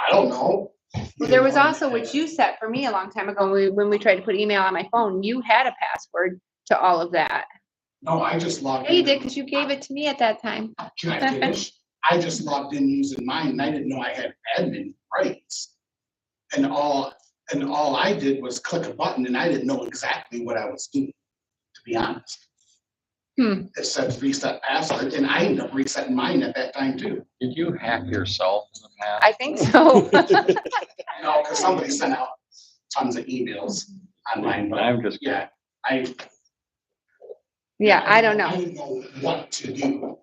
I don't know. Well, there was also what you set for me a long time ago when we tried to put email on my phone. You had a password to all of that. No, I just logged Yeah, in. you did, because you gave it to me at that time. Can I finish? I just logged in using mine and I didn't know I had admin rights. And all I did was click a button and I didn't know exactly what I was doing, to be honest. It said reset password and I ended up resetting mine at that time too. Did you hack yourself in the past? I think so. No, because somebody sent out tons of emails online, but I'm just. yeah, I don't know. I didn't know what to do.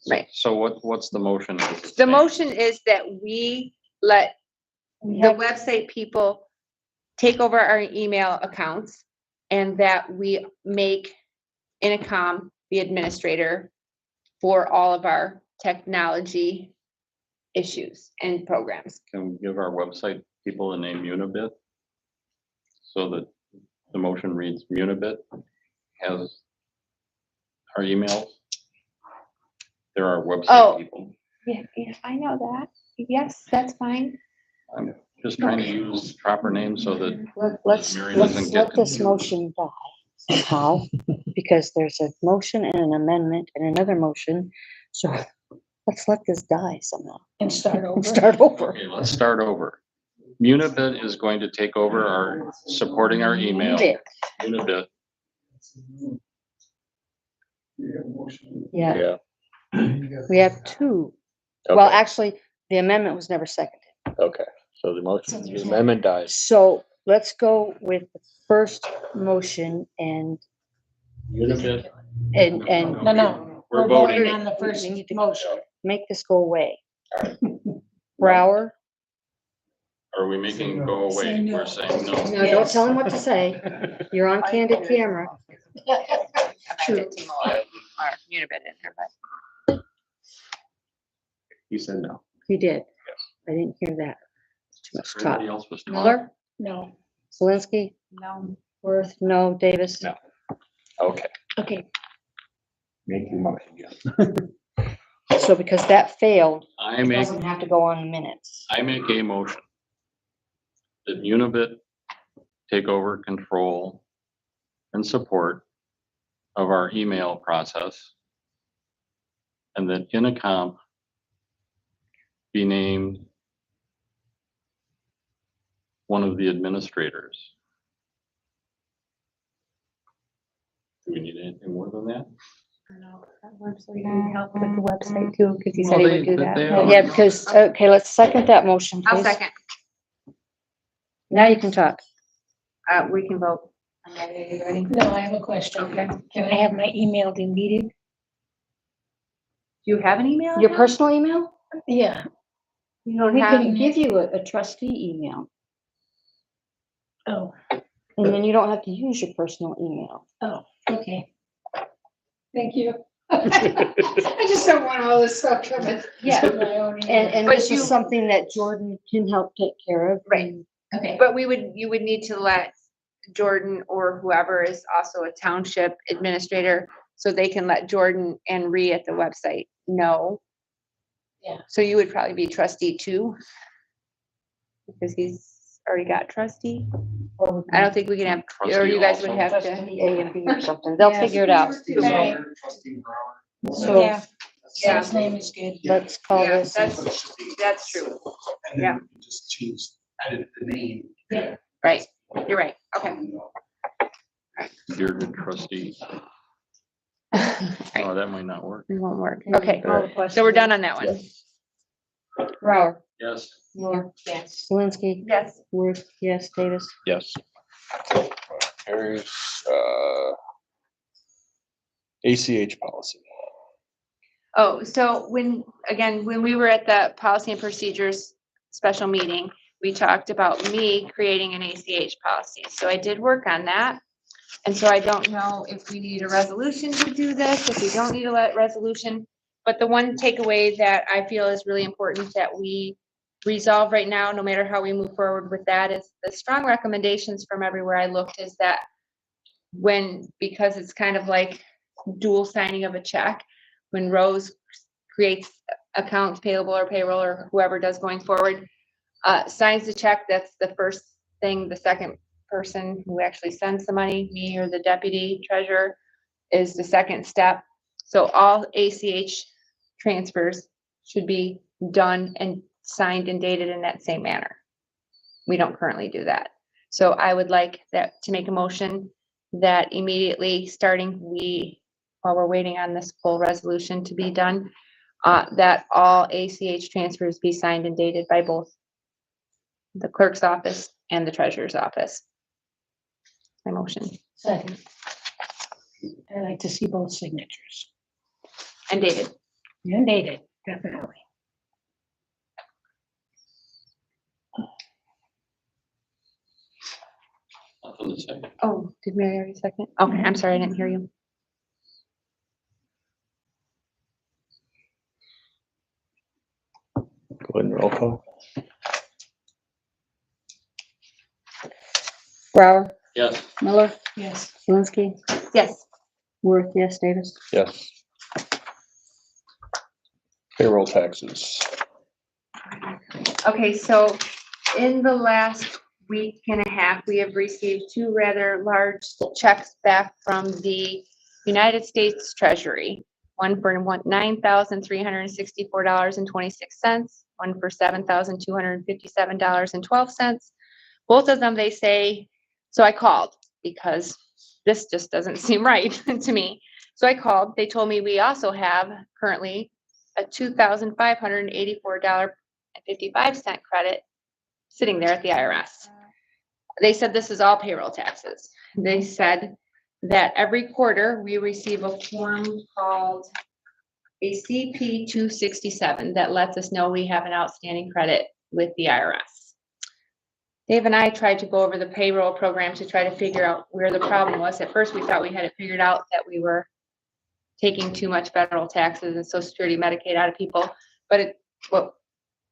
Right. So what's the motion? The motion is that we let the website people take over our email accounts and that we make Intercom the administrator for all of our technology issues and programs. Can we give our website people the name Unibit? So that the motion reads Unibit has our emails. There are website people. Yeah, I know that. Yes, that's fine. I'm just trying to use proper names so that Let's Mary doesn't get let this motion die somehow, because there's a motion and an amendment and another motion. So let's let this die somehow. And start over. Start over. Okay, let's start over. Unibit is going to take over our supporting our email. Unibit. Yeah, we have two. Well, actually, the amendment was never seconded. Okay, so the motion, the amendment dies. So let's go with the first motion and. Unibit. And. No. We're voting. On the first We need to motion. make this go away. Brower. Are we making it go away? We're saying no. No, don't tell him what to say. You're on candid camera. Unibit in here, but You said no. He did. I didn't hear that. Too much talk. Everybody else was talking. Miller, No. Zelinski, no. Worth, no, Davis. No. Okay, Okay. make your motion, yes. So because that failed, I it make doesn't have to go on the minutes. a motion that Unibit take over control and support of our email process, and that Intercom be named one of the administrators. Do we need anything more than that? So you can help with the website too, because he Well, said he they- would do they that. are. Yeah, because, okay, let's second that motion, I'll please. second. Now you can talk. We can vote. Are you ready? No, I have a question. Okay. Can I have my email deleted? Do you have an email? Your account? personal email? Yeah. You don't We have. can give you a trustee email, Oh, and then you don't have to use your personal email. okay. Thank you. I just don't want all this stuff coming. Yeah. to my own email. And But this you- is something that Jordan can help take care of. Right. Okay. But you would need to let Jordan or whoever is also a township administrator, so they can let Jordan and Ree at the website know. Yeah. So you would probably be trustee too. Because he's already got trustee. I don't think we can have, or Trustee you guys would also. have to. Trustee A and B or something. They'll Yeah. figure it out. Trustee Miller, Trustee Brower. So Yeah. Yeah. His name is good. let's call Yeah, this. that's- But it should be- That's true. And Yeah. then we can just change, edit the name. Right, you're right, okay. Dear good trustee. Oh, that might not work. It won't work, okay, Call the question. so we're done on that one. Brower, Yes. Miller, Yes. Zelinski, Yes. Worth, yes, Davis. Yes. Carries, ACH policy. Oh, so when we were at the policy and procedures special meeting, we talked about me creating an ACH policy. So I did work on that. And so I don't know if we need a resolution to do this, if we don't need a resolution. But the one takeaway that I feel is really important that we resolve right now, no matter how we move forward with that, is the strong recommendations from everywhere I looked is that because it's kind of like dual signing of a check, when Rose creates accounts payable or payroll or whoever does going forward, signs the check, that's the first thing. The second person who actually sends the money, me or the deputy treasurer, is the second step. So all ACH transfers should be done and signed and dated in that same manner. We don't currently do that. So I would like that to make a motion that immediately starting while we're waiting on this full resolution to be done, that all ACH transfers be signed and dated by both the clerk's office and the treasurer's office. My motion. Second. I like to see both signatures. And dated. And dated, definitely. Nothing to say. Oh, did Mary already second? Okay, I'm sorry, I didn't hear you. Go ahead and roll call. Brower, Yes. Miller, Yes. Zelinski, Yes. Worth, yes, Davis. Yes. Payroll taxes. Okay, so in the last week and a half, we have received two rather large checks back from the United States Treasury. One for $9,364.26, one for $7,257.12. Both of them, they say, so I called because this just doesn't seem right to me. So I called, they told me we also have currently a $2,584.55 credit sitting there at the IRS. They said this is all payroll taxes. They said that every quarter we receive a form called a CP 267 that lets us know we have an outstanding credit with the IRS. Dave and I tried to go over the payroll program to try to figure out where the problem was. At first, we thought we had it figured out that we were taking too much federal taxes and Social Security, Medicaid out of people. But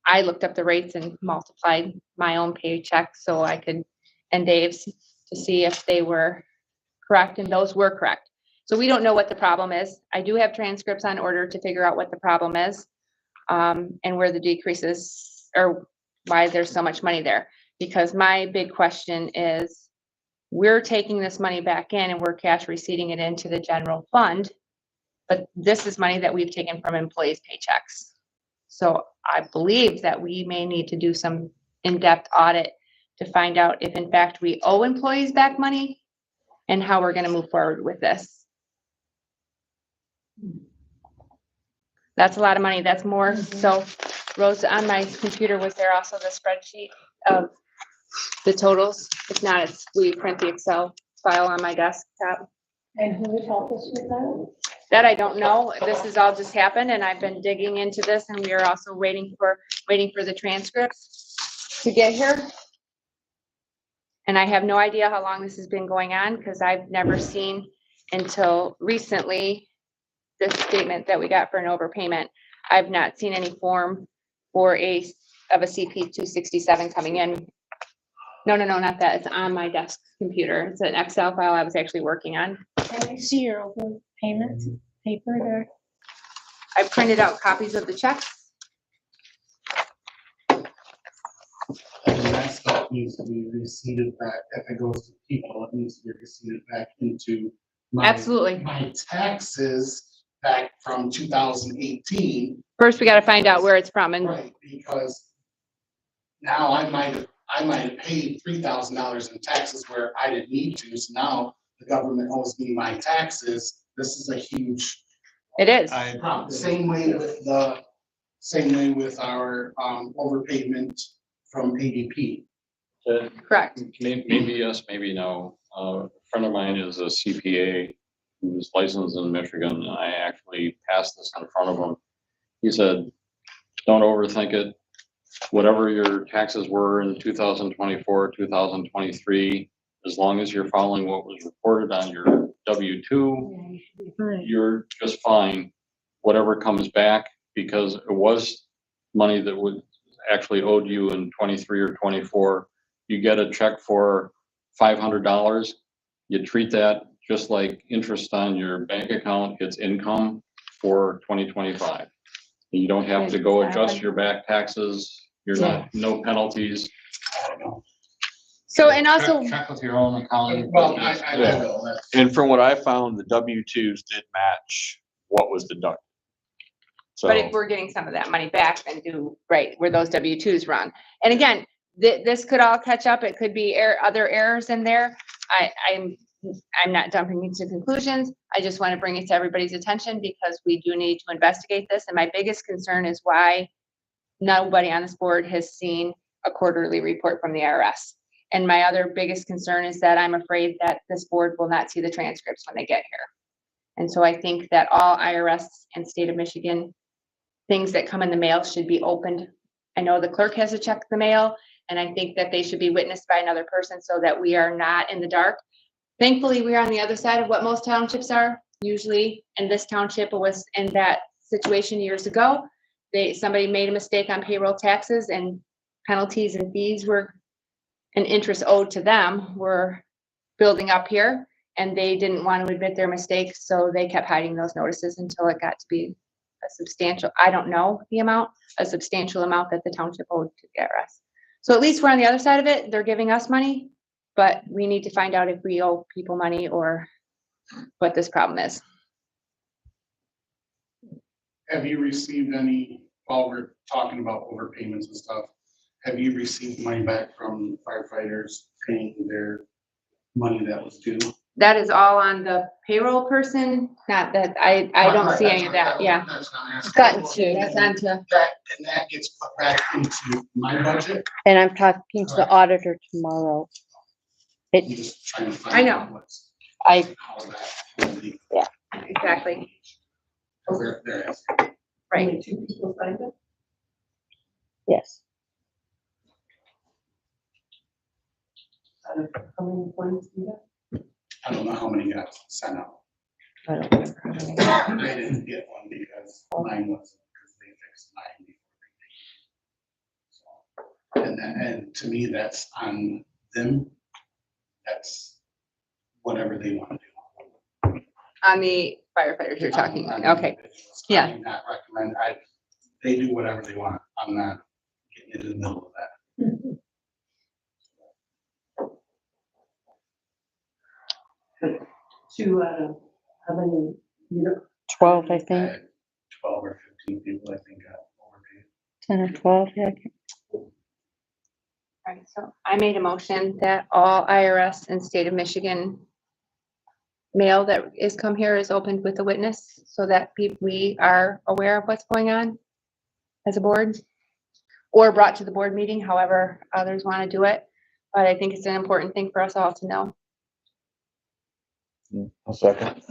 I looked up the rates and multiplied my own paycheck so I could, and Dave's, to see if they were correct, and those were correct. So we don't know what the problem is. I do have transcripts on order to figure out what the problem is, and where the decreases, or why there's so much money there. Because my big question is, we're taking this money back in and we're cash receipting it into the general fund, but this is money that we've taken from employees' paychecks. So I believe that we may need to do some in-depth audit to find out if in fact we owe employees back money and how we're going to move forward with this. That's a lot of money. That's more. So Rose, on my computer, was there also the spreadsheet of the totals? If not, we print the Excel file on my desktop. And who would help us with that? That I don't know. This has all just happened and I've been digging into this, and we are also waiting for the transcripts to get here. And I have no idea how long this has been going on, because I've never seen until recently this statement that we got for an overpayment. I've not seen any form for a CP 267 coming in. No, not that. It's on my desk computer. It's an Excel file I was actually working on. Can I see your overpayment paper there? I printed out copies of the checks. And that's the it needs to be receipted back. If it goes to people, it needs to be receipted back into Absolutely. my taxes back from 2018. First, we gotta find out where it's from and Right, because now I might have paid $3,000 in taxes where I didn't need to, so now the government owes me my taxes. This is a huge it is. problem. Same way with our overpayment from ADP. Correct. Maybe yes, maybe no. A friend of mine is a CPA who's licensed in Michigan, and I actually passed this in front of him. He said, don't overthink it. Whatever your taxes were in 2024, 2023, as long as you're following what was reported on your W-2, you're just fine. Whatever comes back, because it was money that would actually owed you in 23 or 24. You get a check for $500, you treat that just like interest on your bank account. It's income for 2025. You don't have to go adjust your back taxes. You're not, no penalties. So, and also, Check with your own accountant. Well, I will. And from what I found, the W-2s did match what was deducted. So, but if we're getting some of that money back, then do right where those W-2s run. And again, this could all catch up. It could be other errors in there. I'm not jumping into conclusions. I just want to bring it to everybody's attention because we do need to investigate this. And my biggest concern is why nobody on this board has seen a quarterly report from the IRS. And my other biggest concern is that I'm afraid that this board will not see the transcripts when they get here. And so I think that all IRS and state of Michigan things that come in the mail should be opened. I know the clerk has to check the mail, and I think that they should be witnessed by another person so that we are not in the dark. Thankfully, we are on the other side of what most townships are. Usually in this township, it was in that situation years ago. Somebody made a mistake on payroll taxes and penalties and fees were, and interest owed to them were building up here, and they didn't want to admit their mistakes, so they kept hiding those notices until it got to be a substantial, I don't know the amount, a substantial amount that the township owed to the IRS. So at least we're on the other side of it. They're giving us money, but we need to find out if we owe people money or what this problem is. Have you received any, while we're talking about overpayments and stuff, have you received money back from firefighters paying their money that was due? That is all on the payroll person, not that, I don't see any of that, yeah. Gotten to. That's on to, And that gets put back into my budget? And I'm talking to the auditor tomorrow. I'm just trying to find I know. out what's. I, how that will be. yeah, exactly, They're asking. right. Only 2 people signed it? yes. Out of how many employees do you have? I don't know how many got sent out. I don't remember how many. They didn't get one because mine wasn't, because they fixed mine before they did. So, and then, and to me, that's on them. That's whatever they want to do. On the firefighters you're talking, On okay, individuals. yeah. I do not recommend, they do whatever they want. I'm not getting into the middle of that. Two out of how many, 12, I I think, had 12 or 15 people, I think, got overpaid. 10 or 12, yeah. Right, so I made a motion that all IRS and state of Michigan mail that is come here is opened with a witness so that we are aware of what's going on as a board or brought to the board meeting, however others want to do it. But I think it's an important thing for us all to know. I'll second.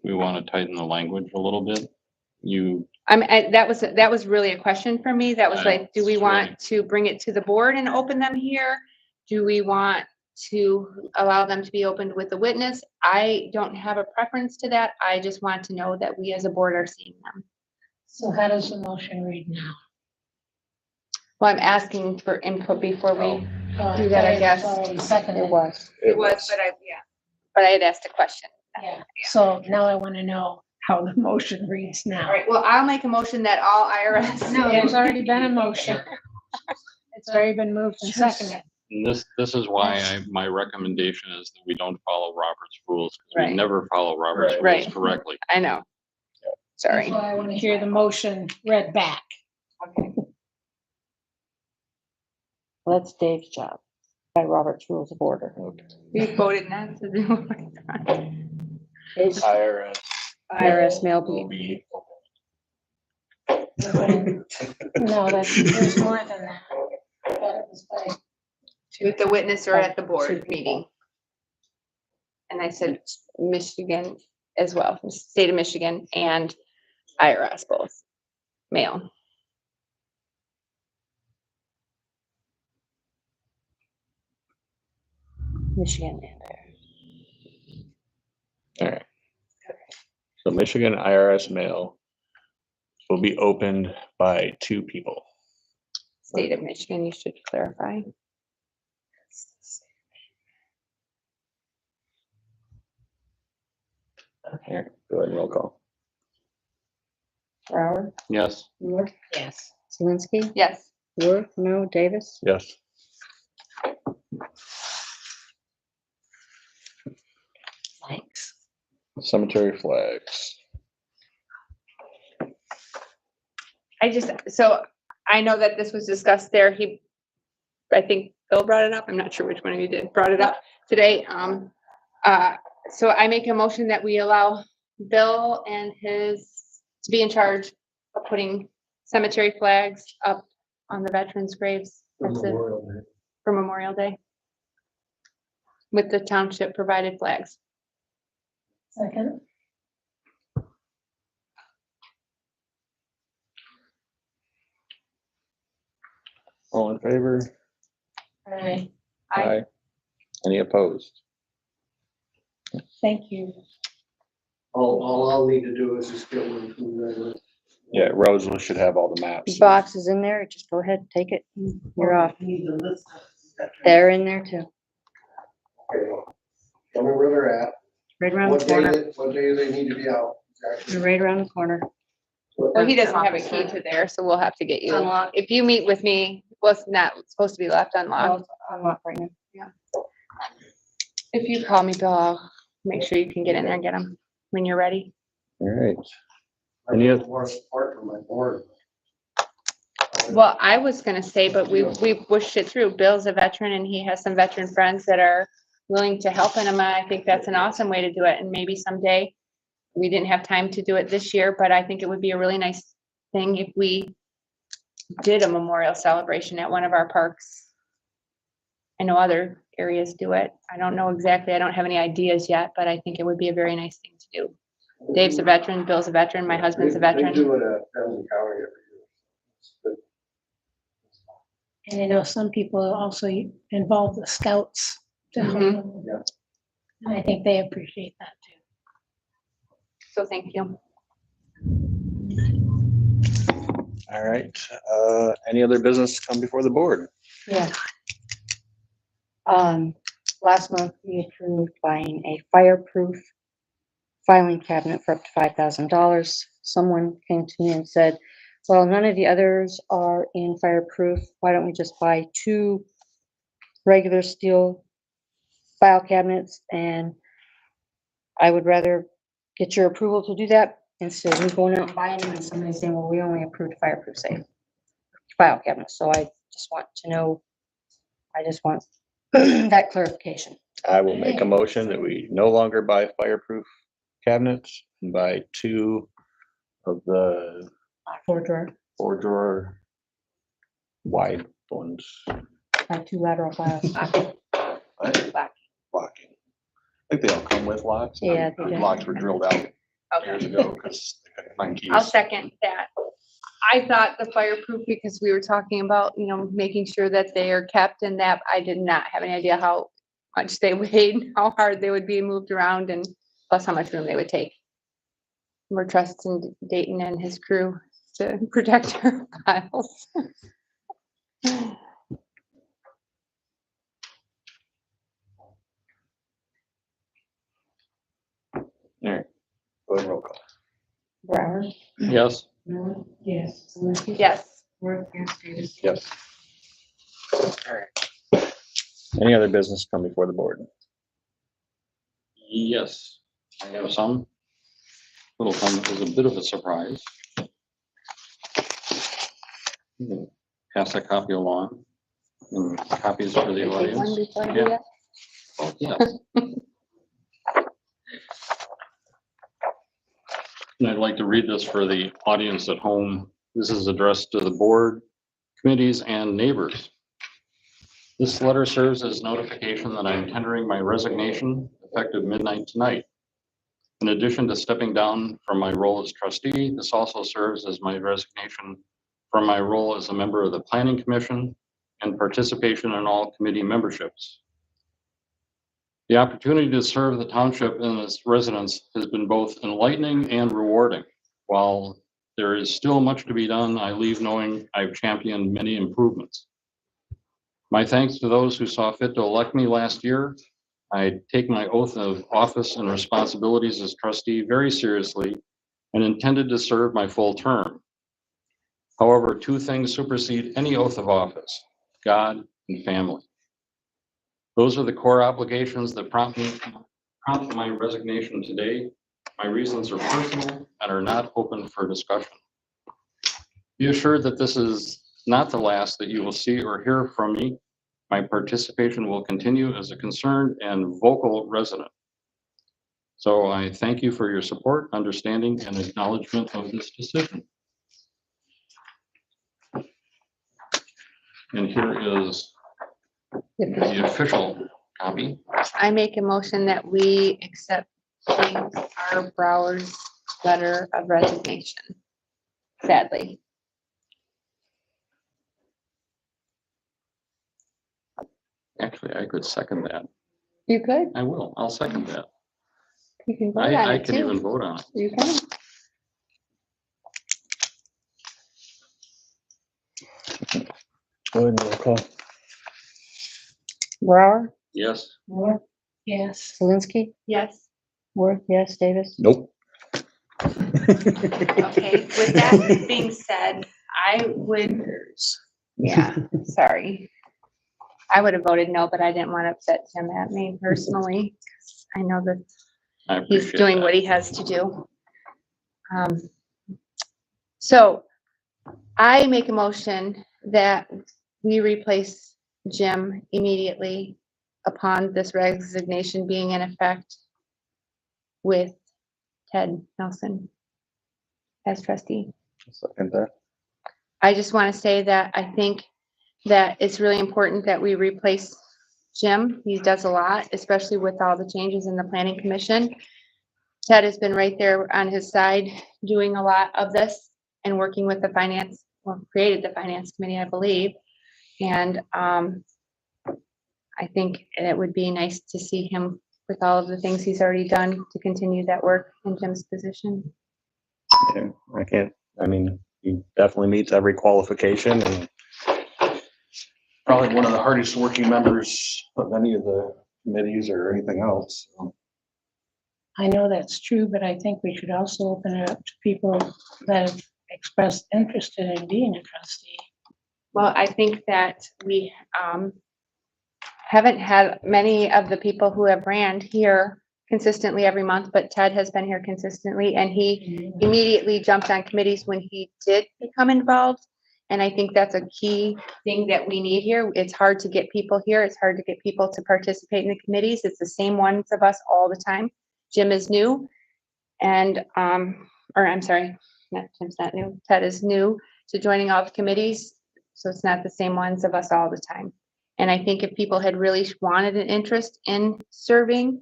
We want to tighten the language a little bit. That was really a question for me. That was like, do we That's want right. to bring it to the board and open them here? Do we want to allow them to be opened with a witness? I don't have a preference to that. I just want to know that we as a board are seeing them. So how does the motion read now? Well, I'm asking for input before we Oh, do that, I okay, guess. it's already seconded. It was. It was, but I had asked a question. Yeah, so now I want to know how the motion reads All now. right, well, I'll make a motion that all IRS. No, there's already been a motion. It's already been moved and seconded. And this is why my recommendation is that we don't follow Robert's rules, because we Right. never follow Robert's Right. rules correctly. I know. Sorry. That's why I want to hear the motion read back. Okay. Well, that's Dave's job by Robert's Rules of Order. We voted not to do it. It's IRS. IRS mail will be. be No, there's more than that. I thought it was by With the witness or at the Two board people. meeting. And I said Michigan as well, state of Michigan and IRS both, mail. Michigan and there. All right. So Michigan IRS mail will be opened by 2 people. State of Michigan, you should clarify. Okay, go ahead and roll call. Brower, Yes. Mueller, yes. Zelinski, Yes. Worth, no, Davis. Yes. Thanks. Cemetery flags. So I know that this was discussed there. I think Bill brought it up. I'm not sure which one of you did, brought it up today. So I make a motion that we allow Bill and to be in charge of putting cemetery flags up on the veterans' graves. That's it, for Memorial Day. With the township provided flags. Second, All in favor? aye. Aye. Any opposed? Thank you. All I'll need to do is just get one from the. Yeah, Rosalind should have all the maps. Box is in there, just go ahead, take it, you're off. Need the list of veterans. They're in there too, Okay, tell me where they're at, right around the corner, what day they need to be out. exactly. they're right around the corner. Well, he doesn't have a key to there, so we'll have to get you. Unlock. If you meet with me, well, it's not supposed to be left unlocked. Unlock right now. If you call me, Bill, I'll make sure you can get in there and get them when you're ready. All right. I Any need other- more support from my board. Well, I was gonna say, but we pushed it through. Bill's a veteran and he has some veteran friends that are willing to help him. And I think that's an awesome way to do it. And maybe someday, we didn't have time to do it this year, but I think it would be a really nice thing if we did a memorial celebration at one of our parks. I know other areas do it. I don't know exactly. I don't have any ideas yet, but I think it would be a very nice thing to do. Dave's a veteran, Bill's a veteran, my husband's a They veteran. do it at Ramsey County every year. And I know some people also involve the scouts to help Mhm. them. Yeah. And I think they appreciate that too. So thank you. All right, any other business come before the board? Yeah. Last month we approved buying a fireproof filing cabinet for up to $5,000. Someone came to me and said, well, none of the others are in fireproof. Why don't we just buy 2 regular steel file cabinets? And I would rather get your approval to do that instead of me going out and buying them and somebody saying, well, we only approved fireproof safe file cabinets. So I just want to know, I just want that clarification. I will make a motion that we no longer buy fireproof cabinets and buy 2 of the 4-drawer, 4-drawer wide ones. my 2 lateral files. Locking. I think they all come with locks. Yeah, they do. Locks were drilled out years Okay, ago because they couldn't find keys. I'll second that. I thought the fireproof, because we were talking about, making sure that they are kept and that I did not have any idea how much they weighed, how hard they would be moved around and plus how much room they would take. We're trusting Dayton and his crew to protect our files. All right, go ahead and roll call. Brower, Yes. Miller? Yes. Zelinski? Yes. Worth, yes, Davis? Yes. Any other business come before the board? Yes, I have some. Little one that was a bit of a surprise. Pass that copy along. And copies for the Take one audience. before I do Yeah. that. Oh, yes. And I'd like to read this for the audience at home. This is addressed to the board, committees, and neighbors. This letter serves as notification that I'm tendering my resignation effective midnight tonight. In addition to stepping down from my role as trustee, this also serves as my resignation from my role as a member of the Planning Commission and participation in all committee memberships. The opportunity to serve the township and its residents has been both enlightening and rewarding. While there is still much to be done, I leave knowing I've championed many improvements. My thanks to those who saw fit to elect me last year. I take my oath of office and responsibilities as trustee very seriously and intended to serve my full term. However, two things supersede any oath of office: God and family. Those are the core obligations that prompt my resignation today. My reasons are personal and are not open for discussion. Be assured that this is not the last that you will see or hear from me. My participation will continue as a concerned and vocal resident. So I thank you for your support, understanding, and acknowledgement of this decision. And here is the official copy. I make a motion that we accept James R. Brower's letter of resignation. Sadly. Actually, I could second that. You could. I will. I'll second that. You can vote on I it can too. even vote on it. You can. Go ahead and roll call. Brower, Yes. Miller, Yes. Zelinski, Yes. Worth, yes, Davis. Nope. Okay, with that being said, I would, yeah, sorry. I would have voted no, but I didn't want to upset Tim at me personally. I know that I he's appreciate doing that. what he has to do. So I make a motion that we replace Jim immediately upon this resignation being in effect with Ted Nelson as trustee. Second that. I just want to say that I think that it's really important that we replace Jim. He does a lot, especially with all the changes in the planning commission. Ted has been right there on his side, doing a lot of this and working with the finance, well, created the finance committee, I believe. And I think it would be nice to see him with all of the things he's already done to continue that work in Jim's position. Yeah, I can't, I mean, he definitely meets every qualification and probably one of the hardest working members of any of the committees or anything else. I know that's true, but I think we should also open it up to people that have expressed interest in being a trustee. Well, I think that we haven't had many of the people who have ran here consistently every month, but Ted has been here consistently and he immediately jumped on committees when he did become involved. And I think that's a key thing that we need here. It's hard to get people here. It's hard to get people to participate in the committees. It's the same ones of us all the time. Jim is new and, or I'm sorry, Jim's not new. Ted is new to joining all the committees. So it's not the same ones of us all the time. And I think if people had really wanted an interest in serving,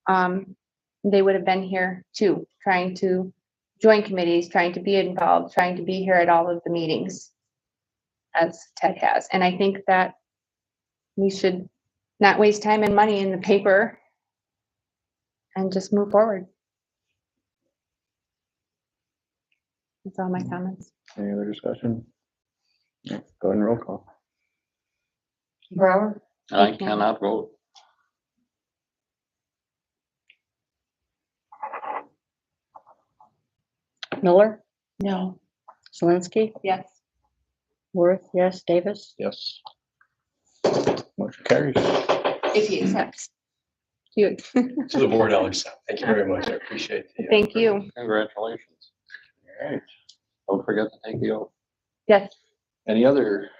they would have been here too, trying to join committees, trying to be involved, trying to be here at all of the meetings as Ted has. And I think that we should not waste time and money in the paper and just move forward. That's all my comments. Any other discussion? Yeah, go ahead and roll call. Brower, I cannot vote. Miller, No. Zelinski, Yes. Worth, yes, Davis. Yes. Motion carries. If he accepts. You. To the board, I'll accept. Thank you very much. I appreciate it. Thank you. Congratulations. All right. Don't forget to take the oath. Yes. Any other?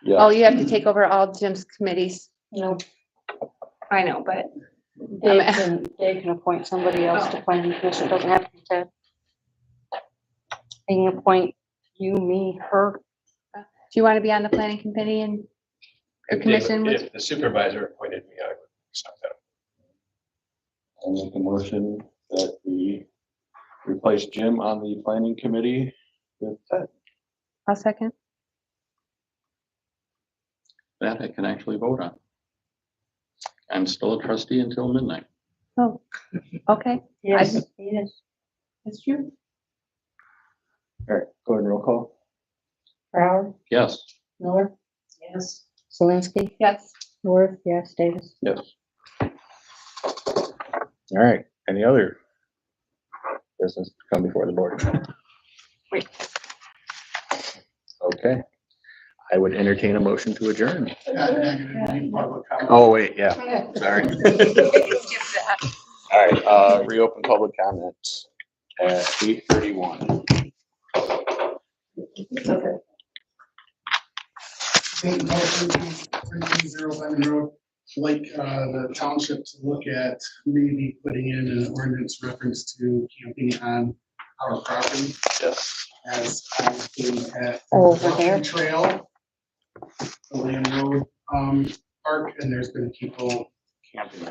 Yeah. Oh, you have to take over all Jim's committees. No, I know, but. Dave can appoint somebody else to planning commission. It doesn't have to be Ted. He can appoint you, me, her. Do you want to be on the planning committee and or commission with? If the supervisor appointed me, I would accept that. I'll make a motion that we replace Jim on the planning committee with Ted. I'll second. That I can actually vote on. I'm still a trustee until midnight. Oh, okay. Yes, he is. That's true. All right, go ahead and roll call. Brown, Yes. Miller, Yes. Zelinski, Yes. Worth, yes, Davis. Yes. All right, any other business to come before the board? Wait. Okay, I would entertain a motion to adjourn. Public comment. Oh, wait, yeah, sorry. All right, reopen public comments at 8:31. Peyton Wilson, 330 Lemon Road. Like the township to look at maybe putting in an ordinance reference to camping on our property. Yes. As I've been at the Over there. walking trail, the Land Road park, and there's been people camping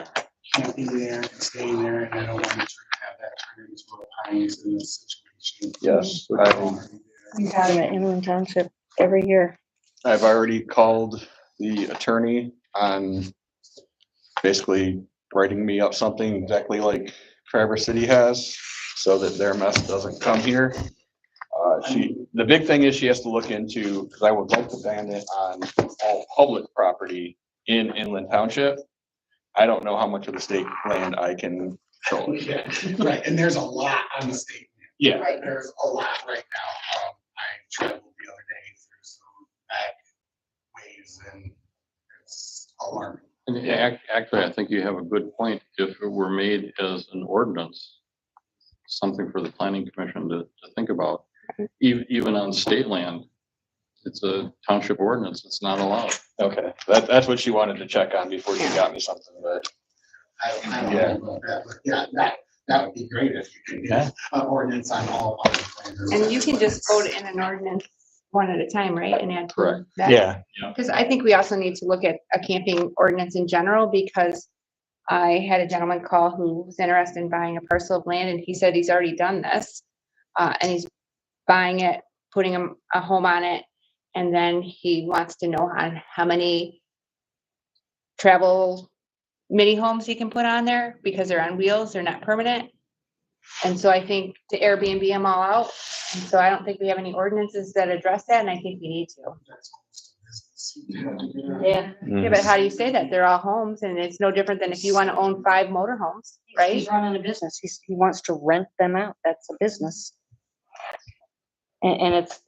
there and staying there, and I don't want to have that turn into a Pines in this situation. Yes, We have them at Inland Township every year. I've already called the attorney on basically writing me up something exactly like Traverse City has, so that their mess doesn't come here. The big thing is she has to look into, because I would like to ban it on all public property in Inland Township. I don't know how much of the state land I can control. Right, and there's a lot on the state. Yeah. Right, there's a lot right now. I traveled the other day through some back ways and it's alarming. And actually, I think you have a good point. If it were made as an ordinance, something for the planning commission to think about, even on state land, it's a township ordinance. It's not allowed. Okay, that's what she wanted to check on before she got me something, but. I don't know about that, but yeah, that would be great if you could get an ordinance on all public land. And you can just vote in an ordinance one at a time, right? And add. Correct. Yeah. Because I think we also need to look at a camping ordinance in general, because I had a gentleman call who was interested in buying a parcel of land, and he said he's already done this. And he's buying it, putting a home on it, and then he wants to know on how many travel mini homes he can put on there, because they're on wheels, they're not permanent. And so I think to Airbnb them all out. And so I don't think we have any ordinances that address that, and I think we need to. Yeah, yeah, but how do you say that? They're all homes, and it's no different than if you want to own 5 motorhomes, right? He's running a business. He wants to rent them out. That's a business. And it's.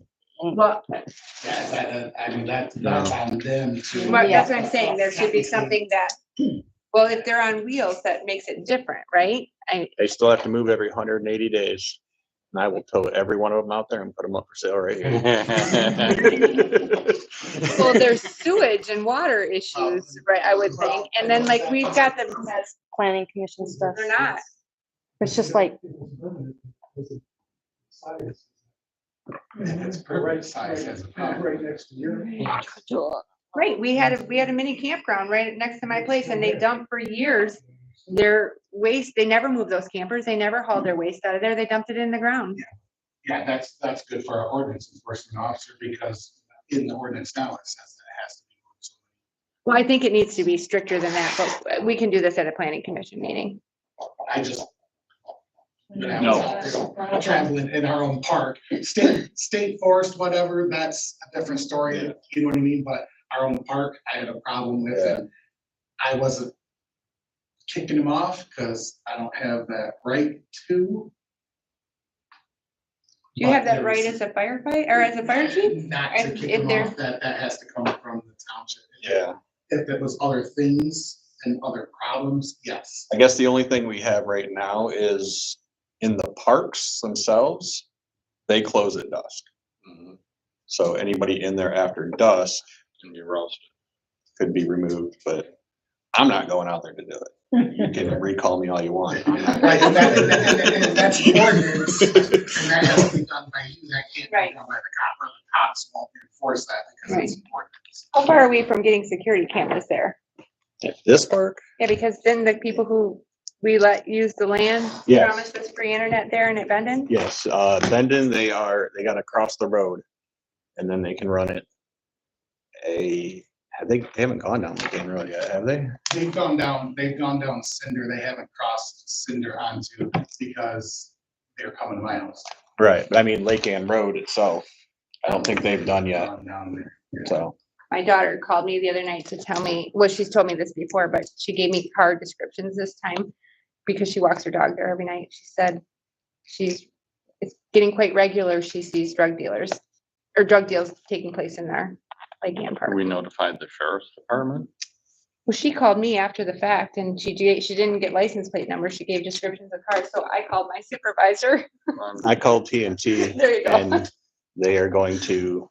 Well, I mean, that's on them to. Mark, that's what I'm saying. There should be something that, well, if they're on wheels, that makes it different, right? They still have to move every 180 days. And I will tow every one of them out there and put them up for sale right here. Well, there's sewage and water issues, right, I would think. And then like we've got the, Planning commission stuff. they're not. It's just like, It's perfect size as a property. Right next to your. Right, we had a mini campground right next to my place, and they dumped for years their waste. They never moved those campers. They never hauled their waste out of there. They dumped it in the ground. Yeah, that's good for our ordinance enforcement officer, because in the ordinance now, it says that it has to be. Well, I think it needs to be stricter than that, but we can do this at a planning commission meeting. I just. Traveling in our own park, state forest, whatever, that's a different story, you know what I mean, but our own park, I had a problem with it. I wasn't kicking them off because I don't have that right to. Do you have that right as a firefighter or as a fire chief? Not to And kick if them there's- off, that has to come from the township. Yeah. If it was other things and other problems, yes. I guess the only thing we have right now is in the parks themselves, they close at dusk. So anybody in there after dusk Can be roasted. could be removed, but I'm not going out there to do it. You can recall me all you want. Right, and that's the ordinance, and that has to be done by you, that can't be Right. done by the cop, or the cops won't enforce that because it's important. How far are we from getting security cameras there? This park? Yeah, because then the people who we let use the land Yes. promised us free internet there in Bendon. Yes, Bendon, they gotta cross the road and then they can run it. They haven't gone down McCain Road yet, have they? They've gone down Cinder, they haven't crossed Cinder onto because they're coming to my house. Right, but I mean Lake Ann Road itself, I don't think they've done yet, Gone down there. so. My daughter called me the other night to tell me, well, she's told me this before, but she gave me car descriptions this time because she walks her dog there every night. She said it's getting quite regular. She sees drug dealers or drug deals taking place in there, like Ann Park. We notified the sheriff's department. Well, she called me after the fact and she didn't get license plate numbers. She gave descriptions of cars. So I called my supervisor. I called TNT There you go. and they are going to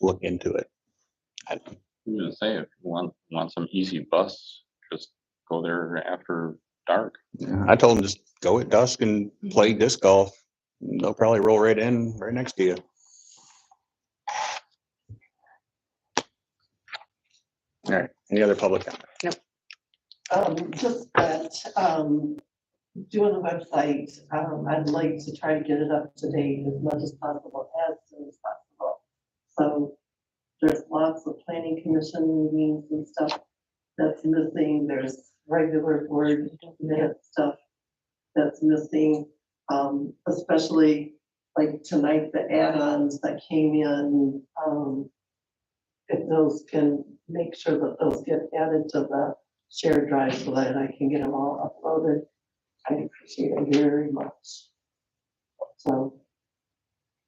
look into it. I'm gonna say, if you want some easy bus, just go there after dark. I told them just go at dusk and play disc golf. They'll probably roll right in, right next to you. All right, any other public comment? Just that, doing the website, I'd like to try to get it up to date as much as possible, as soon as possible. So there's lots of planning commission meetings and stuff that's missing. There's regular board minute stuff that's missing. Especially like tonight, the add-ons that came in, if those can make sure that those get added to the shared drive so that I can get them all uploaded. I appreciate it very much. So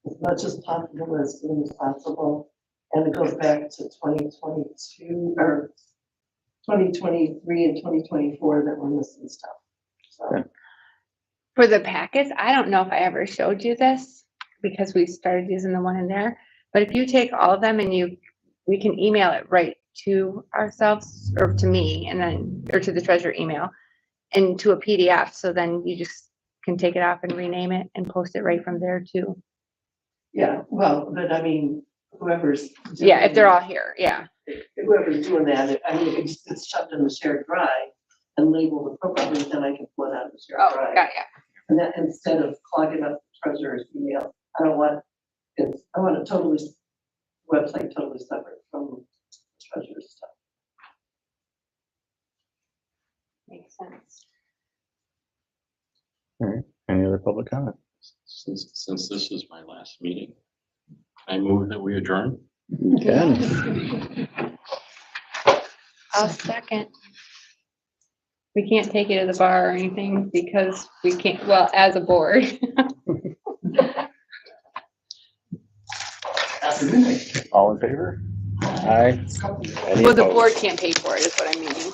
as much as possible, as soon as possible. And it goes back to 2022 or 2023 and 2024 that we're missing stuff. So. For the packets, I don't know if I ever showed you this because we started using the one in there. But if you take all of them and we can email it right to ourselves or to me and then, or to the treasurer email and to a PDF. So then you just can take it off and rename it and post it right from there too. Yeah, well, but I mean, whoever's. Yeah, if they're all here, yeah. Whoever's doing that, I mean, it's shoved in the shared drive and labeled appropriately, then I can pull it out of the shared Oh, drive. got ya. And that instead of clogging up the treasurer's email, I want a totally, website totally separate from the treasurer's stuff. Makes sense. All right, any other public comment? Since this is my last meeting, I move that we adjourn. You can. I'll second. We can't take it to the bar or anything because we can't, well, as a board. After midnight. All in favor? Aye. Any Well, the opposed? board can't pay for it is what I mean.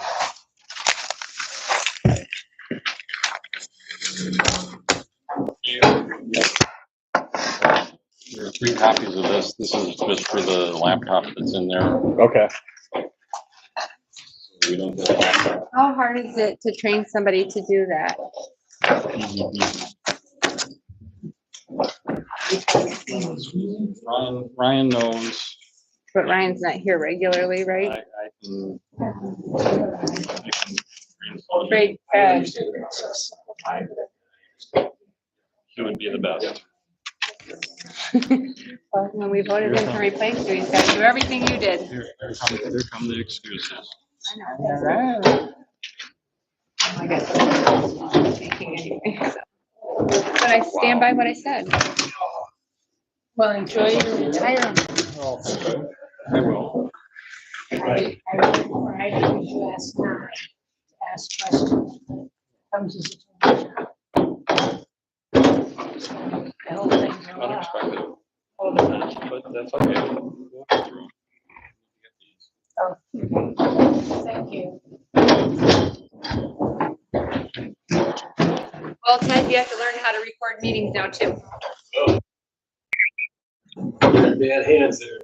There are 3 copies of this. This is just for the laptop that's in there. Okay. We don't get a laptop. How hard is it to train somebody to do that? Ryan knows. But Ryan's not here regularly, I right? can. Great. He would be the best. Well, when we voted him to replace you, he's got to do everything you did. Here come the excuses. I guess. Thinking anyway. But I stand by what I said. Well, enjoy your retirement. I will. I wish you last night to ask questions. Comes as a pleasure. The whole thing's a lot. Unexpected. All the time, but that's okay. We'll get through 'em. Oh, thank you. Well, Ted, you have to learn how to record meetings now too. Bad hands there.